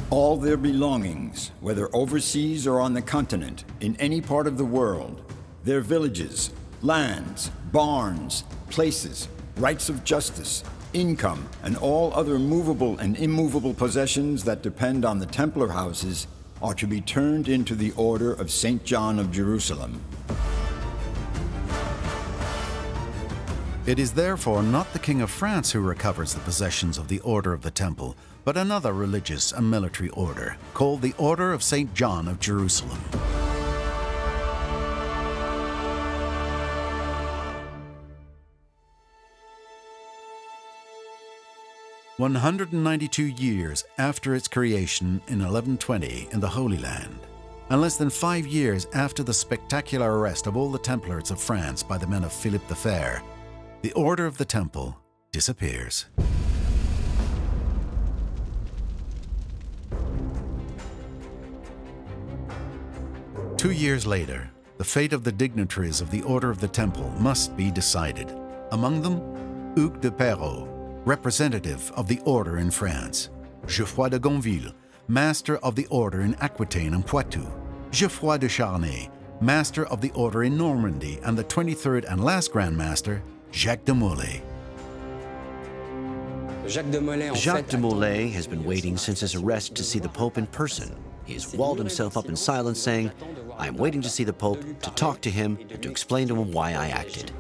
All their belongings, whether overseas or on the continent, in any part of the world, their villages, lands, barns, places, rights of justice, income, and all other movable and immovable possessions that depend on the Templar houses are to be turned into the Order of St. John of Jerusalem. It is therefore not the King of France who recovers the possessions of the Order of the Temple, but another religious and military order, called the Order of St. John of Jerusalem. "192 years after its creation in 1120 in the Holy Land, and less than 5 years after the spectacular arrest of all the Templars of France by the men of Philippe the Fair, the Order of the Temple disappears. Two years later, the fate of the dignitaries of the Order of the Temple must be decided. Among them, Hugues de Perrot, representative of the Order in France; Geoffroy de Gonville, master of the Order in Aquitaine and Poitou; Geoffroy de Charnay, master of the Order in Normandy; and the 23rd and last Grand Master, Jacques de Molay. Jacques de Molay has been waiting since his arrest to see the Pope in person. He has walled himself up in silence, saying, "I am waiting to see the Pope, to talk to him, and to explain to him why I acted."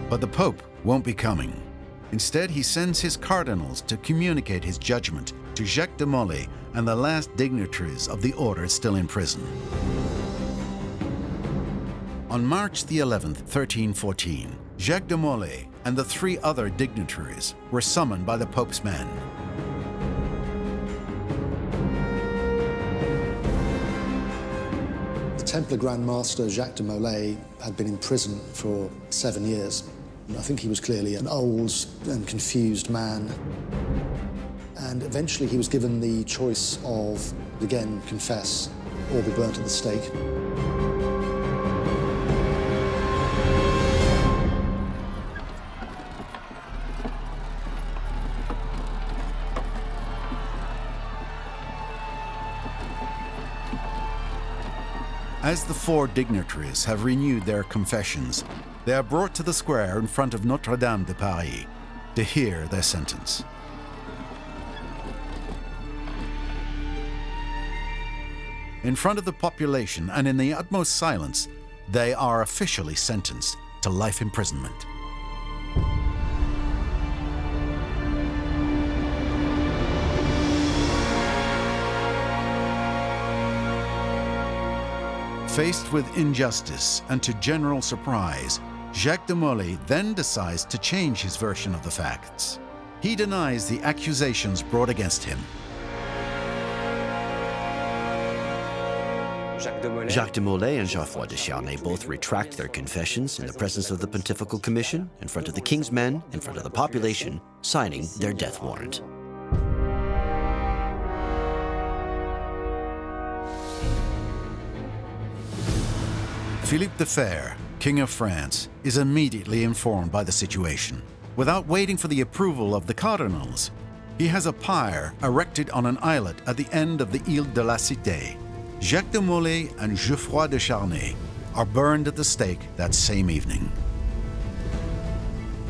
But the Pope won't be coming. Instead, he sends his cardinals to communicate his judgment to Jacques de Molay and the last dignitaries of the Order still in prison. On March the 11th, 1314, Jacques de Molay and the 3 other dignitaries were summoned by the Pope's men. The Templar Grand Master Jacques de Molay had been in prison for 7 years. I think he was clearly an old and confused man. And eventually he was given the choice of, again, confess or be burnt at the stake. As the 4 dignitaries have renewed their confessions, they are brought to the square in front of Notre-Dame de Paris to hear their sentence. In front of the population and in the utmost silence, they are officially sentenced to life imprisonment. Faced with injustice and to general surprise, Jacques de Molay then decides to change his version of the facts. He denies the accusations brought against him. Jacques de Molay and Geoffroy de Charnay both retract their confessions in the presence of the Pontifical Commission, in front of the King's men, in front of the population, signing their death warrant. Philippe the Fair, King of France, is immediately informed by the situation. Without waiting for the approval of the cardinals, he has a pyre erected on an islet at the end of the Ile de la Cité. Jacques de Molay and Geoffroy de Charnay are burned at the stake that same evening.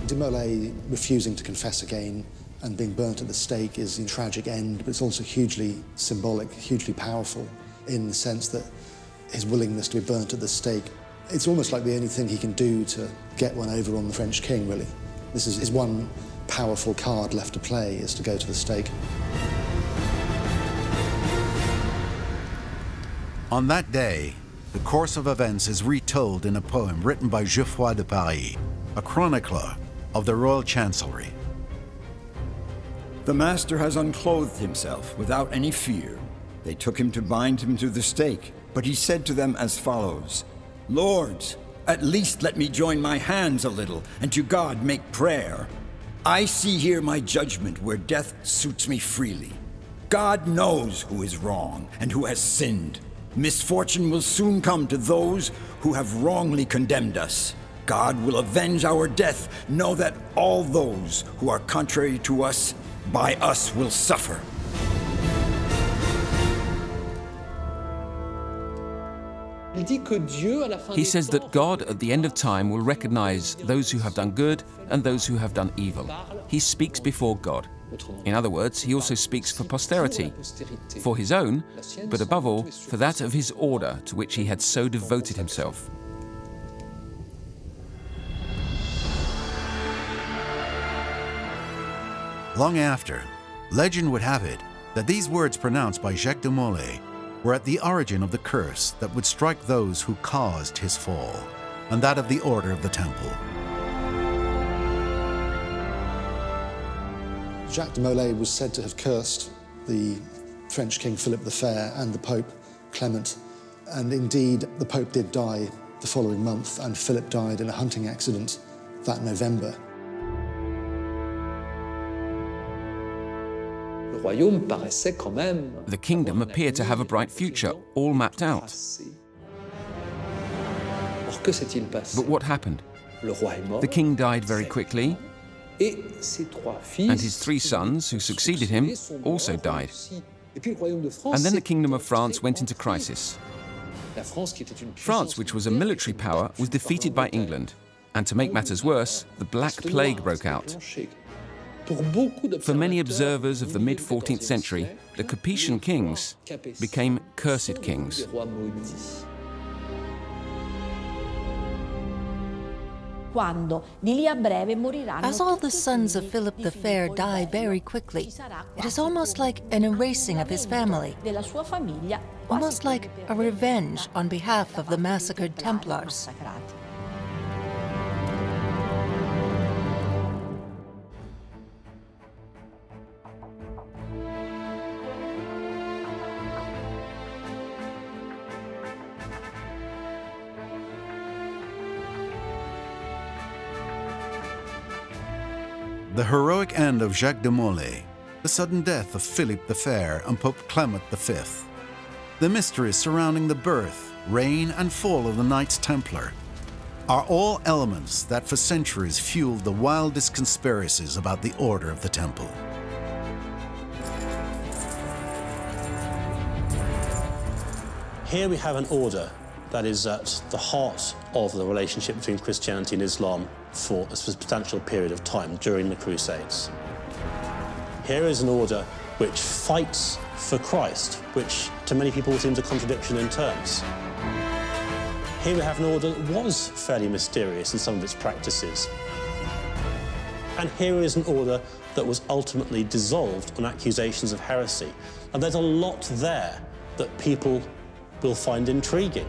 De Molay refusing to confess again and being burnt at the stake is a tragic end, but it's also hugely symbolic, hugely powerful in the sense that his willingness to be burnt at the stake, it's almost like the only thing he can do to get one over on the French king, really. This is his one powerful card left to play, is to go to the stake. On that day, the course of events is retold in a poem written by Geoffroy de Paris, a chronicler of the royal chancellery. The master has unclothed himself without any fear. They took him to bind him to the stake, but he said to them as follows, "Lords, at least let me join my hands a little, and to God make prayer. I see here my judgment where death suits me freely. God knows who is wrong and who has sinned. Misfortune will soon come to those who have wrongly condemned us. God will avenge our death. Know that all those who are contrary to us, by us will suffer." He says that God at the end of time will recognize those who have done good and those who have done evil. He speaks before God. In other words, he also speaks for posterity, for his own, but above all, for that of his order to which he had so devoted himself. Long after, legend would have it that these words pronounced by Jacques de Molay were at the origin of the curse that would strike those who caused his fall, and that of the Order of the Temple. Jacques de Molay was said to have cursed the French King Philip the Fair and the Pope Clement, and indeed the Pope did die the following month, and Philip died in a hunting accident that November. The kingdom appeared to have a bright future, all mapped out. But what happened? The king died very quickly, and his 3 sons, who succeeded him, also died. And then the Kingdom of France went into crisis. France, which was a military power, was defeated by England. And to make matters worse, the Black Plague broke out. For many observers of the mid-14th century, the Capetian kings became cursed kings. As all the sons of Philip the Fair die very quickly, it is almost like an erasing of his family, almost like a revenge on behalf of the massacred Templars. The heroic end of Jacques de Molay, the sudden death of Philip the Fair and Pope Clement V, the mysteries surrounding the birth, reign and fall of the Knights Templar are all elements that for centuries fueled the wildest conspiracies about the Order of the Temple. Here we have an order that is at the heart of the relationship between Christianity and Islam for a substantial period of time during the Crusades. Here is an order which fights for Christ, which to many people seems a contradiction in terms. Here we have an order that was fairly mysterious in some of its practices. And here is an order that was ultimately dissolved on accusations of heresy. And there's a lot there that people will find intriguing.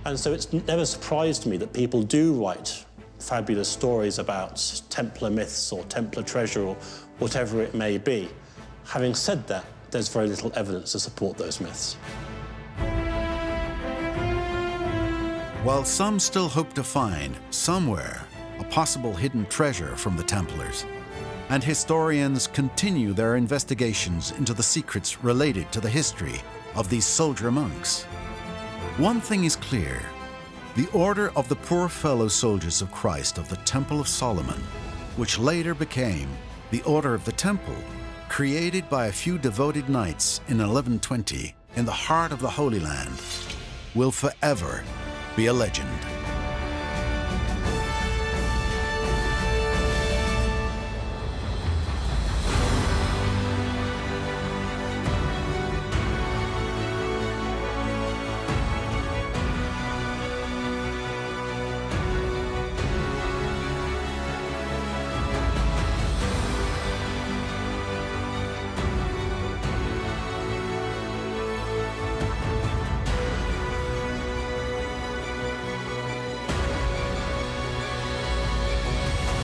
And so it's never surprised me that people do write fabulous stories about Templar myths or Templar treasure or whatever it may be. Having said that, there's very little evidence to support those myths. While some still hope to find, somewhere, a possible hidden treasure from the Templars, and historians continue their investigations into the secrets related to the history of these soldier monks, one thing is clear: the Order of the Poor Fellow Soldiers of Christ of the Temple of Solomon, which later became the Order of the Temple, created by a few devoted knights in 1120 in the heart of the Holy Land, will forever be a legend.